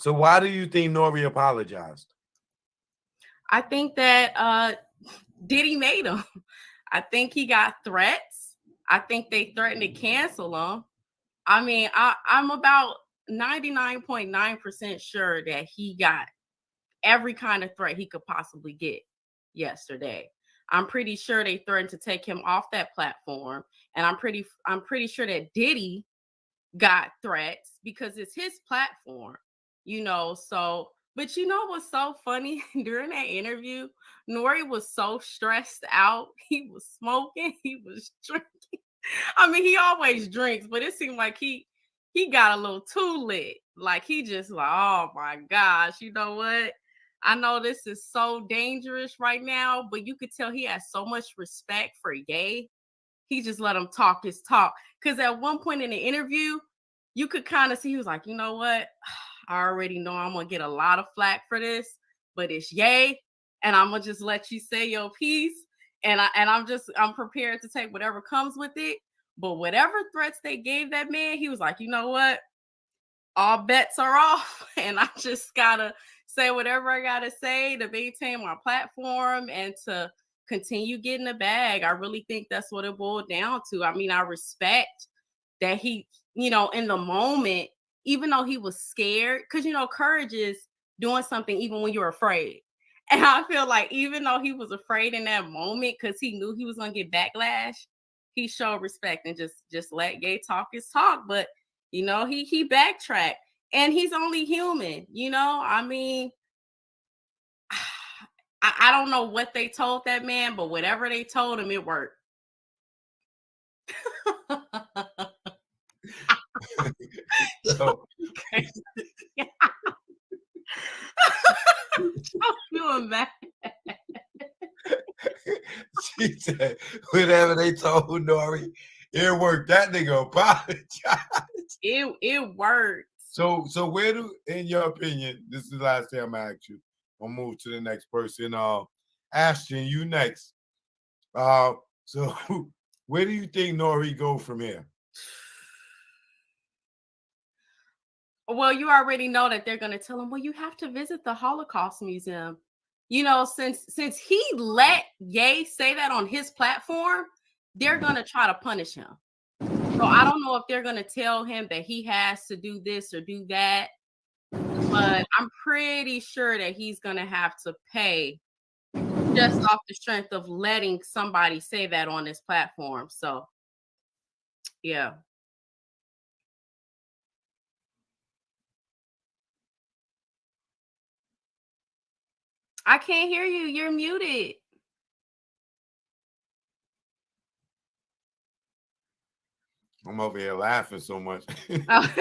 So why do you think Nori apologized? I think that Diddy made him. I think he got threats. I think they threatened to cancel him. I mean, I'm about 99.9% sure that he got every kind of threat he could possibly get yesterday. I'm pretty sure they threatened to take him off that platform, and I'm pretty sure that Diddy got threats because it's his platform, you know. So, but you know what's so funny? During that interview, Nori was so stressed out. He was smoking, he was drinking. I mean, he always drinks, but it seemed like he got a little too lit. Like he just like, oh my gosh, you know what? I know this is so dangerous right now, but you could tell he has so much respect for Ye. He just let him talk his talk. Because at one point in the interview, you could kind of see he was like, you know what? I already know I'm going to get a lot of flack for this, but it's Ye, and I'm going to just let you say your piece. And I'm prepared to take whatever comes with it. But whatever threats they gave that man, he was like, you know what? All bets are off, and I just gotta say whatever I gotta say to maintain my platform and to continue getting the bag. I really think that's what it boiled down to. I mean, I respect that he, you know, in the moment, even though he was scared, because, you know, courage is doing something even when you're afraid. And I feel like even though he was afraid in that moment because he knew he was gonna get backlash, he showed respect and just let Ye talk his talk. But you know, he backtracked, and he's only human, you know. I mean, I don't know what they told that man, but whatever they told him, it worked. So, I'm feeling bad. She said, whatever they told Nori, it worked. That nigga apologized. It worked. So where do, in your opinion, this is the last thing I'm gonna ask you. I'll move to the next person. Ashton, you next. So where do you think Nori go from here? Well, you already know that they're gonna tell him, well, you have to visit the Holocaust Museum. You know, since he let Ye say that on his platform, they're gonna try to punish him. So I don't know if they're gonna tell him that he has to do this or do that, but I'm pretty sure that he's gonna have to pay just off the strength of letting somebody say that on his platform. So yeah. I can't hear you. You're muted. I'm over here laughing so much. Oh.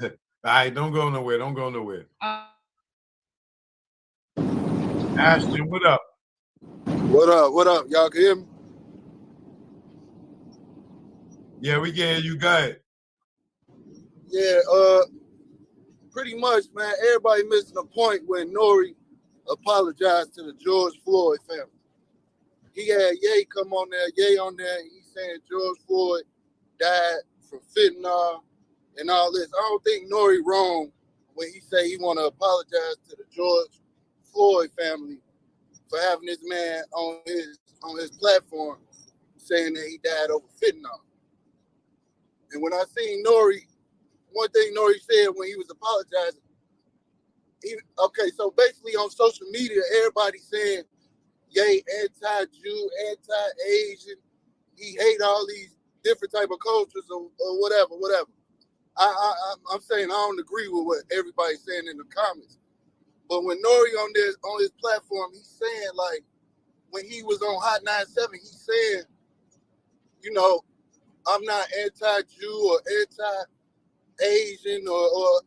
All right, don't go nowhere. Don't go nowhere. Ashton, what up? What up? What up? Y'all can hear me? Yeah, we can hear you good. Yeah, pretty much, man. Everybody missing the point when Nori apologized to the George Floyd family. He had Ye come on there, Ye on there, and he's saying George Floyd died from fentanyl and all this. I don't think Nori wrong when he say he want to apologize to the George Floyd family for having this man on his platform saying that he died over fentanyl. And when I seen Nori, one thing Nori said when he was apologizing, so basically on social media, everybody saying, Ye anti-Jew, anti-Asian, he hate all these different type of cultures or whatever. I'm saying I don't agree with what everybody's saying in the comments. But when Nori on his platform, he's saying, like, when he was on Hot 97, he's saying, you know, I'm not anti-Jew or anti-Asian or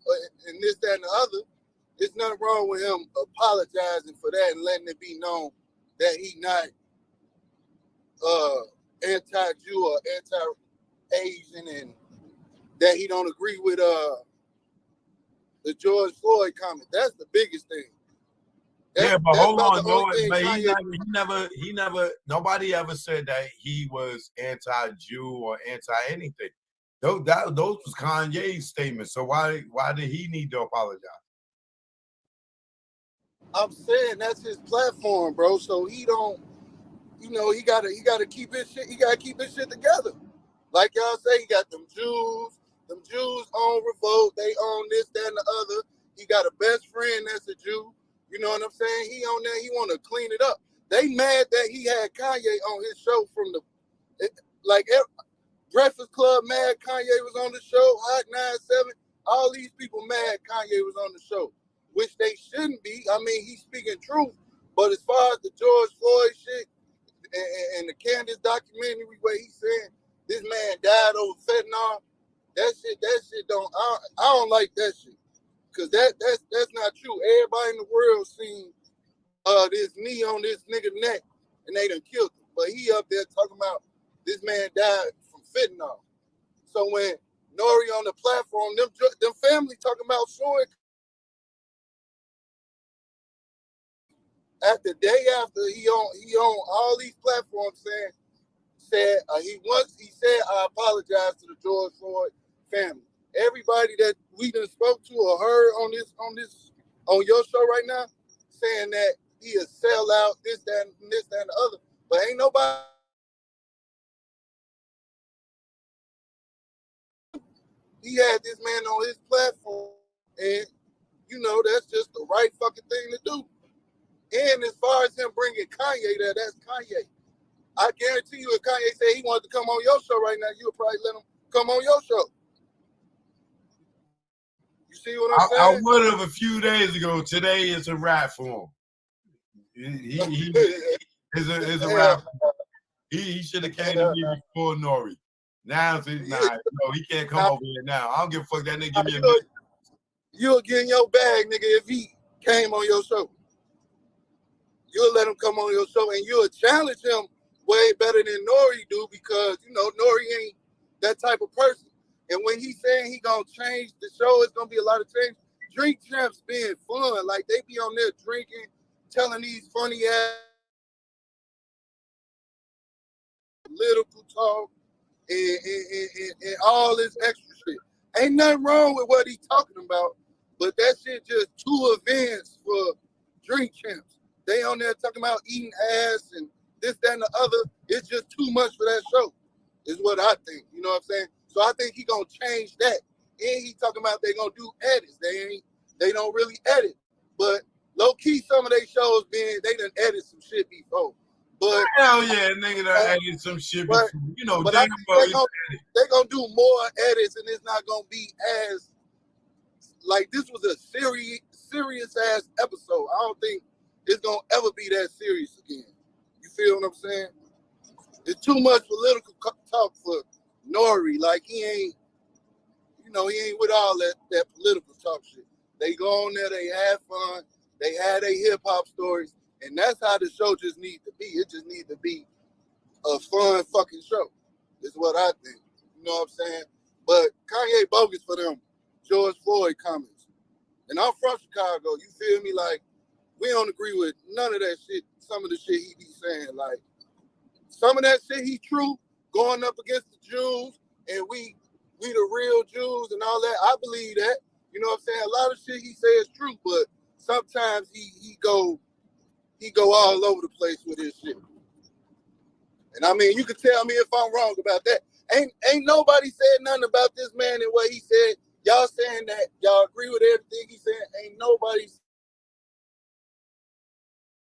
and this, that, and the other. There's nothing wrong with him apologizing for that and letting it be known that he not anti-Jew or anti-Asian and that he don't agree with the George Floyd comment. That's the biggest thing. Yeah, but hold on, but he never, nobody ever said that he was anti-Jew or anti-anything. Those was Kanye's statements. So why did he need to apologize? I'm saying that's his platform, bro. So he don't, you know, he gotta keep his shit. He gotta keep his shit together. Like y'all say, he got them Jews. Them Jews own Revolt. They own this, that, and the other. He got a best friend that's a Jew. You know what I'm saying? He on there. He want to clean it up. They mad that he had Kanye on his show from the Breakfast Club mad Kanye was on the show. Hot 97. All these people mad Kanye was on the show, which they shouldn't be. I mean, he's speaking truth. But as far as the George Floyd shit and the Candace documentary where he's saying this man died over fentanyl, that shit don't. I don't like that shit, cause that's not true. Everybody in the world seen this knee on this nigga neck, and they done killed him. But he up there talking about this man died from fentanyl. So when Nori on the platform, them family talking about suing. At the day after he on all these platforms said he said I apologize to the George Floyd family. Everybody that we done spoke to or heard on your show right now saying that he is sell out this, that, and this, that, and the other. But ain't nobody. He had this man on his platform, and you know that's just the right fucking thing to do. And as far as him bringing Kanye there, that's Kanye. I guarantee you, if Kanye said he wanted to come on your show right now, you would probably let him come on your show. You see what I'm saying? I would have a few days ago. Today is a rap for him. He is a rap. He should have came to me before Nori. Now no, he can't come over here now. I don't give a fuck that nigga. Give me a you'll get in your bag, nigga, if he came on your show. You'll let him come on your show and you'll challenge him way better than Nori do, because you know Nori ain't that type of person. And when he's saying he gonna change the show, it's gonna be a lot of change. Drink Champs being fun, like they be on there drinking, telling these funny ass political talk and all this extra shit. Ain't nothing wrong with what he's talking about, but that shit just too advanced for Drink Champs. They on there talking about eating ass and this, that, and the other. It's just too much for that show, is what I think. You know what I'm saying? So I think he gonna change that. And he talking about they gonna do edits. They don't really edit. But low key, some of their shows they done edit some shit before. But hell yeah, nigga done edit some shit before. You know, but I think they gonna do more edits, and it's not gonna be as like this was a serious ass episode. I don't think it's gonna ever be that serious again. You feel what I'm saying? It's too much political talk for Nori. Like he ain't with all that political talk shit. They go on there, they have fun, they had their hip hop stories, and that's how the show just needs to be. It just needs to be a fun fucking show. Is what I think. You know what I'm saying? But Kanye bogus for them George Floyd comments. And I'm from Chicago. You feel me? Like, we don't agree with none of that shit. Some of the shit he be saying, like, some of that shit he true, going up against the Jews, and we the real Jews and all that. I believe that. You know what I'm saying? A lot of shit he says is true, but sometimes he go all over the place with his shit. And I mean, you can tell me if I'm wrong about that. Ain't nobody said nothing about this man and what he said. Y'all saying that y'all agree with everything he said. Ain't nobody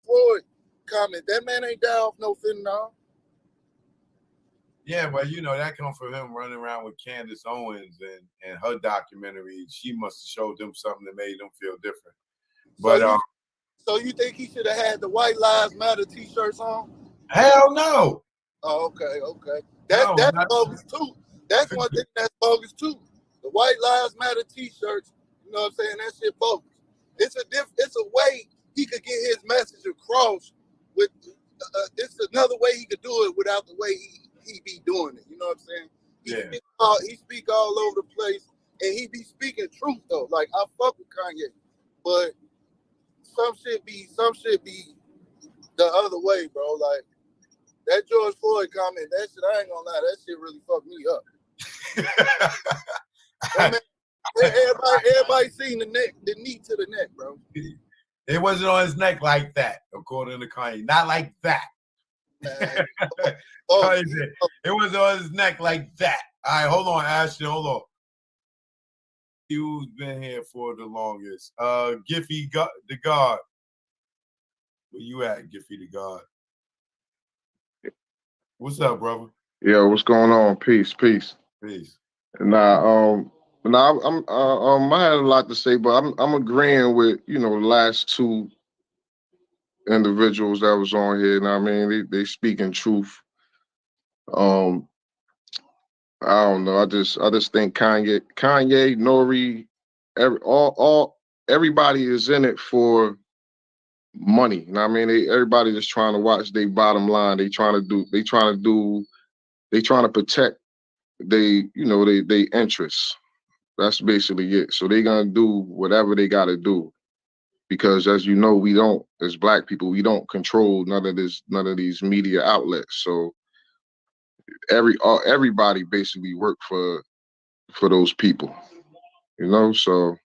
Floyd comment. That man ain't died off no fentanyl. Yeah, well, you know, that comes from him running around with Candace Owens and her documentary. She must have showed them something that made them feel different. But so you think he should have had the White Lives Matter t-shirts on? Hell no. Oh, okay. That's bogus too. That's one thing that's bogus too. The White Lives Matter t-shirts, you know what I'm saying? That shit bogus. It's a way he could get his message across with it's another way he could do it without the way he be doing it. You know what I'm saying? He speak all over the place, and he be speaking truth though. Like, I fuck with Kanye, but some shit be the other way, bro. Like that George Floyd comment, that shit, I ain't gonna lie, that shit really fucked me up. Man, everybody seen the knee to the neck, bro. It wasn't on his neck like that, according to Kanye. Not like that. Man. Kanye said, it was on his neck like that. All right, hold on, Ashton, hold on. Who's been here for the longest? Giffy the God. Where you at, Giffy the God? What's up, brother? Yo, what's going on? Peace. Peace. Nah, I had a lot to say, but I'm agreeing with, the last two individuals that was on here. And I mean, they speaking truth. I don't know. I just think Kanye, Nori, everybody is in it for money. You know what I mean? Everybody just trying to watch their bottom line. They trying to protect they interests. That's basically it. So they're gonna do whatever they gotta do. Because as you know, we don't, as Black people, we don't control none of these media outlets. So everybody basically work for those people. So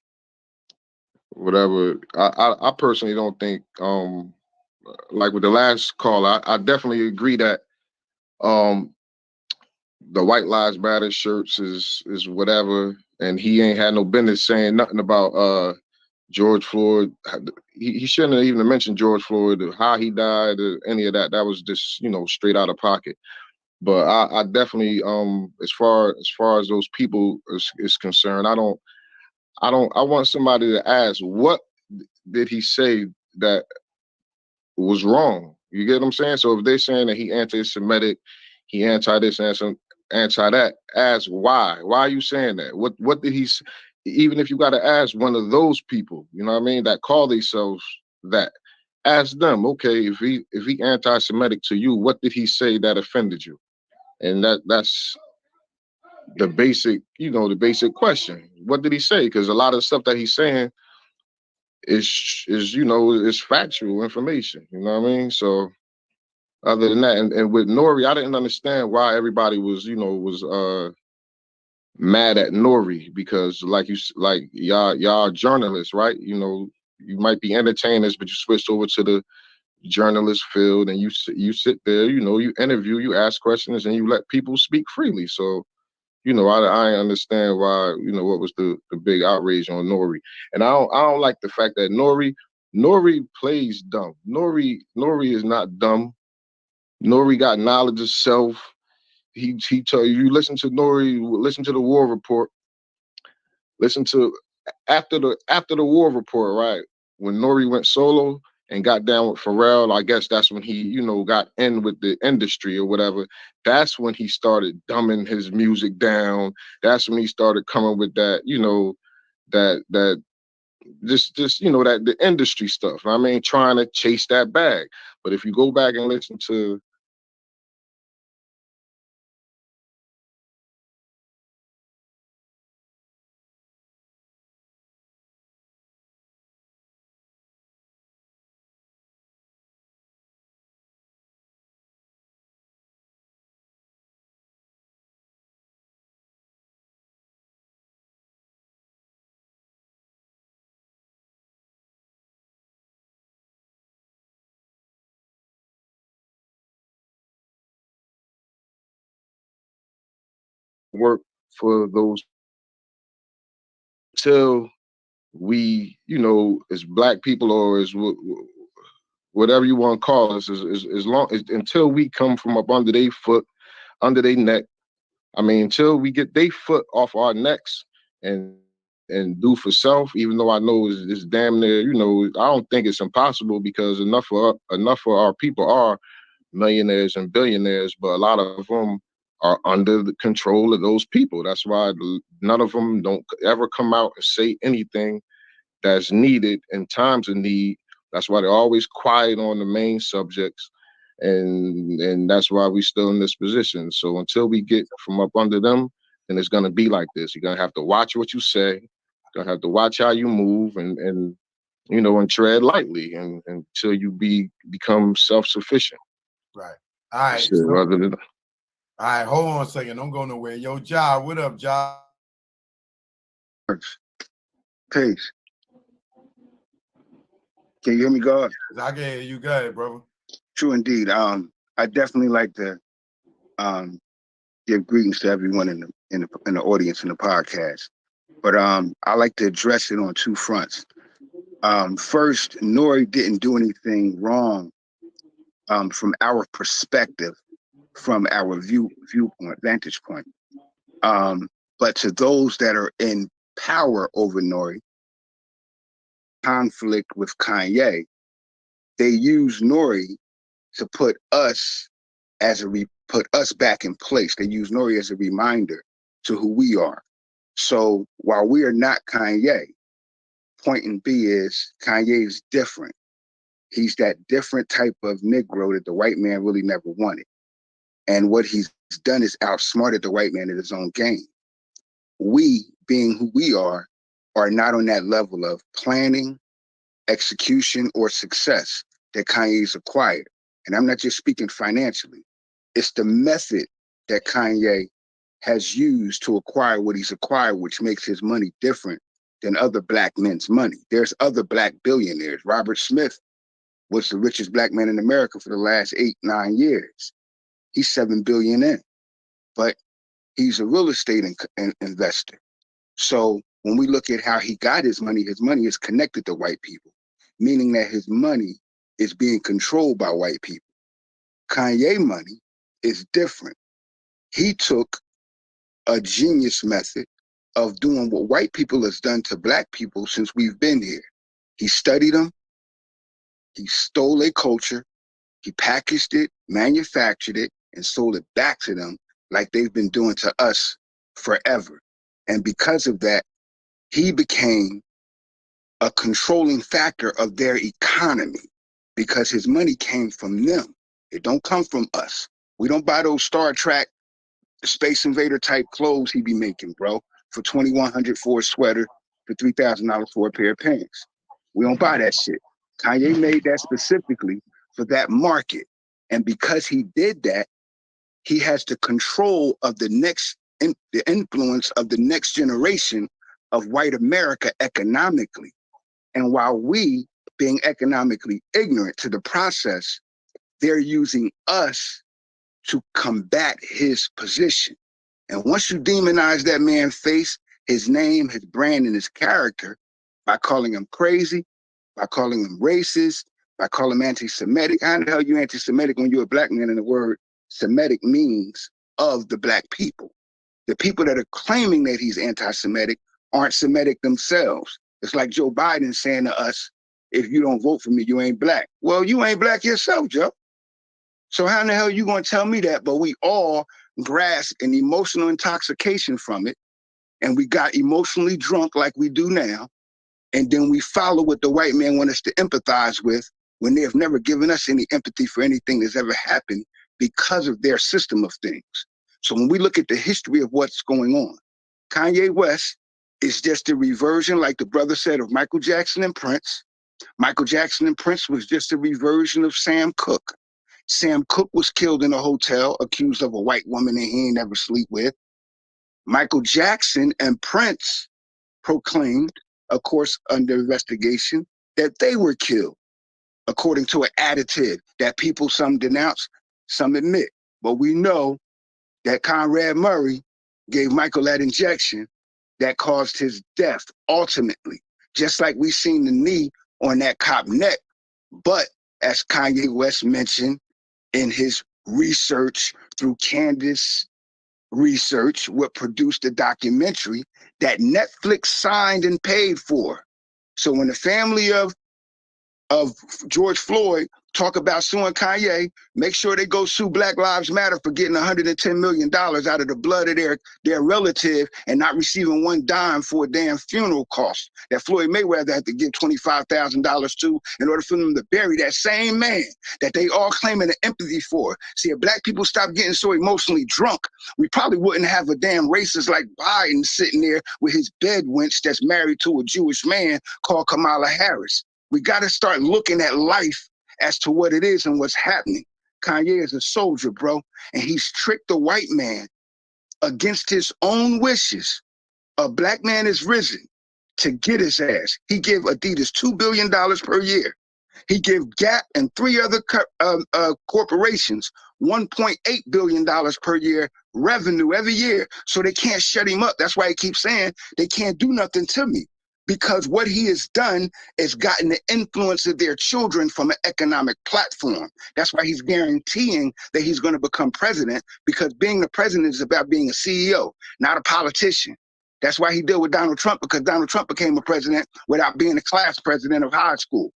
whatever. I personally don't think like with the last call, I definitely agree that the White Lives Matter shirts is whatever, and he ain't had no business saying nothing about George Floyd. He shouldn't have even mentioned George Floyd, how he died, or any of that. That was just straight out of pocket. But I definitely as far as those people is concerned, I want somebody to ask, what did he say that was wrong? You get what I'm saying? So if they're saying that he anti-Semitic, he anti this and anti that, ask why. Why are you saying that? What did he? Even if you got to ask one of those people, you know what I mean, that call themselves that, ask them. Okay, if he anti-Semitic to you, what did he say that offended you? And that's the basic, the basic question. What did he say? Because a lot of the stuff that he's saying is factual information. You know what I mean? So other than that, and with Nori, I didn't understand why everybody was mad at Nori, because y'all journalists, right? You might be entertainers, but you switched over to the journalist field, and you sit there, you interview, you ask questions, and you let people speak freely. So I understand why, what was the big outrage on Nori. And I don't like the fact that Nori plays dumb. Nori is not dumb. Nori got knowledge of self. He tell you listen to Nori, listen to the War Report. Listen to after the War Report, right? When Nori went solo and got down with Pharrell, I guess that's when he, got in with the industry or whatever. That's when he started dumbing his music down. That's when he started coming with that, that just that the industry stuff. I mean, trying to chase that bag. But if you go back and listen to work for those till we, as Black people, or as whatever you want to call us, as long as until we come from up under their foot, under their neck. I mean, until we get their foot off our necks and do for self. Even though I know it's damn near, I don't think it's impossible, because enough of our people are millionaires and billionaires, but a lot of them are under the control of those people. That's why none of them don't ever come out and say anything that's needed in times of need. That's why they're always quiet on the main subjects. And that's why we're still in this position. So until we get from up under them, then it's gonna be like this. You're gonna have to watch what you say. You're gonna have to watch how you move, and tread lightly, and until you become self-sufficient. Right. All right. So, All right, hold on a second. Don't go nowhere. Yo, Ja, what up, Ja? Peace. Can you hear me, God? I can hear you. Go ahead, brother. True indeed. I definitely like to give greetings to everyone in the audience in the podcast. But I like to address it on two fronts. First, Nori didn't do anything wrong from our perspective, from our viewpoint, vantage point. But to those that are in power over Nori, conflict with Kanye, they use Nori to put us put us back in place. They use Nori as a reminder to who we are. So while we are not Kanye, point and B is Kanye is different. He's that different type of Negro that the white man really never wanted. And what he's done is outsmarted the white man at his own game. We, being who we are not on that level of planning, execution, or success that Kanye's acquired. And I'm not just speaking financially. It's the method that Kanye has used to acquire what he's acquired, which makes his money different than other black men's money. There's other black billionaires. Robert Smith was the richest black man in America for the last 8-9 years. He's $7 billion in, but he's a real estate investor. So when we look at how he got his money is connected to white people, meaning that his money is being controlled by white people. Kanye money is different. He took a genius method of doing what white people has done to black people since we've been here. He studied them, he stole their culture, he packaged it, manufactured it, and sold it back to them like they've been doing to us forever. And because of that, he became a controlling factor of their economy because his money came from them. It don't come from us. We don't buy those Star Trek, Space Invader type clothes he be making, bro, for $2,100 for a sweater, for $3,000 for a pair of pants. We don't buy that shit. Kanye made that specifically for that market. And because he did that, he has the control of the influence of the next generation of white America economically. And while we, being economically ignorant to the process, they're using us to combat his position. And once you demonize that man's face, his name, his brand, and his character by calling him crazy, by calling him racist, by calling him anti-Semitic. How the hell are you anti-Semitic when you're a black man and the word Semitic means of the black people? The people that are claiming that he's anti-Semitic aren't Semitic themselves. It's like Joe Biden saying to us, if you don't vote for me, you ain't black. Well, you ain't black yourself, Joe. So how in the hell are you going to tell me that? But we all grasp an emotional intoxication from it. And we got emotionally drunk like we do now. And then we follow what the white man want us to empathize with when they have never given us any empathy for anything that's ever happened because of their system of things. So when we look at the history of what's going on, Kanye West is just a reversion, like the brother said, of Michael Jackson and Prince. Michael Jackson and Prince was just a reversion of Sam Cooke. Sam Cooke was killed in a hotel, accused of a white woman that he ain't never sleep with. Michael Jackson and Prince proclaimed, of course, under investigation, that they were killed, according to an additive that people, some denounce, some admit. But we know that Conrad Murray gave Michael that injection that caused his death, ultimately. Just like we seen the knee on that cop neck. But as Kanye West mentioned in his research through Candace Research, what produced a documentary that Netflix signed and paid for. So when the family of George Floyd talk about suing Kanye, make sure they go sue Black Lives Matter for getting $110 million out of the blood of their relative and not receiving one dime for a damn funeral cost that Floyd Mayweather had to give $25,000 to in order for them to bury that same man that they all claiming empathy for. See, if black people stop getting so emotionally drunk, we probably wouldn't have a damn racist like Biden sitting there with his bed wench that's married to a Jewish man called Kamala Harris. We got to start looking at life as to what it is and what's happening. Kanye is a soldier, bro, and he's tricked the white man against his own wishes. A black man is risen to get his ass. He gave Adidas $2 billion per year. He gave Gap and 3 other corporations $1.8 billion per year revenue every year, so they can't shut him up. That's why he keeps saying they can't do nothing to me, because what he has done is gotten the influence of their children from an economic platform. That's why he's guaranteeing that he's going to become president, because being the president is about being a CEO, not a politician. That's why he dealt with Donald Trump, because Donald Trump became a president without being a class president of high school.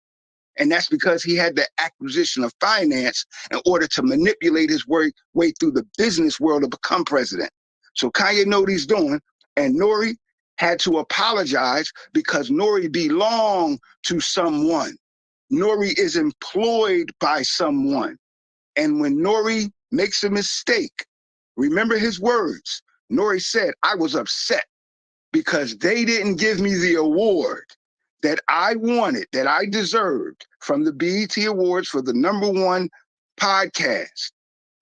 And that's because he had the acquisition of finance in order to manipulate his way through the business world to become president. So Kanye knows what he's doing, and Nori had to apologize because Nori belonged to someone. Nori is employed by someone. And when Nori makes a mistake, remember his words. Nori said, I was upset because they didn't give me the award that I wanted, that I deserved from the BET Awards for the #1 podcast.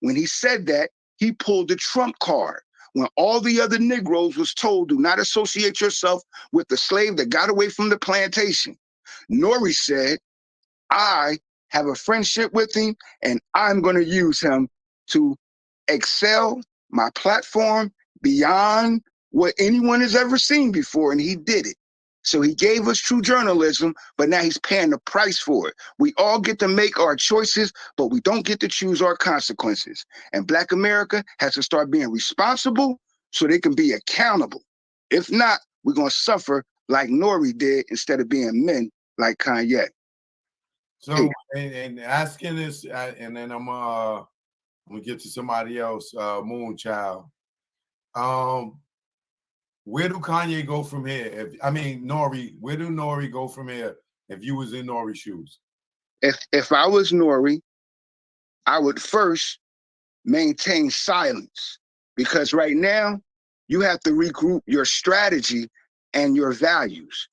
When he said that, he pulled the Trump card. When all the other Negroes was told, do not associate yourself with the slave that got away from the plantation. Nori said, I have a friendship with him and I'm gonna use him to excel my platform beyond what anyone has ever seen before, and he did it. So he gave us true journalism, but now he's paying the price for it. We all get to make our choices, but we don't get to choose our consequences. And Black America has to start being responsible so they can be accountable. If not, we're going to suffer like Nori did instead of being men like Kanye. So, and asking this, and then I'm gonna get to somebody else, Moonchild. Where do Kanye go from here? Nori, where do Nori go from here if you was in Nori's shoes? If I was Nori, I would first maintain silence, because right now you have to regroup your strategy and your values.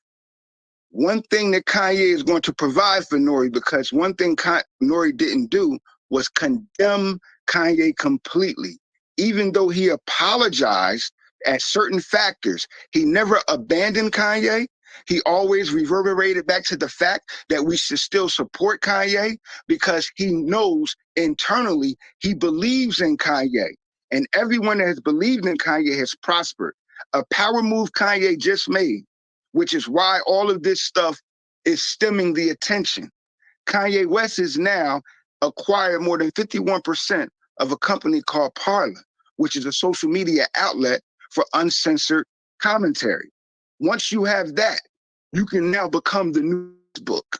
One thing that Kanye is going to provide for Nori, because one thing Nori didn't do was condemn Kanye completely. Even though he apologized at certain factors, he never abandoned Kanye. He always reverberated back to the fact that we should still support Kanye, because he knows internally he believes in Kanye. And everyone that has believed in Kanye has prospered. A power move Kanye just made, which is why all of this stuff is stemming the attention. Kanye West has now acquired more than 51% of a company called Parler, which is a social media outlet for uncensored commentary. Once you have that, you can now become the news book.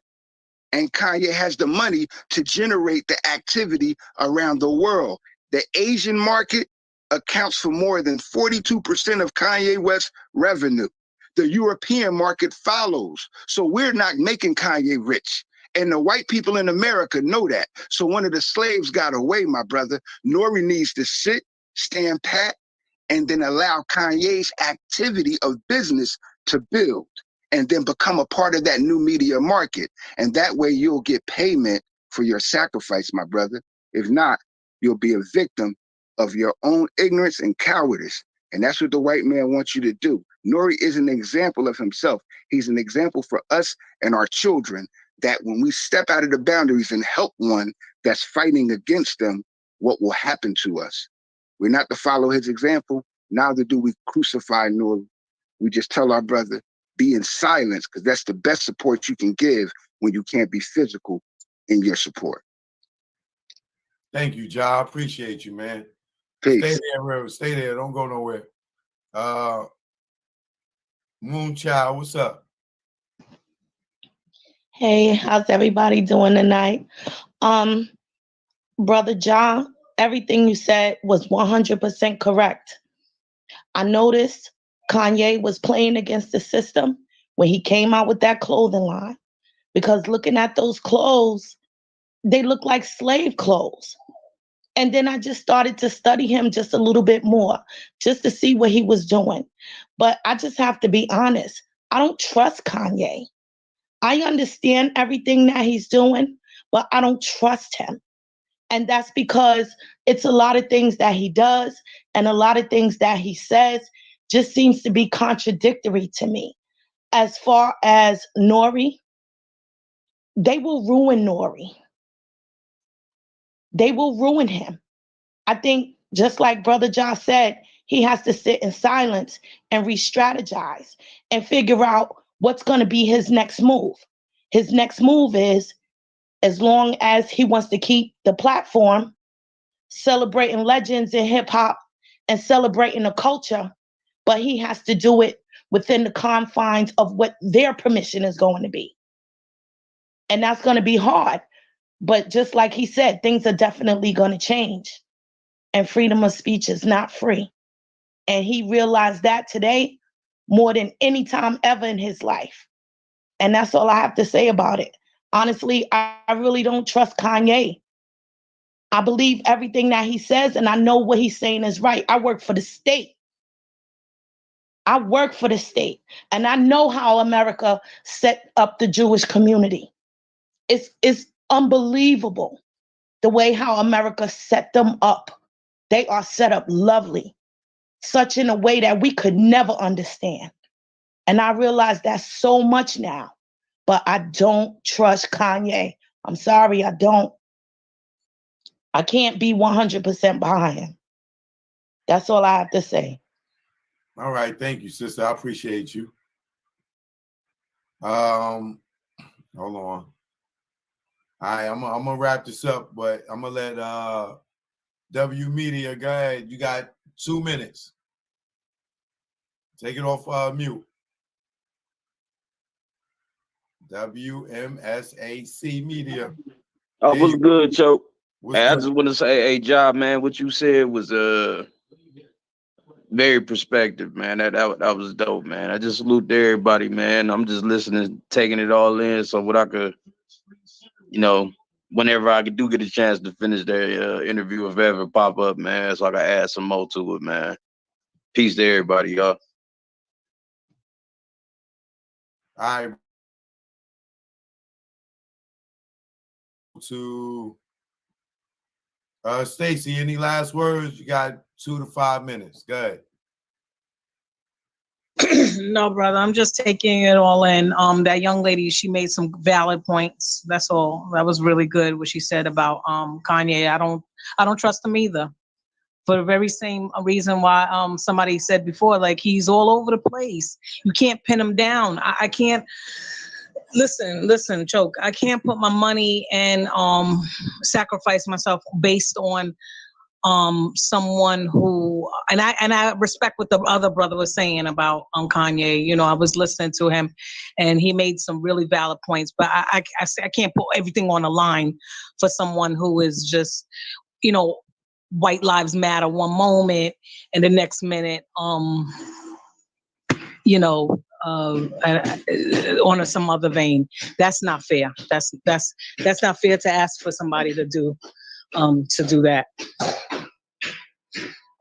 And Kanye has the money to generate the activity around the world. The Asian market accounts for more than 42% of Kanye West's revenue. The European market follows. So we're not making Kanye rich. And the white people in America know that. So one of the slaves got away, my brother. Nori needs to sit, stand pat, and then allow Kanye's activity of business to build, and then become a part of that new media market. And that way you'll get payment for your sacrifice, my brother. If not, you'll be a victim of your own ignorance and cowardice. And that's what the white man wants you to do. Nori is an example of himself. He's an example for us and our children, that when we step out of the boundaries and help one that's fighting against them, what will happen to us. We're not to follow his example, neither do we crucify Nori. We just tell our brother, be in silence, because that's the best support you can give when you can't be physical in your support. Thank you, Ja. I appreciate you, man. Peace. Stay there, River. Stay there. Don't go nowhere. Moonchild, what's up? Hey, how's everybody doing tonight? Brother John, everything you said was 100% correct. I noticed Kanye was playing against the system when he came out with that clothing line, because looking at those clothes, they look like slave clothes. And then I just started to study him just a little bit more, just to see what he was doing. But I just have to be honest, I don't trust Kanye. I understand everything that he's doing, but I don't trust him. And that's because it's a lot of things that he does and a lot of things that he says just seems to be contradictory to me. As far as Nori, they will ruin Nori. They will ruin him. I think just like Brother Josh said, he has to sit in silence and re-strategize and figure out what's going to be his next move. His next move is, as long as he wants to keep the platform celebrating legends in hip hop and celebrating the culture, but he has to do it within the confines of what their permission is going to be. And that's going to be hard. But just like he said, things are definitely going to change. And freedom of speech is not free. And he realized that today more than any time ever in his life. And that's all I have to say about it. Honestly, I really don't trust Kanye. I believe everything that he says, and I know what he's saying is right. I work for the state. I work for the state. And I know how America set up the Jewish community. It's unbelievable the way how America set them up. They are set up lovely, such in a way that we could never understand. And I realize that so much now, but I don't trust Kanye. I'm sorry, I don't. I can't be 100% behind him. That's all I have to say. All right, thank you, sister. I appreciate you. Hold on. All right, I'm gonna wrap this up, but I'm gonna let W Media go ahead. You got 2 minutes. Take it off mute. WMSAC Media. Oh, what's good, Choke? Hey, I just want to say, hey, Job, man, what you said was very perspective, man. That was dope, man. I just salute to everybody, man. I'm just listening, taking it all in. So what I could, whenever I do get a chance to finish their interview, if ever pop up, man, so I can add some more to it, man. Peace to everybody, y'all. All right. To Stacy, any last words? You got 2 to 5 minutes. Go ahead. No, brother, I'm just taking it all in. That young lady, she made some valid points. That's all. That was really good what she said about Kanye. I don't trust him either. For the very same reason why somebody said before, like, he's all over the place. You can't pin him down. I can't listen, Choke. I can't put my money and sacrifice myself based on someone who, and I respect what the other brother was saying about Kanye. I was listening to him and he made some really valid points, but I can't put everything on the line for someone who is just, white lives matter one moment and the next minute, on some other vein. That's not fair. That's not fair to ask for somebody to do that.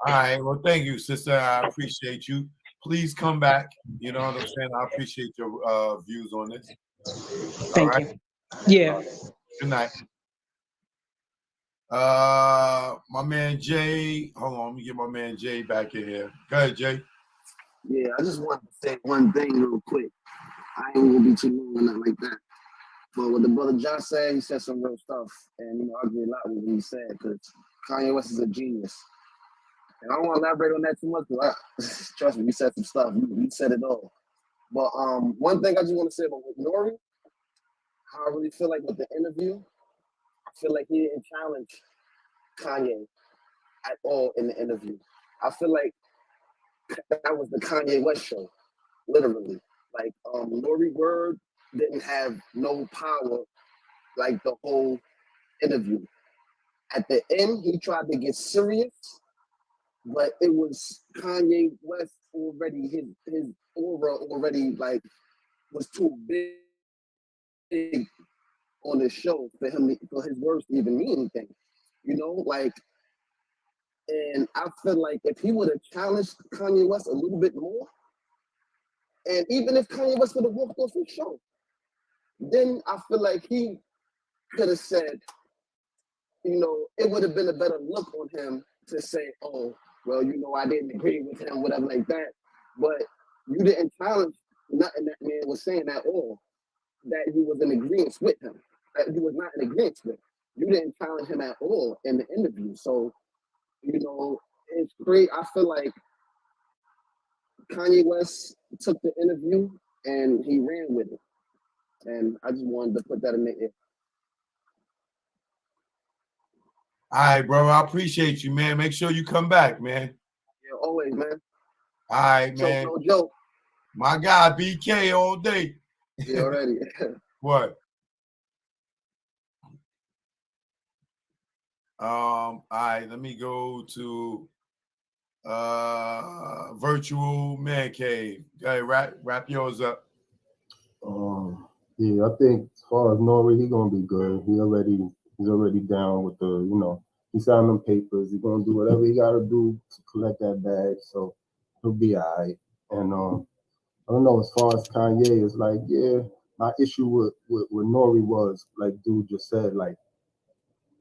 All right. Well, thank you, sister. I appreciate you. Please come back. You know what I'm saying? I appreciate your views on this. Thank you. Yeah. Good night. My man Jay. Hold on, let me get my man Jay back in here. Go ahead, Jay. Yeah, I just wanted to say one thing real quick. I ain't gonna be too long or nothing like that. But what the brother John said, he said some real stuff. And I agree a lot with what he said, because Kanye West is a genius. And I don't want to elaborate on that too much, because trust me, you said some stuff. You said it all. But one thing I just want to say about Nori, how I really feel like with the interview, I feel like he didn't challenge Kanye at all in the interview. I feel like that was the Kanye West show, literally. Like, Nori Word didn't have no power like the whole interview. At the end, he tried to get serious, but it was Kanye West already, his aura already, like, was too big on the show for his words to even mean anything. And I feel like if he would have challenged Kanye West a little bit more, and even if Kanye West would have walked off his show, then I feel like he could have said, you know, it would have been a better look on him to say, oh, well, you know, I didn't agree with him, whatever like that. But you didn't challenge nothing that man was saying at all, that you was in agreement with him, that you was not in agreement with. You didn't challenge him at all in the interview. So, you know, it's great. I feel like Kanye West took the interview and he ran with it. And I just wanted to put that in the air. All right, bro. I appreciate you, man. Make sure you come back, man. Yeah, always, man. All right, man. No joke. My guy, BK, all day. Yeah, already. What? All right, let me go to virtual man cave. Hey, wrap yours up. Yeah, I think as far as Nori, he's gonna be good. He's already down with the, you know, he signed them papers. He's gonna do whatever he gotta do to collect that bag, so he'll be all right. And I don't know, as far as Kanye, it's like, yeah, my issue with Nori was, like dude just said, like,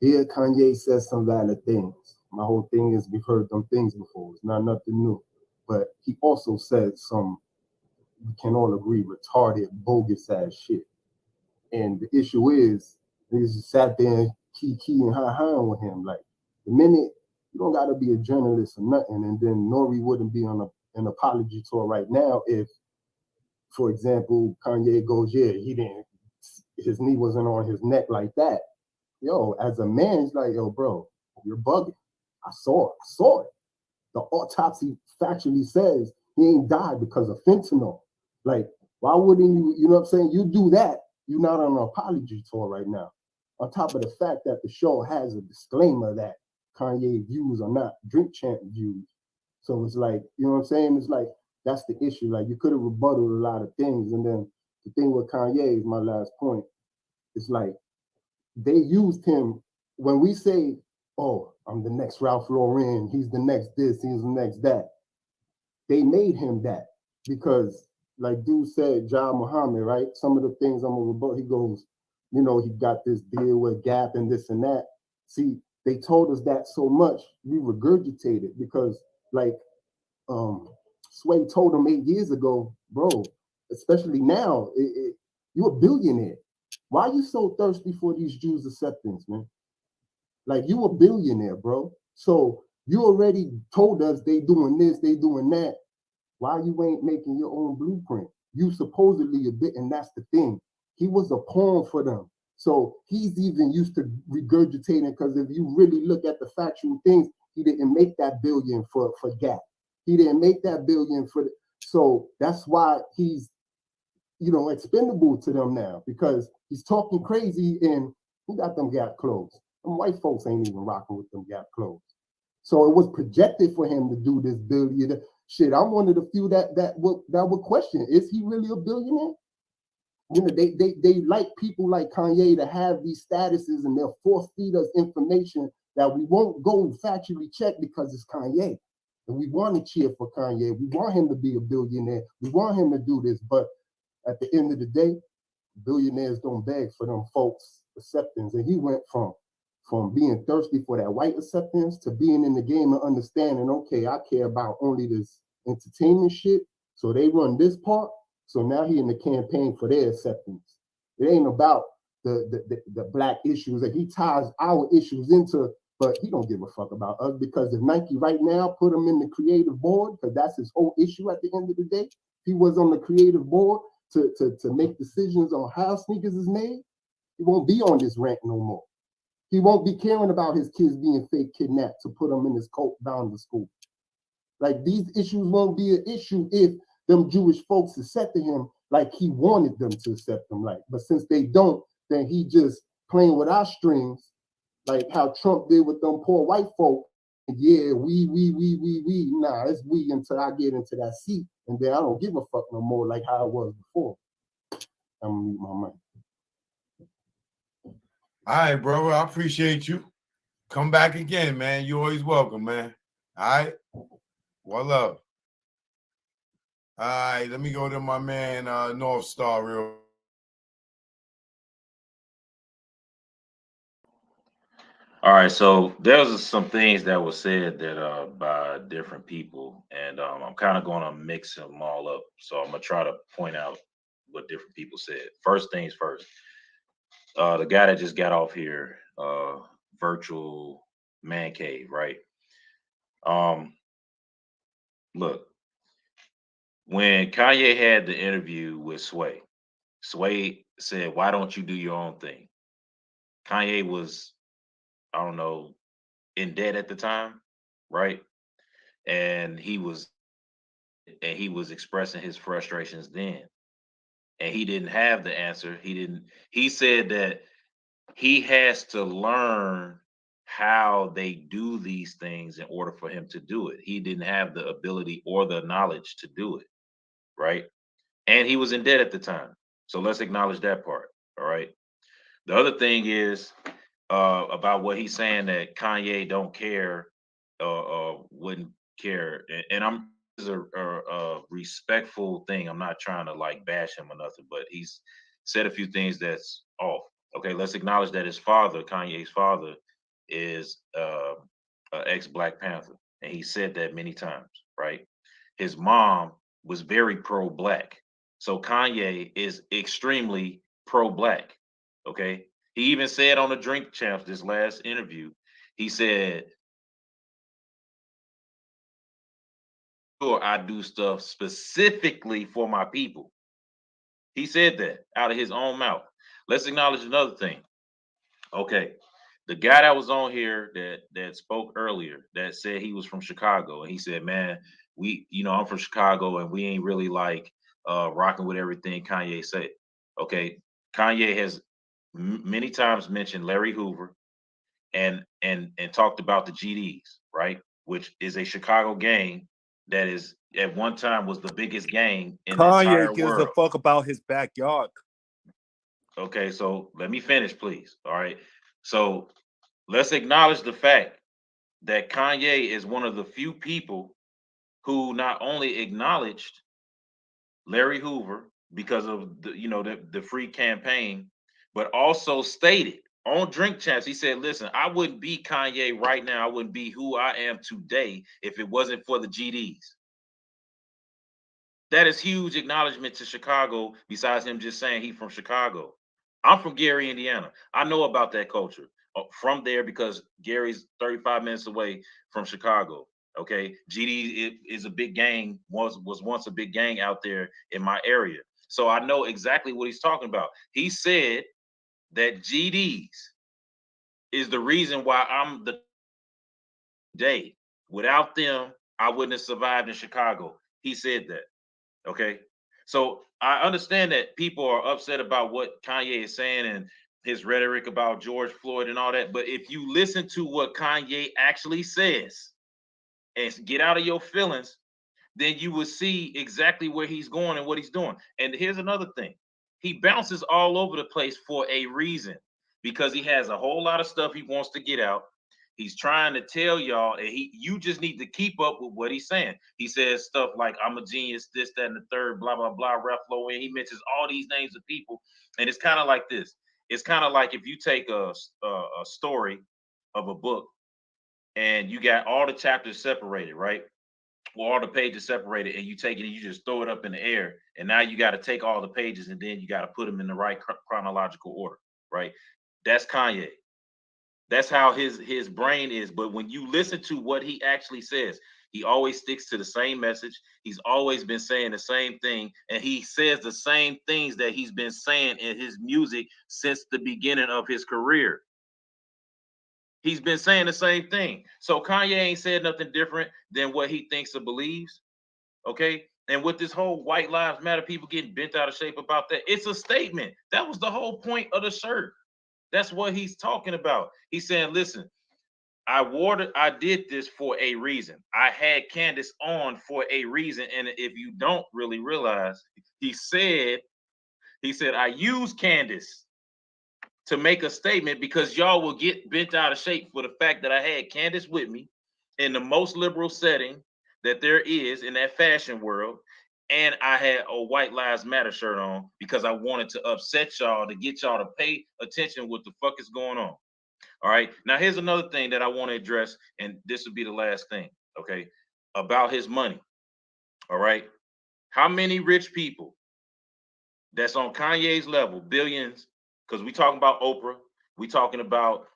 yeah, Kanye says some valid things. My whole thing is we've heard them things before. It's not nothing new. But he also said some, we can all agree, retarded, bogus ass shit. And the issue is, niggas just sat there and key and high with him. Like, the minute, you don't gotta be a journalist or nothing, and then Nori wouldn't be on an apology tour right now if, for example, Kanye goes, yeah, his knee wasn't on his neck like that. Yo, as a man, it's like, yo, bro, you're bugging. I saw it. The autopsy factually says he ain't died because of fentanyl. Like, why wouldn't you, you know what I'm saying? You do that, you're not on an apology tour right now. On top of the fact that the show has a disclaimer that Kanye views are not Drink Champ views. So it's like, you know what I'm saying? It's like, that's the issue. Like, you could have rebutted a lot of things. And then the thing with Kanye is my last point. It's like, they used him when we say, oh, I'm the next Ralph Lauren, he's the next this, he's the next that. They made him that because, like dude said, John Muhammad, right? Some of the things I'm gonna rebut, he goes, you know, he got this deal with Gap and this and that. See, they told us that so much, we regurgitated because, like, Sway told him 8 years ago, bro, especially now, you're a billionaire. Why are you so thirsty for these Jews' acceptance, man? Like, you a billionaire, bro. So you already told us they doing this, they doing that. Why you ain't making your own blueprint? You supposedly a bit, and that's the thing. He was a pawn for them. So he's even used to regurgitating, because if you really look at the factual things, he didn't make that billion for Gap. He didn't make that billion for so that's why he's, you know, expendable to them now, because he's talking crazy. And who got them Gap clothes? Them white folks ain't even rocking with them Gap clothes. So it was projected for him to do this billion shit. I'm one of the few that would question, is he really a billionaire? You know, they like people like Kanye to have these statuses, and they'll force feed us information that we won't go factually check because it's Kanye. And we want to cheer for Kanye. We want him to be a billionaire. We want him to do this. But at the end of the day, billionaires don't beg for them folks' acceptance. And he went from being thirsty for that white acceptance to being in the game and understanding, okay, I care about only this entertainment shit. So they run this part. So now he in the campaign for their acceptance. It ain't about the black issues that he ties our issues into, but he don't give a fuck about us, because if Nike right now put him in the creative board, because that's his whole issue at the end of the day, he was on the creative board to make decisions on how sneakers is made, he won't be on this rant no more. He won't be caring about his kids being fake kidnapped to put them in his coat down to school. Like, these issues won't be an issue if them Jewish folks accepted him like he wanted them to accept him. Like, but since they don't, then he just playing with our strings, like how Trump did with them poor white folk. Yeah, we. Nah, it's we until I get into that seat, and then I don't give a fuck no more like how it was before. I'm gonna mute my mic. All right, brother. I appreciate you. Come back again, man. You're always welcome, man. All right. Well up. All right, let me go to my man North Star real. All right, so there's some things that were said that by different people, and I'm kind of going to mix them all up. So I'm gonna try to point out what different people said. First things first, the guy that just got off here, virtual man cave, right? Um, look, when Kanye had the interview with Sway, Sway said, "Why don't you do your own thing?" Kanye was, I don't know, in debt at the time, right? And he was expressing his frustrations then. And he didn't have the answer. He said that he has to learn how they do these things in order for him to do it. He didn't have the ability or the knowledge to do it, right? And he was in debt at the time. So let's acknowledge that part. All right. The other thing is about what he's saying that Kanye don't care wouldn't care, and I'm this is a respectful thing. I'm not trying to like bash him or nothing, but he's said a few things that's off. Okay, let's acknowledge that his father, Kanye's father, is an ex Black Panther, and he said that many times. Right, his mom was very pro Black, so Kanye is extremely pro Black. Okay, he even said on the Drink Champs this last interview, he said, "Sure, I do stuff specifically for my people." He said that out of his own mouth. Let's acknowledge another thing. Okay, the guy that was on here that spoke earlier that said he was from Chicago, and he said, "Man, I'm from Chicago, and we ain't really like rocking with everything Kanye said." Okay, Kanye has many times mentioned Larry Hoover and talked about the GDs, right? Which is a Chicago gang that is at one time was the biggest gang in the entire Kanye gives world. a fuck about his backyard. Okay, so let me finish, please. All right. So let's acknowledge the fact that Kanye is one of the few people who not only acknowledged Larry Hoover because of the free campaign, but also stated on Drink Champs, he said, "Listen, I wouldn't be Kanye right now. I wouldn't be who I am today if it wasn't for the GDs." That is huge acknowledgement to Chicago, besides him just saying he's from Chicago. I'm from Gary, Indiana. I know about that culture from there because Gary's 35 minutes away from Chicago. Okay, GD is a big gang, was once a big gang out there in my area. So I know exactly what he's talking about. He said that GDs is the reason why I'm the day. Without them, I wouldn't have survived in Chicago. He said that. Okay. So I understand that people are upset about what Kanye is saying and his rhetoric about George Floyd and all that. But if you listen to what Kanye actually says and get out of your feelings, then you will see exactly where he's going and what he's doing. And here's another thing. He bounces all over the place for a reason because he has a whole lot of stuff he wants to get out. He's trying to tell y'all, and you just need to keep up with what he's saying. He says stuff like, "I'm a genius," this, that, and the third, blah, blah, blah, Ruffalo, and he mentions all these names of people. And it's kind of like this. It's kind of like if you take a story of a book and you got all the chapters separated, right? Or all the pages separated, and you take it and you just throw it up in the air. And now you got to take all the pages and then you got to put them in the right chronological order, right? That's Kanye. That's how his brain is. But when you listen to what he actually says, he always sticks to the same message. He's always been saying the same thing, and he says the same things that he's been saying in his music since the beginning of his career. He's been saying the same thing. So Kanye ain't said nothing different than what he thinks or believes. Okay. And with this whole White Lives Matter, people getting bent out of shape about that, it's a statement. That was the whole point of the shirt. That's what he's talking about. He's saying, "Listen, I did this for a reason. I had Candace on for a reason." And if you don't really realize, he said, "I used Candace to make a statement because y'all will get bent out of shape for the fact that I had Candace with me in the most liberal setting that there is in that fashion world. And I had a White Lives Matter shirt on because I wanted to upset y'all to get y'all to pay attention what the fuck is going on." All right. Now here's another thing that I want to address, and this will be the last thing. Okay, about his money. All right. How many rich people that's on Kanye's level, billions? Because we talking about Oprah, we talking about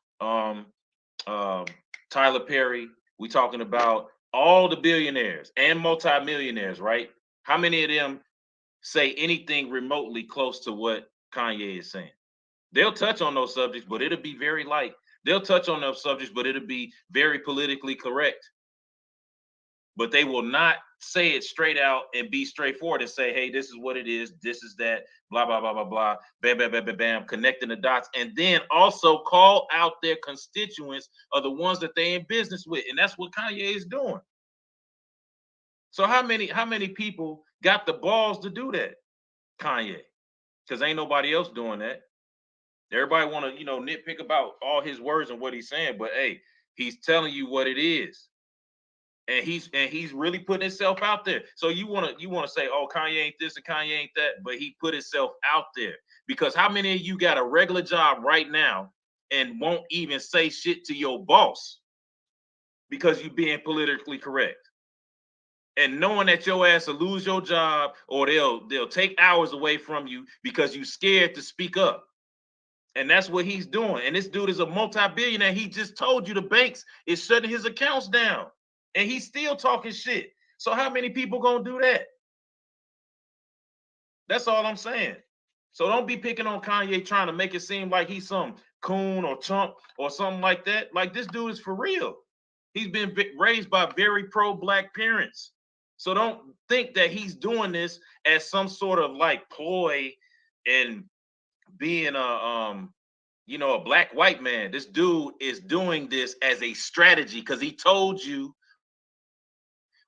Tyler Perry, we talking about all the billionaires and multimillionaires, right? How many of them say anything remotely close to what Kanye is saying? They'll touch on those subjects, but it'll be very light. They'll touch on those subjects, but it'll be very politically correct. But they will not say it straight out and be straightforward and say, hey, this is what it is, this is that, blah, blah, blah, blah, blah, bam, bam, bam, bam, bam, connecting the dots, and then also call out their constituents or the ones that they in business with. And that's what Kanye is doing. So how many people got the balls to do that? Kanye. Because ain't nobody else doing that. Everybody want to, nitpick about all his words and what he's saying, but hey, he's telling you what it is. And he's really putting himself out there. So you want to say, oh, Kanye ain't this and Kanye ain't that, but he put himself out there. Because how many of you got a regular job right now and won't even say shit to your boss because you being politically correct? And knowing that your ass will lose your job or they'll take hours away from you because you scared to speak up. And that's what he's doing. And this dude is a multi-billionaire. He just told you the banks is shutting his accounts down. And he's still talking shit. So how many people gonna do that? That's all I'm saying. So don't be picking on Kanye trying to make it seem like he's some coon or chump or something like that. Like, this dude is for real. He's been raised by very pro-black parents. So don't think that he's doing this as some sort of like ploy and being a black white man. This dude is doing this as a strategy because he told you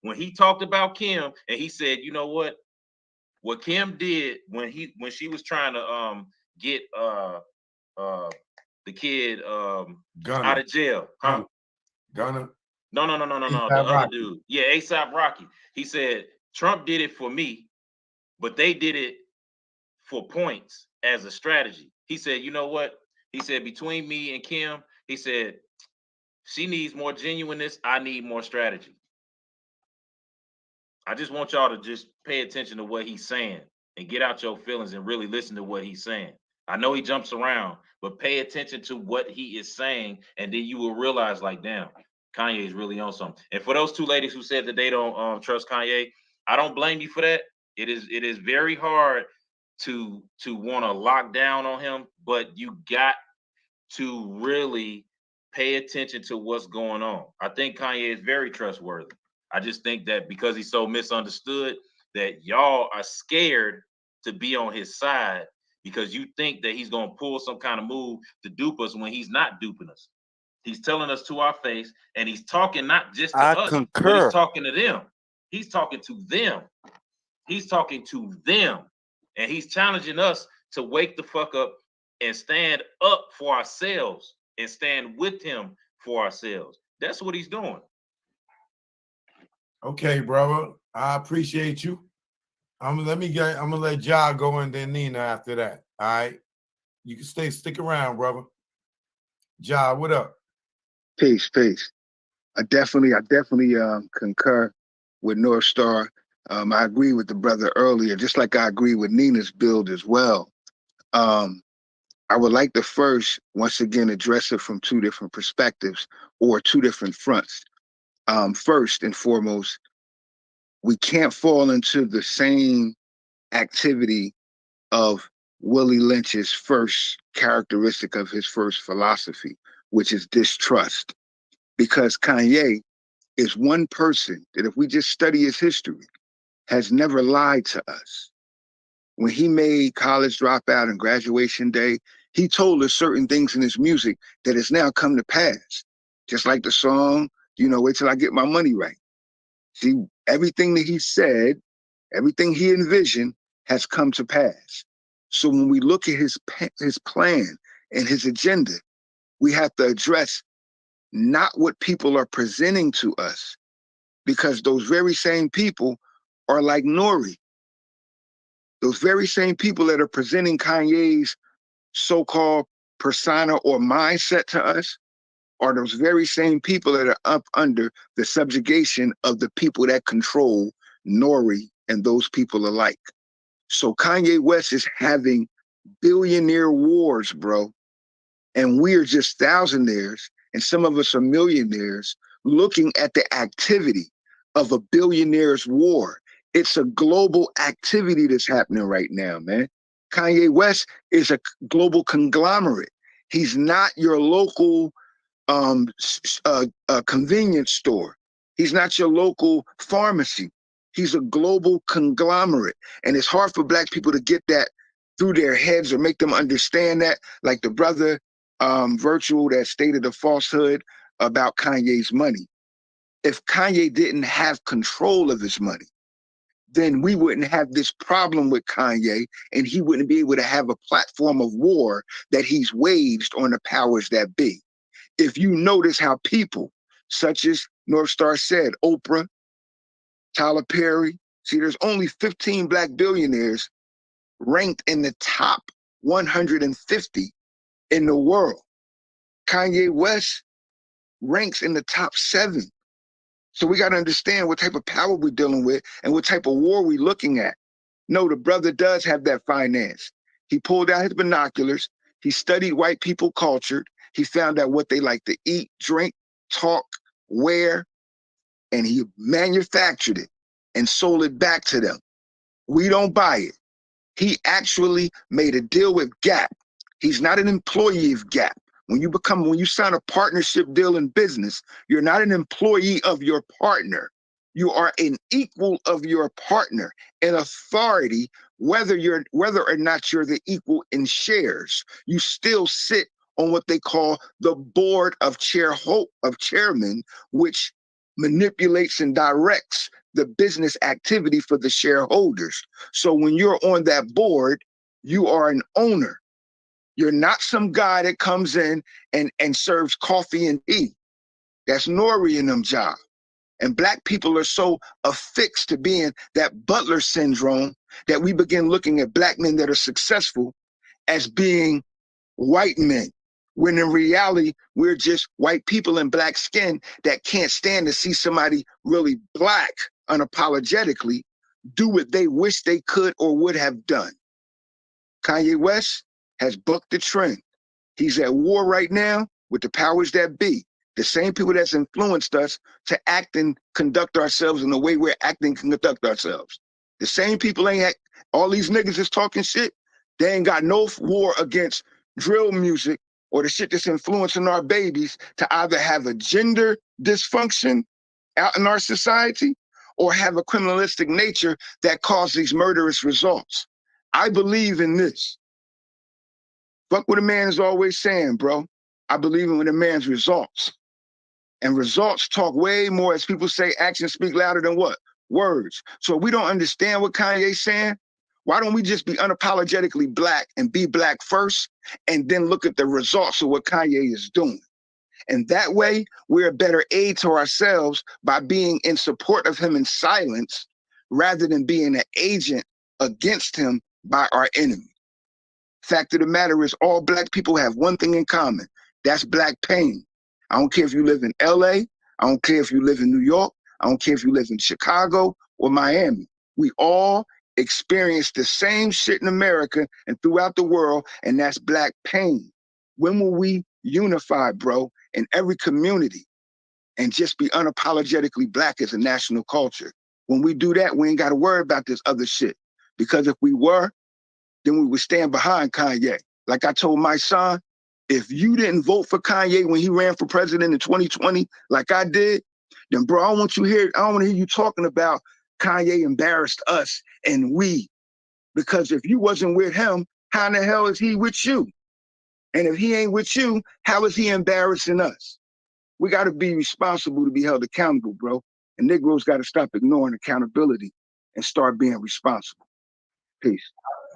when he talked about Kim and he said, you know what Kim did when she was trying to get the kid out of jail. Huh? Gunner. No. The other dude. Yeah, ASAP Rocky. He said Trump did it for me, but they did it for points as a strategy. He said, you know what? He said, between me and Kim, he said, she needs more genuineness. I need more strategy. I just want y'all to just pay attention to what he's saying and get out your feelings and really listen to what he's saying. I know he jumps around, but pay attention to what he is saying, and then you will realize, like, damn, Kanye is really on something. And for those two ladies who said that they don't trust Kanye, I don't blame you for that. It is very hard to want to lock down on him, but you got to really pay attention to what's going on. I think Kanye is very trustworthy. I just think that because he's so misunderstood, that y'all are scared to be on his side because you think that he's going to pull some kind of move to dupe us when he's not duping us. He's telling us to our face, and he's talking not just to us, but he's talking to them. He's talking to them. He's talking to them. And he's challenging us to wake the fuck up and stand up for ourselves and stand with him for ourselves. That's what he's doing. Okay, brother. I appreciate you. I'm gonna let Ja go and then Nina after that. All right. You can stick around, brother. Ja, what up? Peace. I definitely concur with North Star. I agree with the brother earlier, just like I agree with Nina's build as well. I would like to first, once again, address it from two different perspectives or two different fronts. First and foremost, we can't fall into the same activity of Willie Lynch's first characteristic of his first philosophy, which is distrust. Because Kanye is one person that, if we just study his history, has never lied to us. When he made College Dropout and Graduation Day, he told us certain things in his music that has now come to pass. Just like the song, wait till I get my money right. See, everything that he said, everything he envisioned has come to pass. So when we look at his plan and his agenda, we have to address not what people are presenting to us, because those very same people are like Nori. Those very same people that are presenting Kanye's so-called persona or mindset to us are those very same people that are up under the subjugation of the people that control Nori and those people alike. So Kanye West is having billionaire wars, bro. And we are just thousandaires, and some of us are millionaires, looking at the activity of a billionaire's war. It's a global activity that's happening right now, man. Kanye West is a global conglomerate. He's not your local convenience store. He's not your local pharmacy. He's a global conglomerate. And it's hard for Black people to get that through their heads or make them understand that, like the brother Virtual that stated a falsehood about Kanye's money. If Kanye didn't have control of his money, then we wouldn't have this problem with Kanye, and he wouldn't be able to have a platform of war that he's waged on the powers that be. If you notice how people such as North Star said, Oprah, Tyler Perry, see, there's only 15 Black billionaires ranked in the top 150 in the world. Kanye West ranks in the top 7. So we got to understand what type of power we're dealing with and what type of war we're looking at. No, the brother does have that finance. He pulled out his binoculars. He studied white people culture. He found out what they like to eat, drink, talk, wear, and he manufactured it and sold it back to them. We don't buy it. He actually made a deal with Gap. He's not an employee of Gap. When you sign a partnership deal in business, you're not an employee of your partner. You are an equal of your partner in authority, whether or not you're the equal in shares. You still sit on what they call the board of chairmen, which manipulates and directs the business activity for the shareholders. So when you're on that board, you are an owner. You're not some guy that comes in and serves coffee and tea. That's Nori and them job. And Black people are so affixed to being that butler syndrome that we begin looking at Black men that are successful as being white men, when in reality, we're just white people in Black skin that can't stand to see somebody really Black unapologetically do what they wish they could or would have done. Kanye West has bucked the trend. He's at war right now with the powers that be, the same people that's influenced us to act and conduct ourselves in the way we're acting and conduct ourselves. The same people all these niggas is talking shit. They ain't got no war against drill music or the shit that's influencing our babies to either have a gender dysfunction out in our society or have a criminalistic nature that causes these murderous results. I believe in this. Fuck what a man is always saying, bro. I believe in a man's results. And results talk way more, as people say, actions speak louder than what? Words. So if we don't understand what Kanye's saying, why don't we just be unapologetically Black and be Black first and then look at the results of what Kanye is doing? And that way, we're a better aid to ourselves by being in support of him in silence rather than being an agent against him by our enemy. Fact of the matter is, all Black people have one thing in common. That's Black pain. I don't care if you live in LA. I don't care if you live in New York. I don't care if you live in Chicago or Miami. We all experience the same shit in America and throughout the world, and that's Black pain. When will we unify, bro, in every community and just be unapologetically Black as a national culture? When we do that, we ain't got to worry about this other shit. Because if we were, then we would stand behind Kanye. Like I told my son, if you didn't vote for Kanye when he ran for president in 2020, like I did, then bro, I don't want to hear you talking about Kanye embarrassed us and we. Because if you wasn't with him, how in the hell is he with you? And if he ain't with you, how is he embarrassing us? We got to be responsible to be held accountable, bro. And Negroes got to stop ignoring accountability and start being responsible. Peace.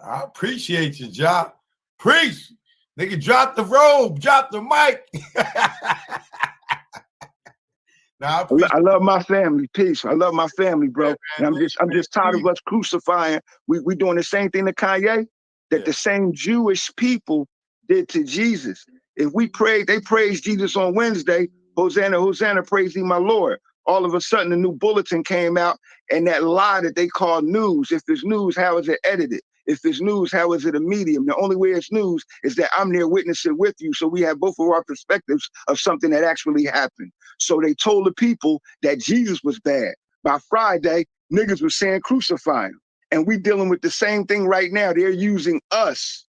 I appreciate you, Ja. Preach. Nigga, drop the robe, drop the mic. I love my family. Peace. I love my family, bro. And I'm just tired of us crucifying. We doing the same thing to Kanye that the same Jewish people did to Jesus. If we pray, they praise Jesus on Wednesday. Hosanna, Hosanna, praise thee, my Lord. All of a sudden, a new bulletin came out, and that lie that they call news. If it's news, how is it edited? If it's news, how is it a medium? The only way it's news is that I'm there witnessing with you. So we have both of our perspectives of something that actually happened. So they told the people that Jesus was bad. By Friday, niggas were saying crucify him. And we dealing with the same thing right now. They're using us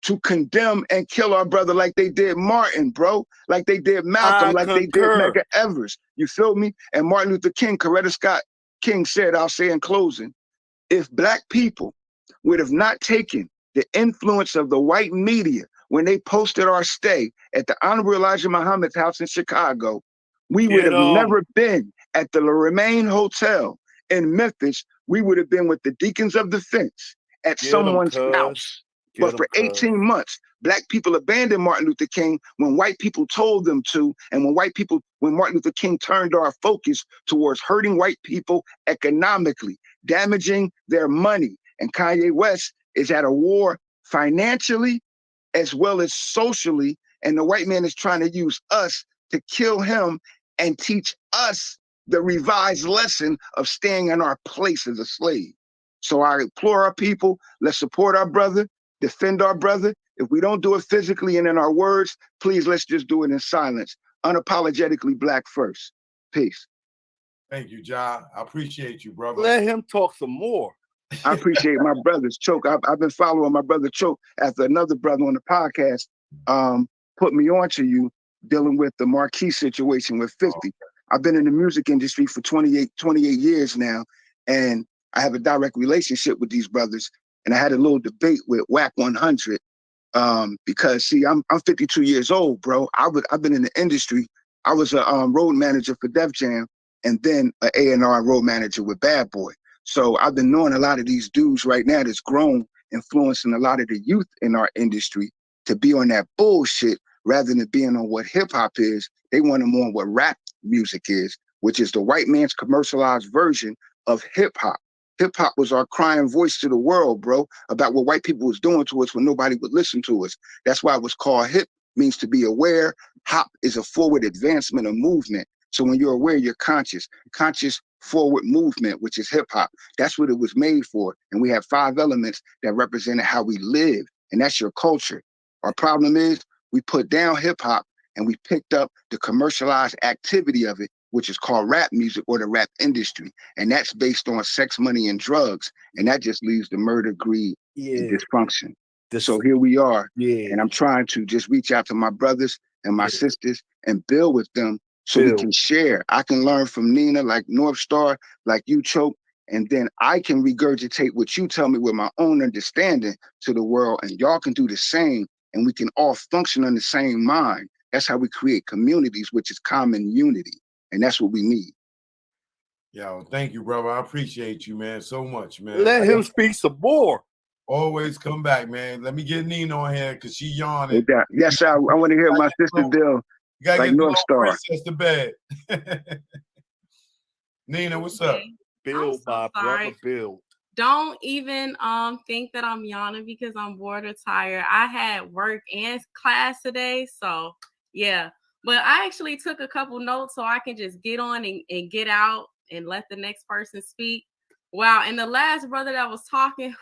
to condemn and kill our brother like they did Martin, bro. Like they did Malcolm, like they did Medgar Evers. You feel me? And Martin Luther King, Coretta Scott King said, I'll say in closing, if black people would have not taken the influence of the white media when they posted our stay at the Honorable Elijah Muhammad's house in Chicago, we would have never been at the Remain Hotel in Memphis. We would have been with the Deacons of Defense at someone's house. But for 18 months, black people abandoned Martin Luther King when white people told them to, and when Martin Luther King turned our focus towards hurting white people economically, damaging their money. And Kanye West is at a war financially as well as socially, and the white man is trying to use us to kill him and teach us the revised lesson of staying in our place as a slave. So I implore our people, let's support our brother, defend our brother. If we don't do it physically and in our words, please let's just do it in silence. Unapologetically black first. Peace. Thank you, Ja. I appreciate you, brother. Let him talk some more. I appreciate my brother's Choke. I've been following my brother Choke after another brother on the podcast put me on to you dealing with the Marquis situation with 50. I've been in the music industry for 28 years now, and I have a direct relationship with these brothers. And I had a little debate with WAC 100 because, see, I'm 52 years old, bro. I've been in the industry. I was a road manager for Def Jam and then an A&R road manager with Bad Boy. So I've been knowing a lot of these dudes right now that's grown, influencing a lot of the youth in our industry to be on that bullshit rather than being on what hip hop is. They want them on what rap music is, which is the white man's commercialized version of hip hop. Hip hop was our crying voice to the world, bro, about what white people was doing to us when nobody would listen to us. That's why it was called hip, means to be aware. Hop is a forward advancement of movement. So when you're aware, you're conscious forward movement, which is hip hop. That's what it was made for. And we have 5 elements that represented how we live. And that's your culture. Our problem is we put down hip hop and we picked up the commercialized activity of it, which is called rap music or the rap industry. And that's based on sex, money, and drugs. And that just leads to murder, greed, and dysfunction. So here we are. And I'm trying to just reach out to my brothers and my sisters and build with them so we can share. I can learn from Nina, like North Star, like you, Choke, and then I can regurgitate what you tell me with my own understanding to the world, and y'all can do the same, and we can all function on the same mind. That's how we create communities, which is common unity. And that's what we need. Yo, thank you, brother. I appreciate you, man, so much, man. Let him speak some more. Always come back, man. Let me get Nina on here because she yawning. Yes, I want to hear my sister Bill. You gotta like get the North Star. princess to bed. Nina, what's up? Bill, my brother Bill. Don't even think that I'm yawning because I'm bored or tired. I had work and class today, so yeah. But I actually took a couple notes so I can just get on and get out and let the next person speak. Wow, and the last brother that was talking,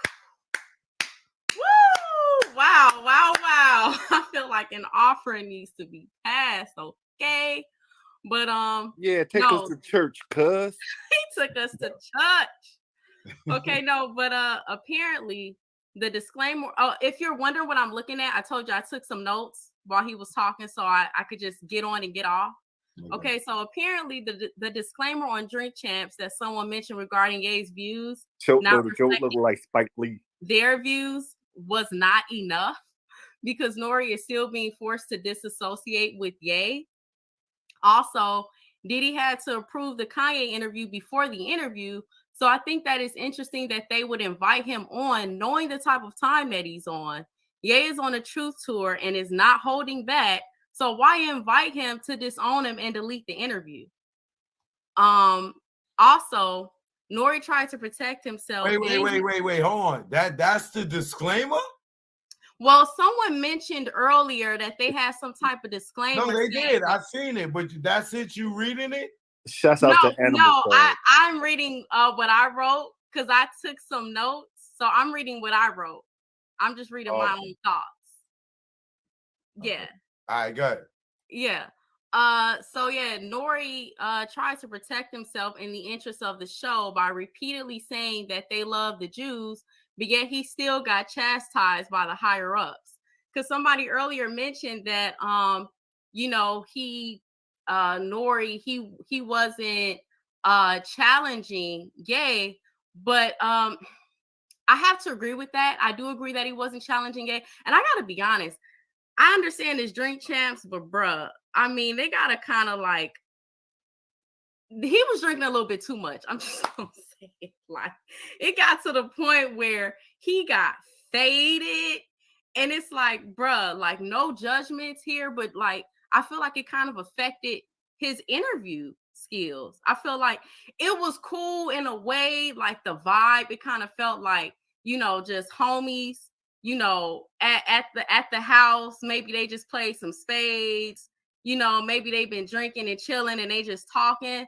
woo! Wow. I feel like an offering needs to be passed, okay? But yeah, take us to church, cuz. He took us to church. Okay, no, but apparently the disclaimer. Oh, if you're wondering what I'm looking at, I told you I took some notes while he was talking so I could just get on and get off. Okay, so apparently the disclaimer on Drink Champs that someone mentioned regarding Ye's views, Choke look like Spike Lee. Their views was not enough because Nori is still being forced to disassociate with Ye. Also, Diddy had to approve the Kanye interview before the interview. So I think that is interesting that they would invite him on, knowing the type of time that he's on. Ye is on a truth tour and is not holding back. So why invite him to disown him and delete the interview? Also, Nori tried to protect himself. Wait. Hold on. That's the disclaimer? Well, someone mentioned earlier that they had some type of disclaimer. No, they saying- did. I seen it, but that's it. You reading it? Shouts out to Animal Farm. I'm reading what I wrote because I took some notes. So I'm reading what I wrote. I'm just reading my own thoughts. Yeah. All right, go ahead. Yeah. So yeah, Nori tried to protect himself in the interest of the show by repeatedly saying that they love the Jews, but yet he still got chastised by the higher ups. Because somebody earlier mentioned that Nori he wasn't challenging Ye, but I have to agree with that. I do agree that he wasn't challenging Ye, and I gotta be honest. I understand it's drink champs, but bruh, I mean, they gotta kind of like, he was drinking a little bit too much. I'm just gonna say it. Like, it got to the point where he got faded, and it's like, bruh, like no judgments here, but like I feel like it kind of affected his interview skills. I feel like it was cool in a way, like the vibe, it kind of felt like, just homies. At the house, maybe they just played some spades, maybe they've been drinking and chilling and they just talking.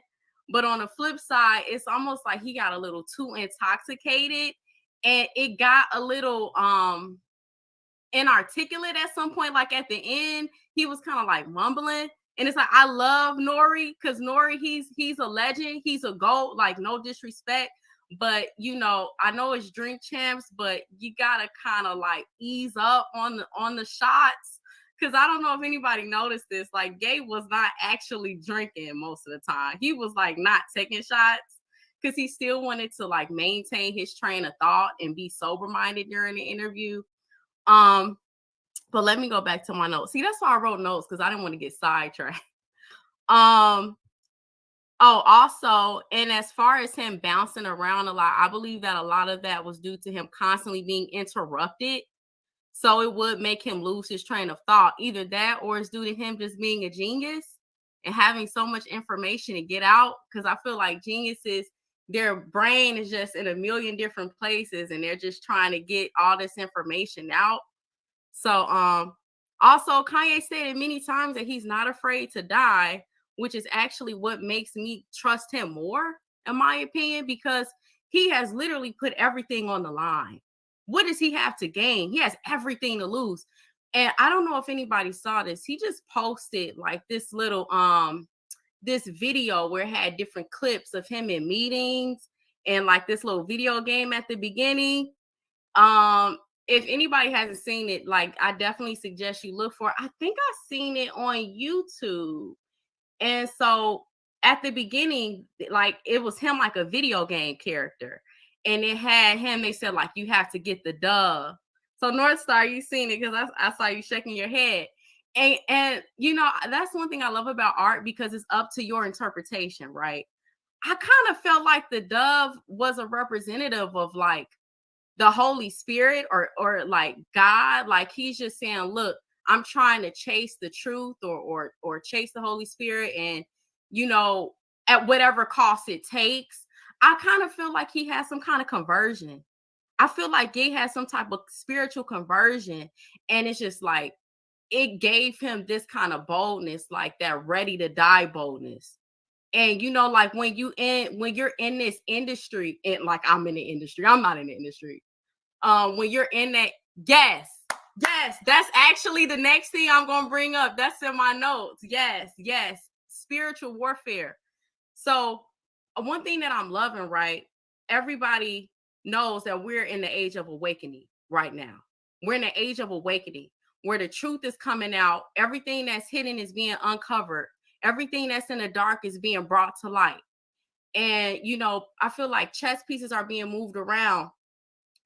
But on the flip side, it's almost like he got a little too intoxicated and it got a little inarticulate at some point. Like at the end, he was kind of like mumbling. And it's like, I love Nori because Nori, he's a legend, he's a GOAT, like no disrespect. But I know it's drink champs, but you gotta kind of like ease up on the shots, because I don't know if anybody noticed this. Like Gabe was not actually drinking most of the time. He was like not taking shots because he still wanted to like maintain his train of thought and be sober minded during the interview. But let me go back to my notes. See, that's why I wrote notes, because I didn't want to get sidetracked. Oh, also, and as far as him bouncing around a lot, I believe that a lot of that was due to him constantly being interrupted. So it would make him lose his train of thought. Either that, or it's due to him just being a genius and having so much information to get out. Because I feel like geniuses, their brain is just in a million different places and they're just trying to get all this information out. So also Kanye said many times that he's not afraid to die, which is actually what makes me trust him more, in my opinion, because he has literally put everything on the line. What does he have to gain? He has everything to lose. And I don't know if anybody saw this. He just posted like this little this video where it had different clips of him in meetings and like this little video game at the beginning. If anybody hasn't seen it, like I definitely suggest you look for it. I think I've seen it on YouTube. And so at the beginning, like it was him like a video game character. And it had him, they said, like, you have to get the dub. So North Star, you seen it because I saw you shaking your head. And that's one thing I love about art, because it's up to your interpretation, right? I kind of felt like the dove was a representative of like the Holy Spirit or like God. Like he's just saying, look, I'm trying to chase the truth or chase the Holy Spirit, and at whatever cost it takes. I kind of feel like he has some kind of conversion. I feel like Gabe has some type of spiritual conversion, and it's just like it gave him this kind of boldness, like that ready to die boldness. And like when you're in this industry, and like I'm in the industry, I'm not in the industry. When you're in that, yes, that's actually the next thing I'm gonna bring up. That's in my notes. Yes, spiritual warfare. So one thing that I'm loving, right? Everybody knows that we're in the age of awakening right now. We're in the age of awakening where the truth is coming out. Everything that's hidden is being uncovered. Everything that's in the dark is being brought to light. And, I feel like chess pieces are being moved around.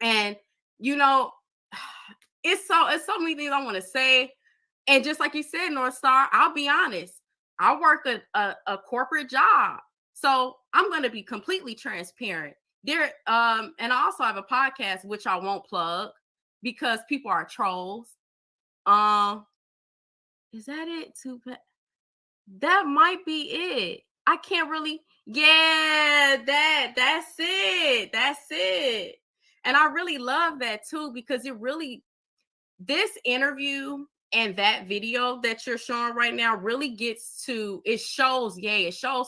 And, it's so many things I want to say. And just like you said, North Star, I'll be honest. I work a corporate job. So I'm going to be completely transparent there. And I also have a podcast, which I won't plug because people are trolls. Is that it? That might be it. I can't really. Yeah, that's it. And I really love that too, because it really, this interview and that video that you're showing right now really gets to, it shows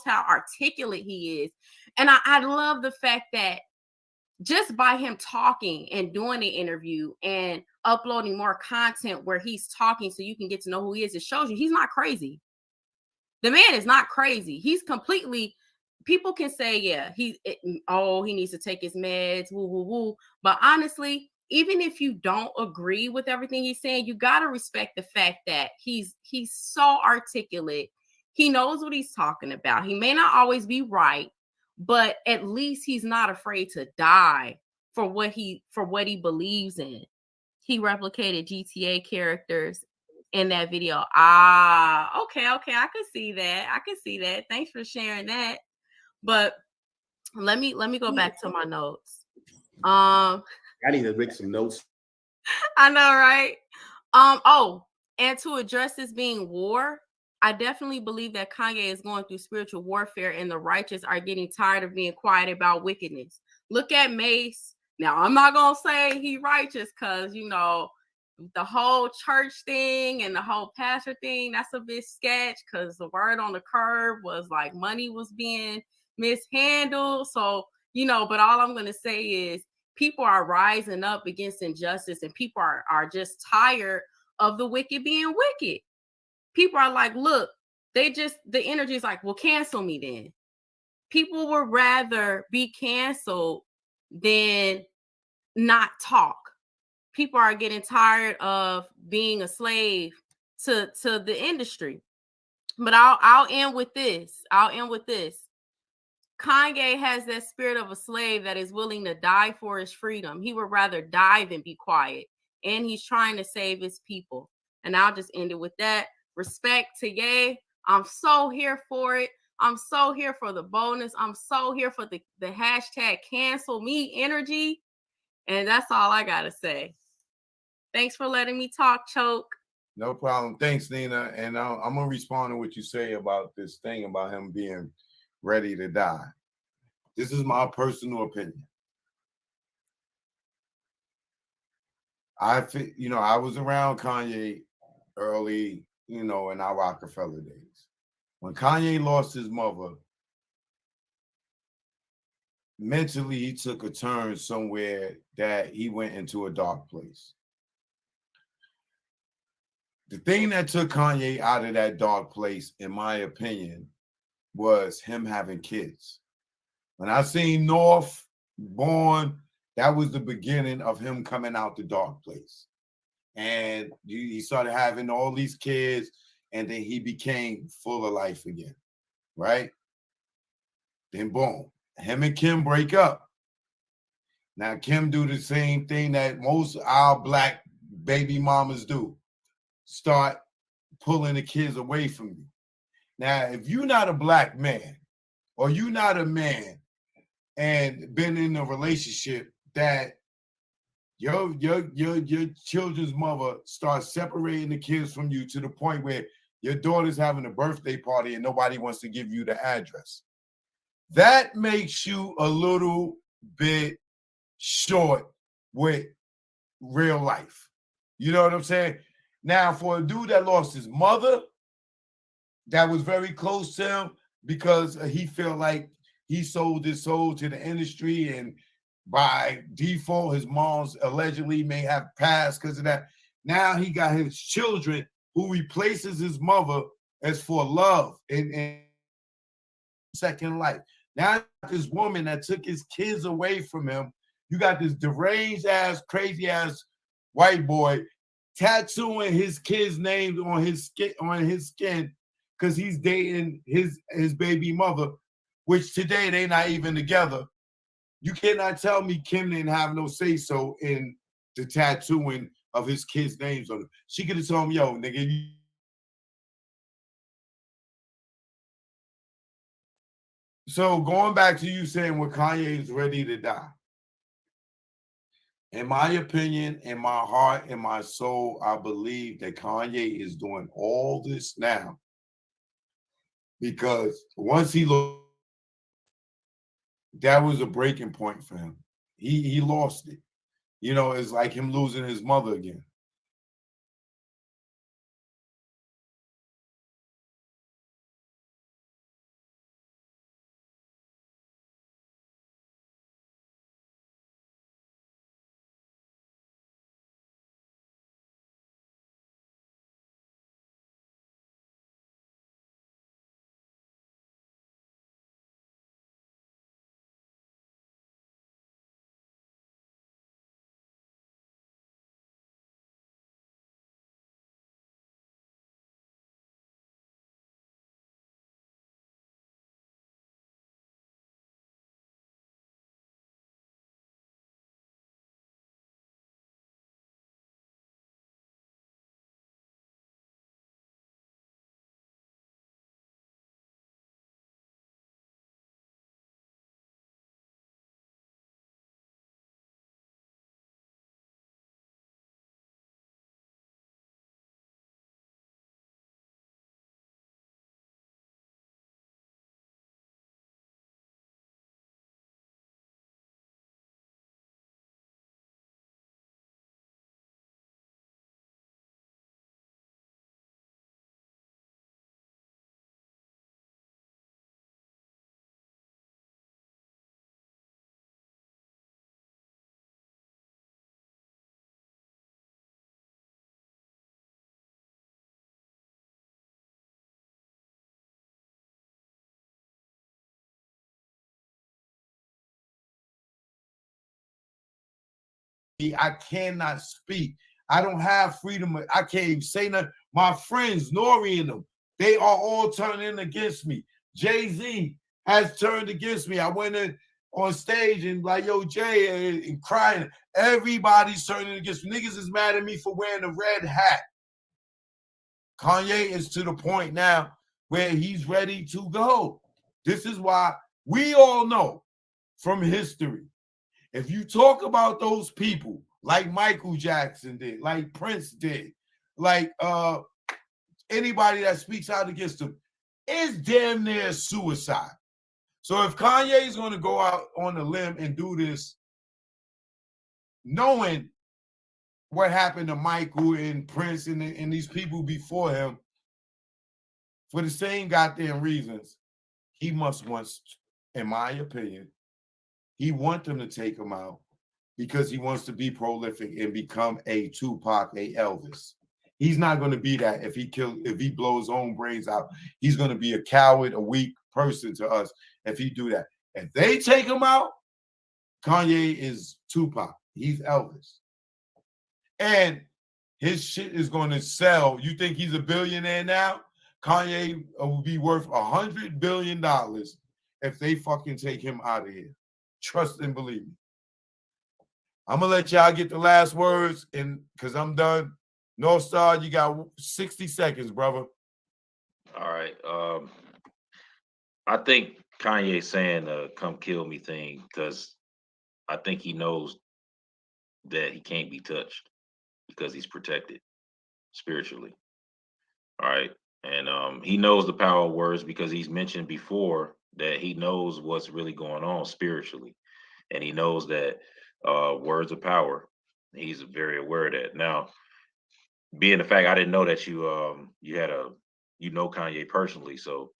how articulate he is. And I love the fact that just by him talking and doing the interview and uploading more content where he's talking so you can get to know who he is, it shows you he's not crazy. The man is not crazy. He's completely, people can say, yeah, he needs to take his meds, woo, woo, woo. But honestly, even if you don't agree with everything he's saying, you got to respect the fact that he's so articulate. He knows what he's talking about. He may not always be right, but at least he's not afraid to die for what he believes in. He replicated GTA characters in that video. Okay. I can see that. Thanks for sharing that. But let me go back to my notes. I need to make some notes. I know, right? And to address this being war, I definitely believe that Kanye is going through spiritual warfare and the righteous are getting tired of being quiet about wickedness. Look at Mace. Now, I'm not going to say he righteous because, you know, the whole church thing and the whole pastor thing, that's a bit sketch because the word on the curb was like money was being mishandled. So, you know, but all I'm going to say is people are rising up against injustice and people are just tired of the wicked being wicked. People are like, look, the energy is like, well, cancel me then. People would rather be canceled than not talk. People are getting tired of being a slave to the industry. But I'll end with this. Kanye has that spirit of a slave that is willing to die for his freedom. He would rather die than be quiet. And he's trying to save his people. And I'll just end it with that. Respect to Ye. I'm so here for it. I'm so here for the bonus. I'm so here for the hashtag cancel me energy. And that's all I got to say. Thanks for letting me talk, Choke. No problem. Thanks, Nina. And I'm going to respond to what you say about this thing about him being ready to die. This is my personal opinion. I was around Kanye early, in our Rockefeller days. When Kanye lost his mother, mentally he took a turn somewhere that he went into a dark place. The thing that took Kanye out of that dark place, in my opinion, was him having kids. When I seen North born, that was the beginning of him coming out the dark place. And he started having all these kids, and then he became full of life again, right? Then boom, him and Kim break up. Now Kim do the same thing that most of our black baby mamas do. Start pulling the kids away from you. Now, if you're not a black man, or you're not a man and been in a relationship that your children's mother starts separating the kids from you to the point where your daughter's having a birthday party and nobody wants to give you the address, that makes you a little bit short with real life. You know what I'm saying? Now, for a dude that lost his mother, that was very close to him because he felt like he sold his soul to the industry, and by default, his mom's allegedly may have passed because of that. Now he got his children who replaces his mother as for love and second life. Now this woman that took his kids away from him, you got this deranged ass, crazy ass white boy tattooing his kids' names on his skin because he's dating his baby mother, which today they not even together. You cannot tell me Kim didn't have no say-so in the tattooing of his kids' names on them. She could have told him, yo, nigga, So going back to you saying when Kanye is ready to die, in my opinion, in my heart, in my soul, I believe that Kanye is doing all this now because once he lost, that was a breaking point for him. He lost it. It's like him losing his mother again. I cannot speak. I don't have freedom. I can't even say nothing. My friends, Nori and them, they are all turning against me. Jay-Z has turned against me. I went in on stage and like, yo, Jay, and crying. Everybody's turning against me. Niggas is mad at me for wearing a red hat. Kanye is to the point now where he's ready to go. This is why we all know from history, if you talk about those people like Michael Jackson did, like Prince did, like anybody that speaks out against them, it's damn near suicide. So if Kanye is going to go out on a limb and do this, knowing what happened to Michael and Prince and these people before him, for the same goddamn reasons, he must want, in my opinion, he wants them to take him out because he wants to be prolific and become a Tupac, a Elvis. He's not going to be that if he blows his own brains out. He's going to be a coward, a weak person to us if he do that. If they take him out, Kanye is Tupac. He's Elvis. And his shit is going to sell. You think he's a billionaire now? Kanye will be worth $100 billion if they fucking take him out of here. Trust and believe me. I'm going to let y'all get the last words and because I'm done. North Star, you got 60 seconds, brother. All right. I think Kanye saying come kill me thing because I think he knows that he can't be touched because he's protected spiritually. All right. And he knows the power of words because he's mentioned before that he knows what's really going on spiritually. And he knows that words are power. He's very aware of that. Now, being the fact I didn't know that you know Kanye personally, so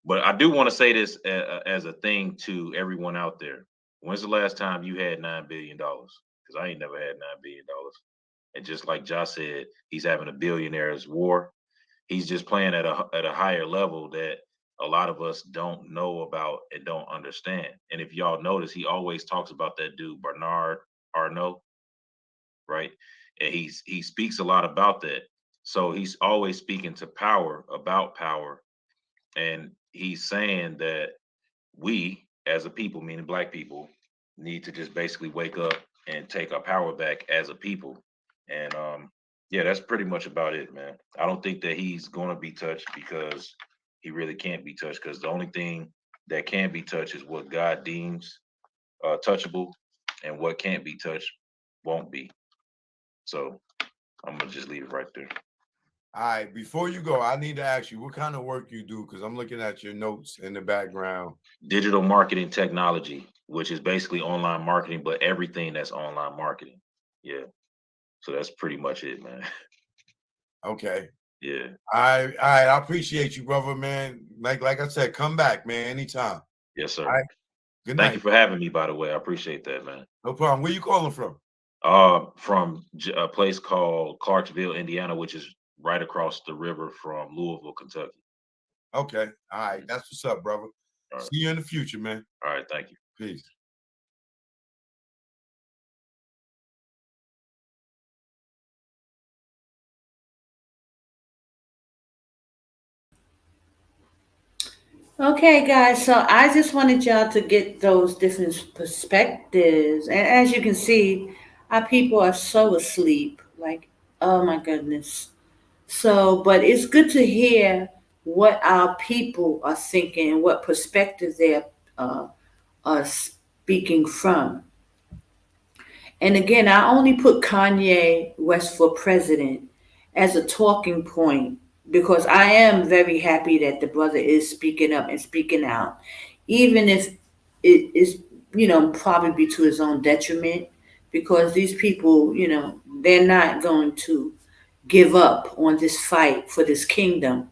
but I do want to say this as a thing to everyone out there. When's the last time you had $9 billion? Because I ain't never had $9 billion. And just like Josh said, he's having a billionaire's war. He's just playing at a higher level that a lot of us don't know about and don't understand. And if y'all notice, he always talks about that dude Bernard Arnault, right? And he speaks a lot about that. So he's always speaking to power, about power. And he's saying that we as a people, meaning black people, need to just basically wake up and take our power back as a people. And yeah, that's pretty much about it, man. I don't think that he's going to be touched because he really can't be touched because the only thing that can be touched is what God deems touchable, and what can't be touched won't be. So I'm gonna just leave it right there. All right, before you go, I need to ask you what kind of work you do because I'm looking at your notes in the background. Digital marketing technology, which is basically online marketing, but everything that's online marketing. Yeah. So that's pretty much it, man. Okay. Yeah. All right. I appreciate you, brother, man. Like I said, come back, man, anytime. Yes, sir. All right. Good night. Thank you for having me, by the way. I appreciate that, man. No problem. Where you calling from? From a place called Clarksville, Indiana, which is right across the river from Louisville, Kentucky. Okay. All right. That's what's up, brother. Right. See you in the future, man. All right. Thank you. Peace. Okay, guys, so I just wanted y'all to get those different perspectives. And as you can see, our people are so asleep. Like, oh my goodness. So, but it's good to hear what our people are thinking and what perspectives they're speaking from. And again, I only put Kanye West for president as a talking point because I am very happy that the brother is speaking up and speaking out, even if it is, probably be to his own detriment, because these people, they're not going to give up on this fight for this kingdom.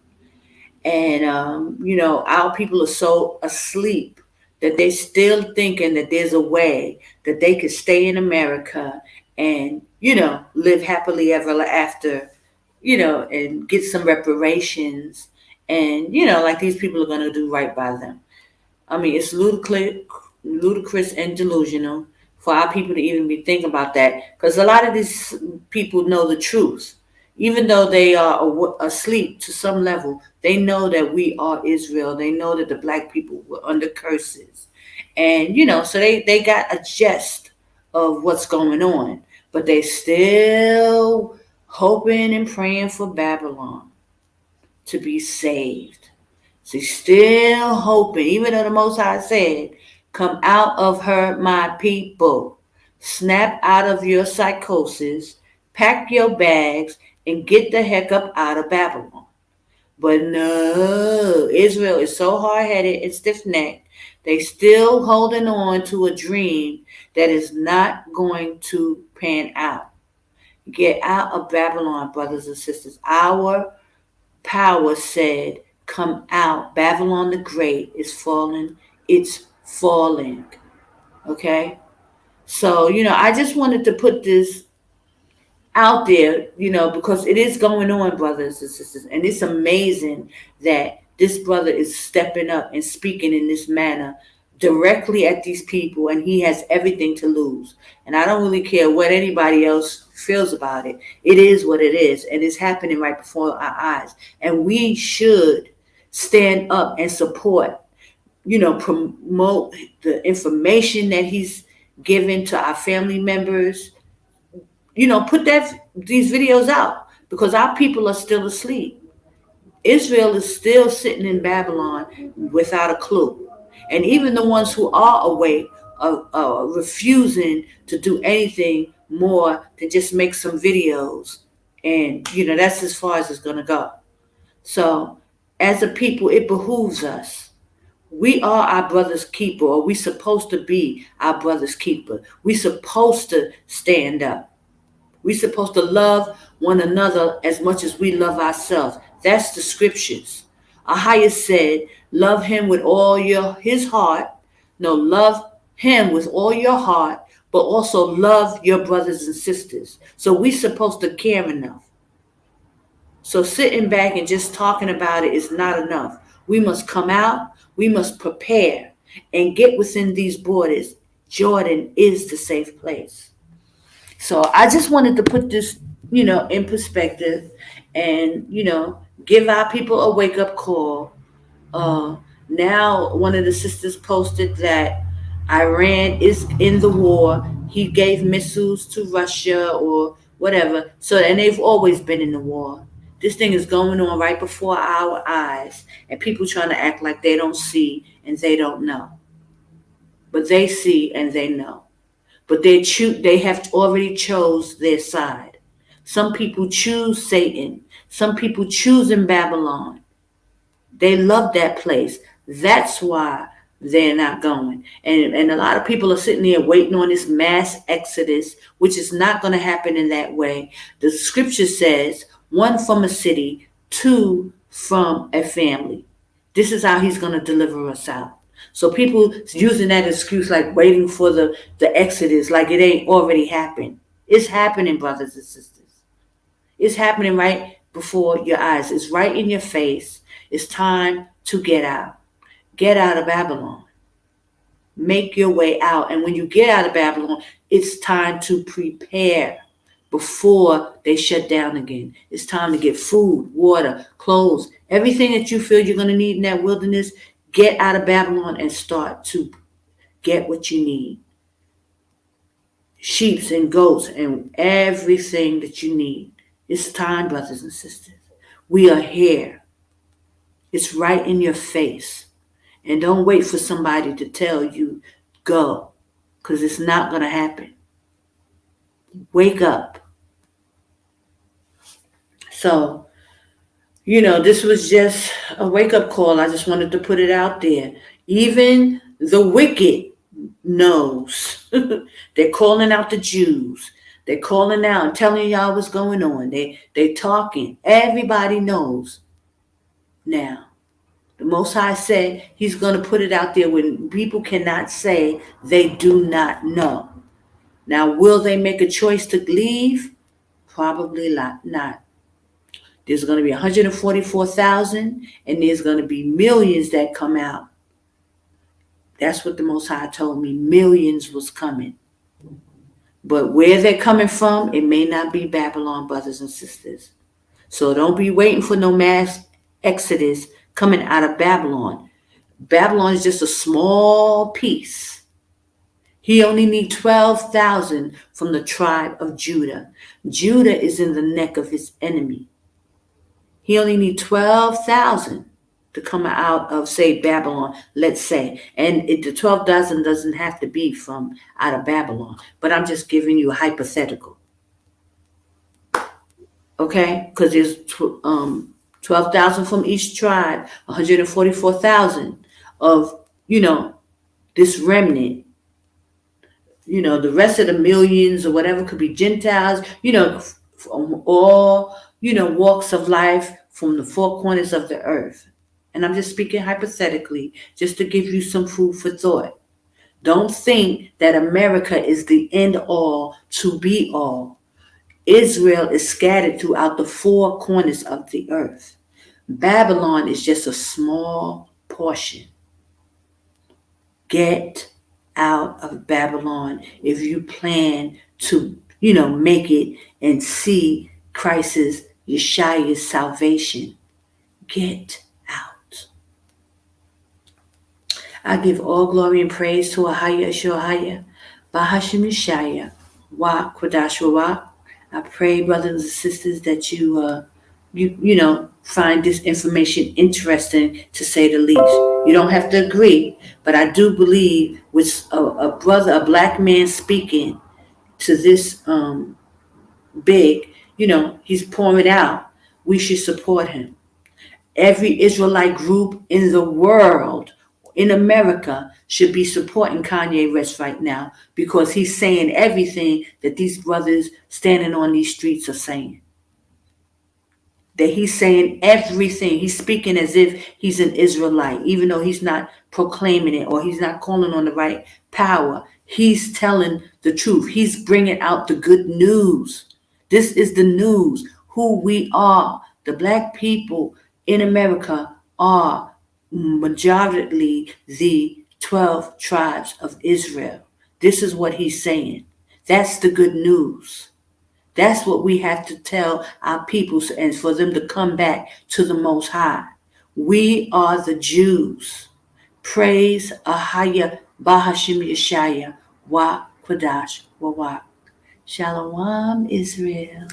And, our people are so asleep that they're still thinking that there's a way that they could stay in America and, live happily ever after, and get some reparations. And, like these people are going to do right by them. I mean, it's ludicrous and delusional for our people to even be thinking about that, because a lot of these people know the truth. Even though they are asleep to some level, they know that we are Israel. They know that the black people were under curses. And, so they got a gist of what's going on. But they still hoping and praying for Babylon to be saved. So still hoping, even though the Most High said, come out of her, my people. Snap out of your psychosis, pack your bags, and get the heck up out of Babylon. But no, Israel is so hard-headed and stiff-necked. They still holding on to a dream that is not going to pan out. Get out of Babylon, brothers and sisters. Our power said, come out. Babylon the Great is falling. It's falling. Okay? So, I just wanted to put this out there, because it is going on, brothers and sisters. And it's amazing that this brother is stepping up and speaking in this manner directly at these people, and he has everything to lose. And I don't really care what anybody else feels about it. It is what it is, and it's happening right before our eyes. And we should stand up and support, promote the information that he's given to our family members. Put these videos out, because our people are still asleep. Israel is still sitting in Babylon without a clue. And even the ones who are awake are refusing to do anything more than just make some videos. And, that's as far as it's going to go. So, as a people, it behooves us. We are our brother's keeper, or we supposed to be our brother's keeper. We supposed to stand up. We're supposed to love one another as much as we love ourselves. That's the scriptures. AHAYAH said, love him with all his heart. No, love him with all your heart, but also love your brothers and sisters. So we're supposed to care enough. So sitting back and just talking about it is not enough. We must come out. We must prepare and get within these borders. Jordan is the safe place. So I just wanted to put this, in perspective and, give our people a wake-up call. Now, one of the sisters posted that Iran is in the war. He gave missiles to Russia or whatever. So, and they've always been in the war. This thing is going on right before our eyes, and people trying to act like they don't see and they don't know. But they see and they know. But they have already chose their side. Some people choose Satan. Some people choose in Babylon. They love that place. That's why they're not going. And a lot of people are sitting there waiting on this mass exodus, which is not going to happen in that way. The scripture says, 1 from a city, 2 from a family. This is how he's going to deliver us out. So people using that excuse, like waiting for the exodus, like it ain't already happened. It's happening, brothers and sisters. It's happening right before your eyes. It's right in your face. It's time to get out. Get out of Babylon. Make your way out. And when you get out of Babylon, it's time to prepare before they shut down again. It's time to get food, water, clothes, everything that you feel you're going to need in that wilderness. Get out of Babylon and start to get what you need. Sheep and goats and everything that you need. It's time, brothers and sisters. We are here. It's right in your face. And don't wait for somebody to tell you, go, because it's not going to happen. Wake up. So, this was just a wake-up call. I just wanted to put it out there. Even the wicked knows. They're calling out the Jews. They're calling out and telling y'all what's going on. They talking. Everybody knows now. The Most High said he's going to put it out there when people cannot say they do not know. Now, will they make a choice to leave? Probably not. There's going to be 144,000, and there's going to be millions that come out. That's what the Most High told me. Millions was coming. But where they're coming from, it may not be Babylon, brothers and sisters. So don't be waiting for no mass exodus coming out of Babylon. Babylon is just a small piece. He only needs 12,000 from the tribe of Judah. Judah is in the neck of his enemy. He only needs 12,000 to come out of, say, Babylon, let's say. And the 12,000 doesn't have to be from out of Babylon. But I'm just giving you a hypothetical. Okay? Because there's 12,000 from each tribe, 144,000 of, this remnant. The rest of the millions or whatever could be Gentiles, from all, walks of life from the four corners of the earth. And I'm just speaking hypothetically, just to give you some food for thought. Don't think that America is the end all to be all. Israel is scattered throughout the four corners of the earth. Babylon is just a small portion. Get out of Babylon if you plan to, make it and see Christ's, YASHAYA's salvation. Get out. I give all glory and praise to AHAYAH, Bahashim YASHAYA, Wa Kwadash Wa. I pray, brothers and sisters, that you find this information interesting, to say the least. You don't have to agree, but I do believe with a black man speaking to this big, he's pouring out. We should support him. Every Israelite group in the world, in America, should be supporting Kanye West right now, because he's saying everything that these brothers standing on these streets are saying. That he's saying everything. He's speaking as if he's an Israelite, even though he's not proclaiming it or he's not calling on the right power. He's telling the truth. He's bringing out the good news. This is the news. Who we are. The black people in America are majority the 12 tribes of Israel. This is what he's saying. That's the good news. That's what we have to tell our people, and for them to come back to the Most High. We are the Jews. Praise AHAYAH, Bahashim YASHAYA, Wa Kwadash Wa. Shalom, Israel.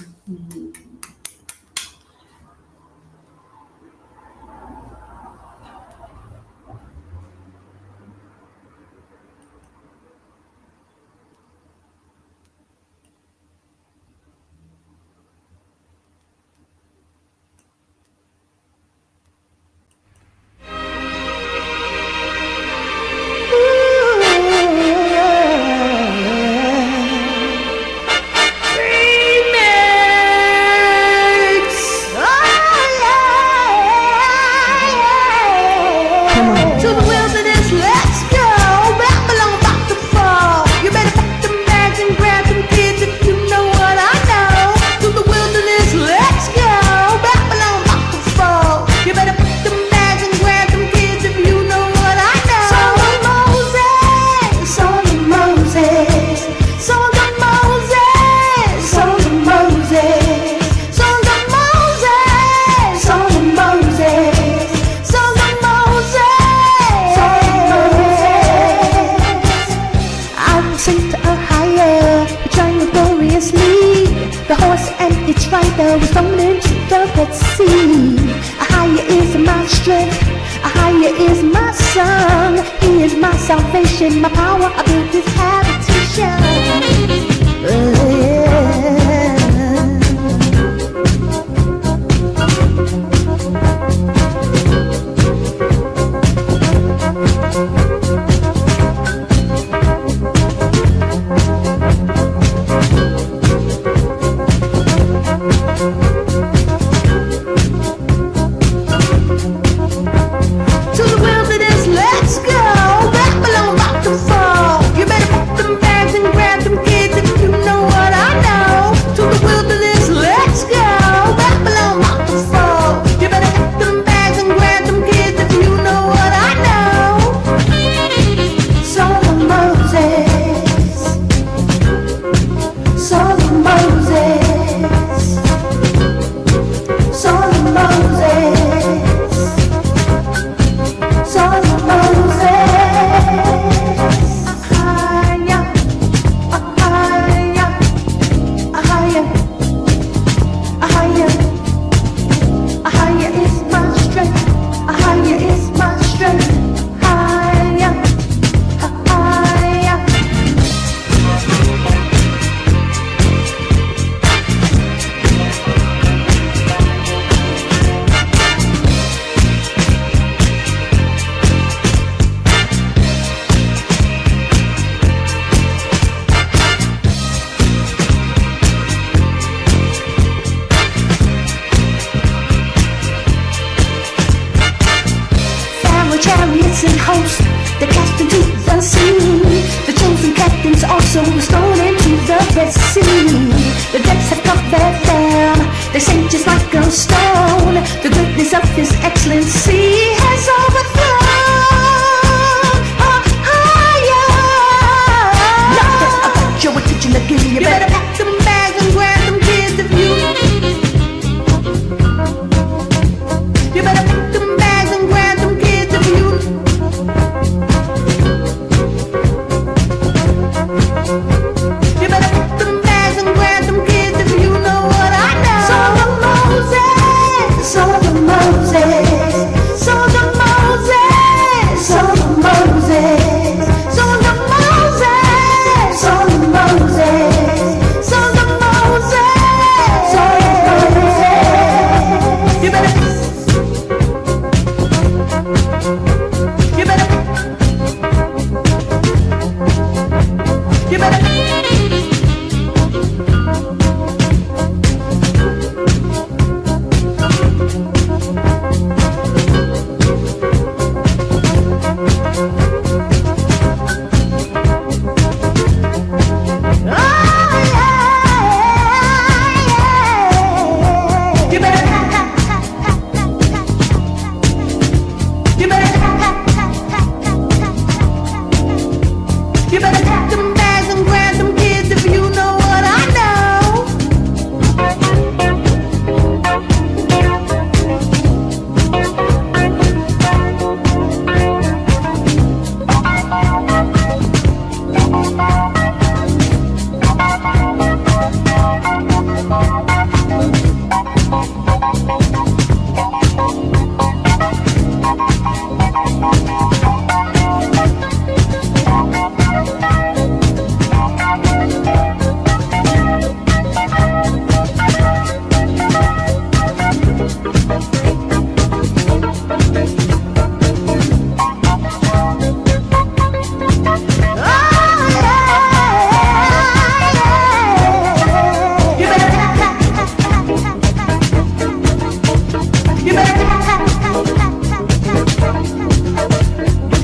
The horse and its rider was thrown into the Red Sea. AHAYAH is my strength, AHAYAH is my song. He is my salvation, my power, I built his habitation. To the wilderness, let's go. Babylon about to fall. You better put the of His Excellency has overthrown. AHAYAH. Now that I got your attention again, you better pack them bags and grab them kids if you. You better pack them bags and grab them kids if you. You better pack them bags and grab them kids if you know what I know. Soldier Moses, Soldier Moses, Soldier Moses, Soldier Moses, Soldier Moses, Soldier Moses, Soldier Moses, Soldier Moses. You better. You better. You better. You better. You better. You better pack them bags and grab them kids if you know what I know.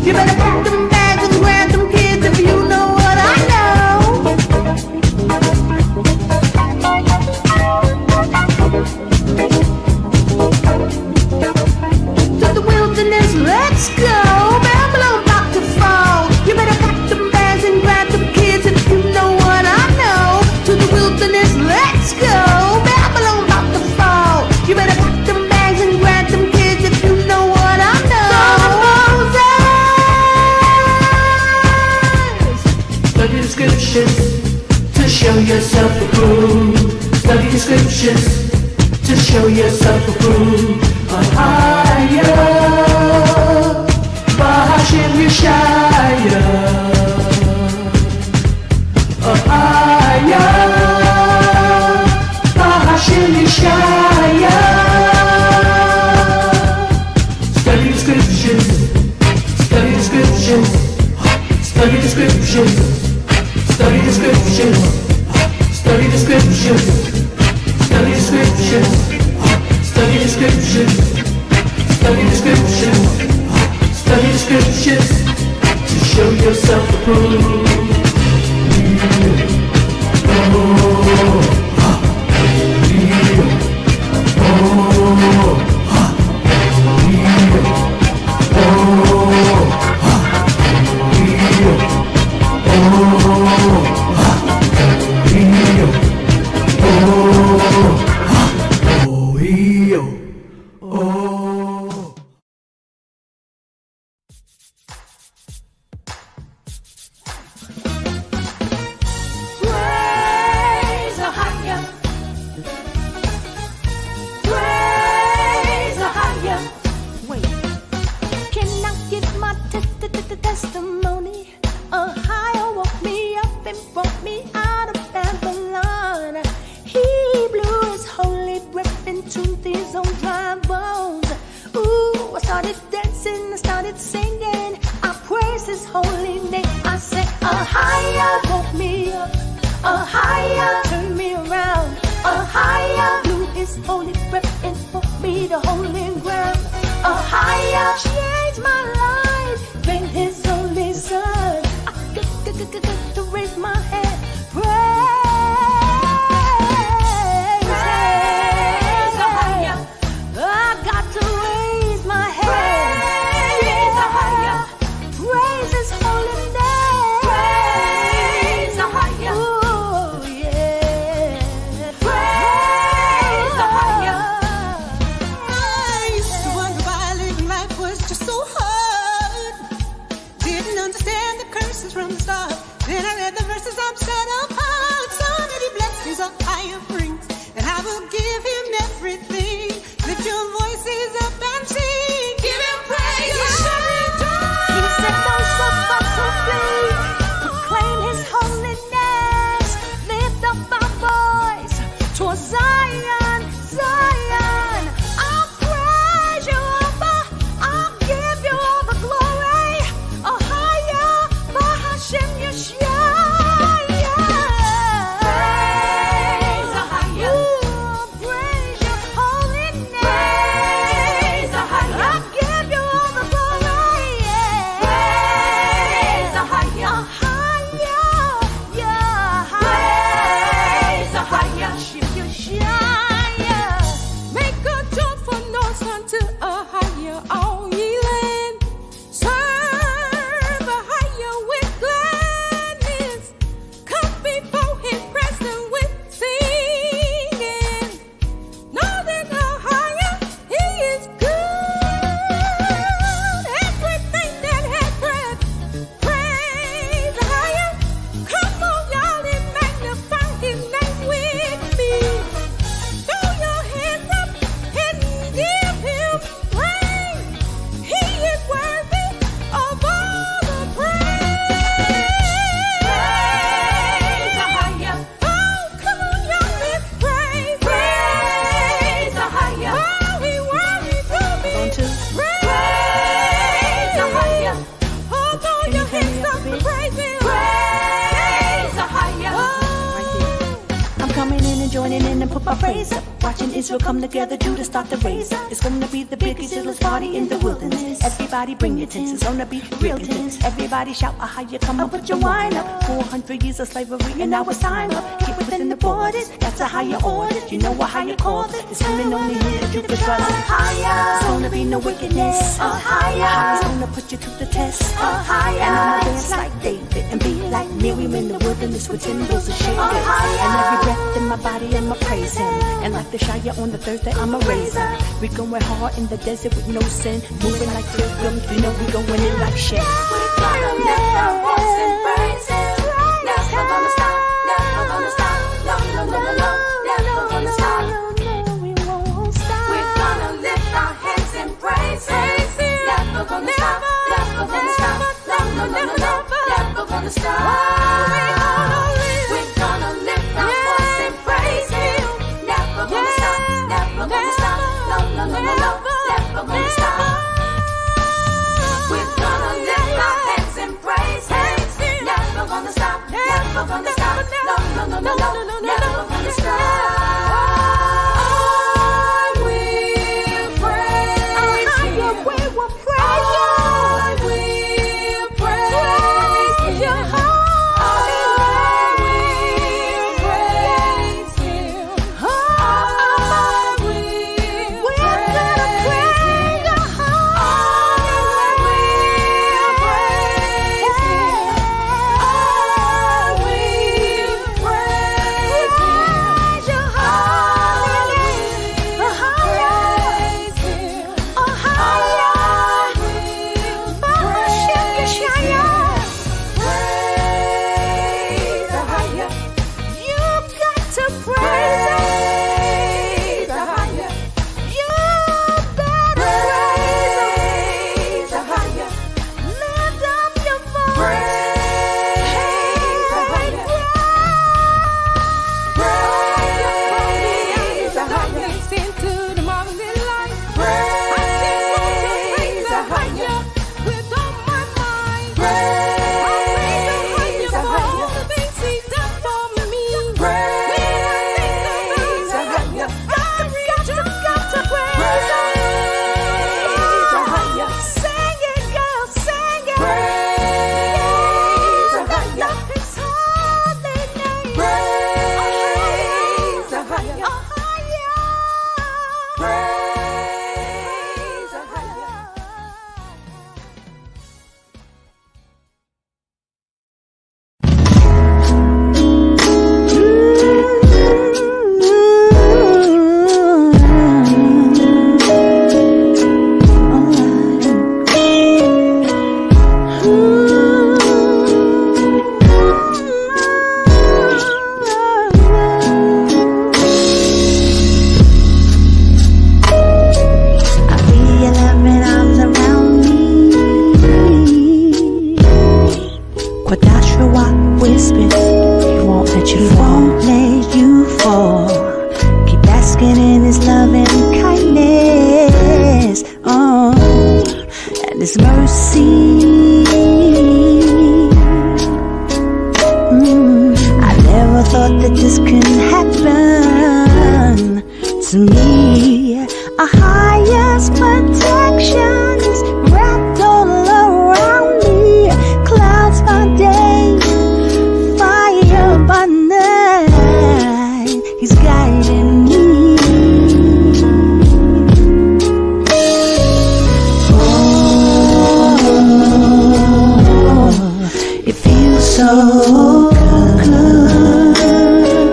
You better pack them bags and grab them kids if you know what I know. To the wilderness, let's go. Babylon about to fall. You better pack them bags and grab them kids if you know what I know. To the wilderness, let's go. Babylon about to fall. You better pack them bags and grab them kids if you know what I know. Study the scriptures to show yourself approved. Study the scriptures to show yourself approved. AHAYAH, Bahashem YASHAYA. AHAYAH, Bahashem YASHAYA. Study the scriptures. Study the scriptures. Study the scriptures. Study the scriptures. Study the scriptures. Study the scriptures. Study the scriptures. Study the scriptures. Study the scriptures to show yourself approved. Praise AHAYAH. Praise AHAYAH. Wait, can I give my testimony? AHAYAH woke me up and brought me out of Babylon. He blew His holy breath into these old dry bones. Ooh, I started dancing, I started singing. I praise His holy name. I said, AHAYAH woke me up. AHAYAH turned me around. AHAYAH blew His holy breath and put me to holy ground. AHAYAH changed my life, made His only Son. I got to raise my hand. verses I'm set apart. So many blessings of higher brings, and I will give him everything. Lift your voices up and sing. Give him praise. He said those of us who flee, proclaim his holiness. Lift up our voice towards Zion, Zion. I'll praise you, Abba. I'll give you all the glory. AHAYAH, Bahashem Yashaya. Praise AHAYAH. Praise your holiness. Praise AHAYAH. I'll give you all the glory. Praise AHAYAH. AHAYAH, yeah. Praise AHAYAH. Yashaya. Make a joyful noise unto AHAYAH, all ye land. Serve AHAYAH with gladness. Come before his presence with singing. Know that AHAYAH, he is good. Everything that has breath, praise AHAYAH. Come on, y'all, and magnify his name with me. Throw your hands up and give him praise. He is worthy of all the praise. Praise AHAYAH. Oh, come on, y'all, let's praise. Praise AHAYAH. Oh, he worthy to be praised. AHAYAH. Oh, throw your hands up and praise him. Praise AHAYAH. I'm coming in and joining in and put my praise up. Watching Israel come together, Judah start to raise up. It's gonna be the biggest, illest party in the wilderness. Everybody bring your tents, it's gonna be real tense. Everybody shout, AHAYAH, come on, put your wine up. 400 years of slavery and now it's time up. Get within the borders, that's AHAYAH orders. You know AHAYAH called it, it's coming only here that you can trust. AHAYAH, it's gonna be no wickedness. AHAYAH, it's gonna put you to the test. AHAYAH, and I'ma dance like David and be like Miriam in the wilderness with timbrels and shakers. And every breath in my body, I'ma praise him. And like the Shia on the Thursday, I'ma raise him. We going hard in the desert with no sin, moving like pilgrims. You know we going in like shit. We're gonna lift our voice and praise him. Never gonna stop, never gonna stop. No, no, no, no, no, never gonna stop. We're gonna lift our hands and praise him. Never gonna stop, never gonna stop. No, no, no, no, no, never gonna stop. We're gonna lift our voice and praise him. Never gonna stop, never gonna stop. No, no, no, no, no, never gonna stop. We're gonna lift our hands and praise him. Never gonna stop, never gonna stop. No, no, no, no, no, never gonna stop. I will praise him. I will praise you. I will praise your holy name. Never thought that this could happen to me. A highest protections wrapped all around me. Clouds by day, fire by night. He's guiding me. Oh, it feels so good.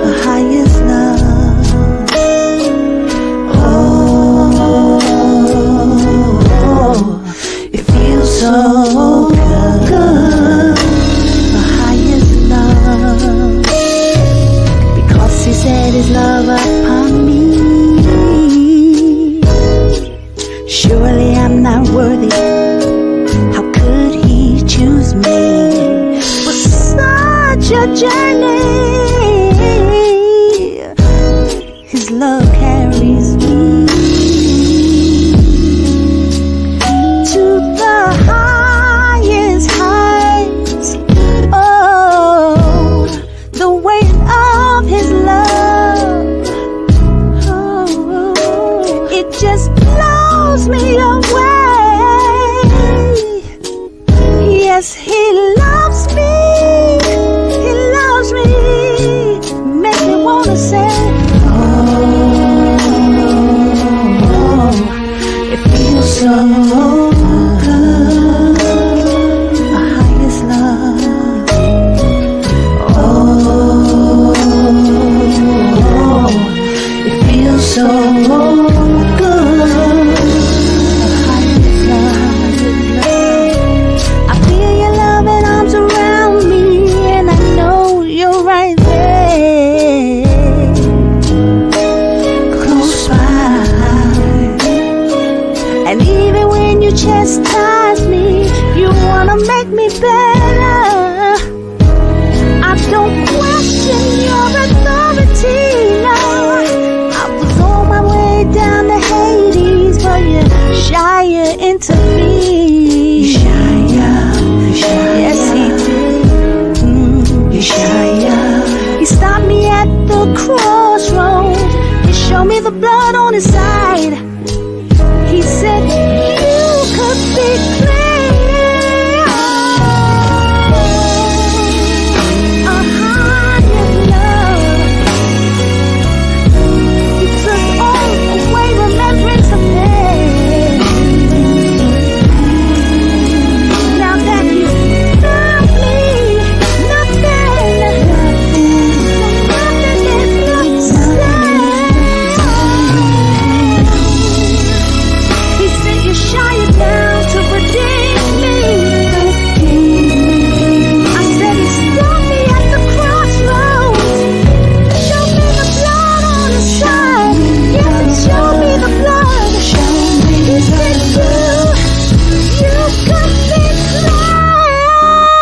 The highest love. It feels so good, the highest love, because he set his love upon me. Surely I'm not worthy, how could he choose me for such a journey? His love carries me to the highest heights. Oh, the weight of his love. Oh, it just blows me away. Yes, he loves me. He loves me. Make me wanna say, oh, it feels so good, the highest love. Oh, it feels so good, the highest love. I feel your loving arms around me, and I know you're right there, close by. And even when you chastise me, you wanna make me better. I don't question your authority, no. I was on my way down to Hades, but YASHAYA into me. YASHAYA, yes he did. YASHAYA. He stopped me at the crossroads. He showed me the blood on his side. He said, you could be clean. A higher love. He took all away remembrance of pain. Now that he's found me, nothing is the same. He said, YASHAYA down to redeem me. I said, he stopped me at the crossroads. Showed me the blood on his side. Yes, he showed me the blood. He said, you could be so good.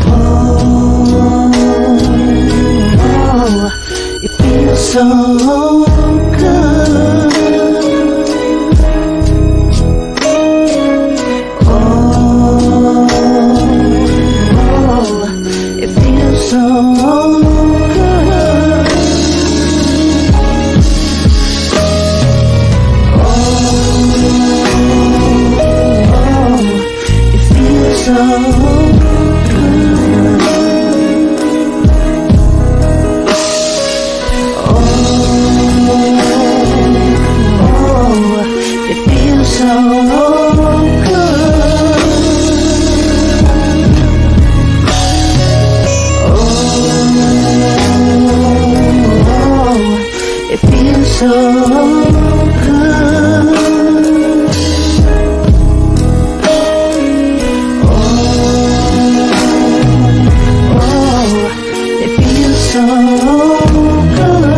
Oh, it feels so good. Oh, it feels so so good. Oh, it feels so good.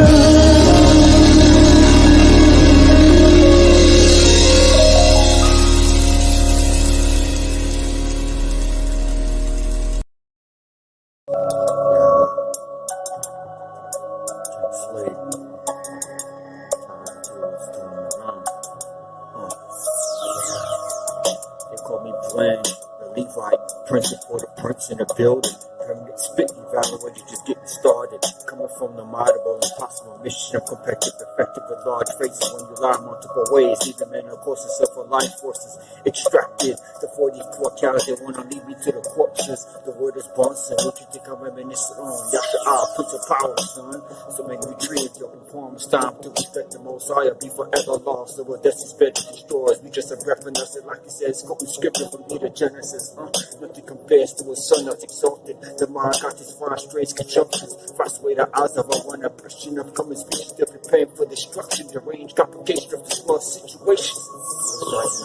when the Levite prince for the prince in the building. Permanent spit evaluated, just getting started. Coming from the modable, impossible mission of competitive, effective, and large faces when you lie multiple ways. Even men, of course, of life forces extracted. The 44 calories, they want to lead me to the corpses. The word is Bunsen. What you think I'm reminiscing on? YASHAYAH, Prince of Power, son. So make me dream, your performance time to respect the Most High, be forever lost. The word that's suspended destroys. We just a reference it, like you said, it's quoting scripture from either Genesis. Nothing compares to a son that's exalted. The mind got these fine strange conjunctions. Frustrate the eyes of a one oppression of coming species. They're preparing for destruction. Deranged complication of the small situations.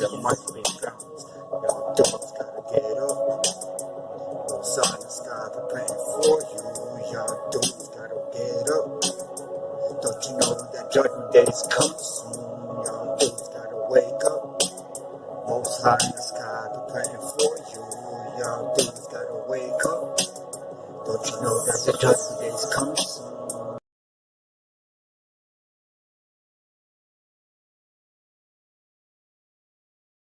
The might be balance. Y'all dogs gotta get up. No sign the sky preparing for you. Y'all dudes gotta get up. Don't you know that judgment day is coming soon? Y'all dudes gotta wake up. Most high in the sky preparing for you. Y'all dudes gotta wake up. Don't you know that the judgment day is coming soon?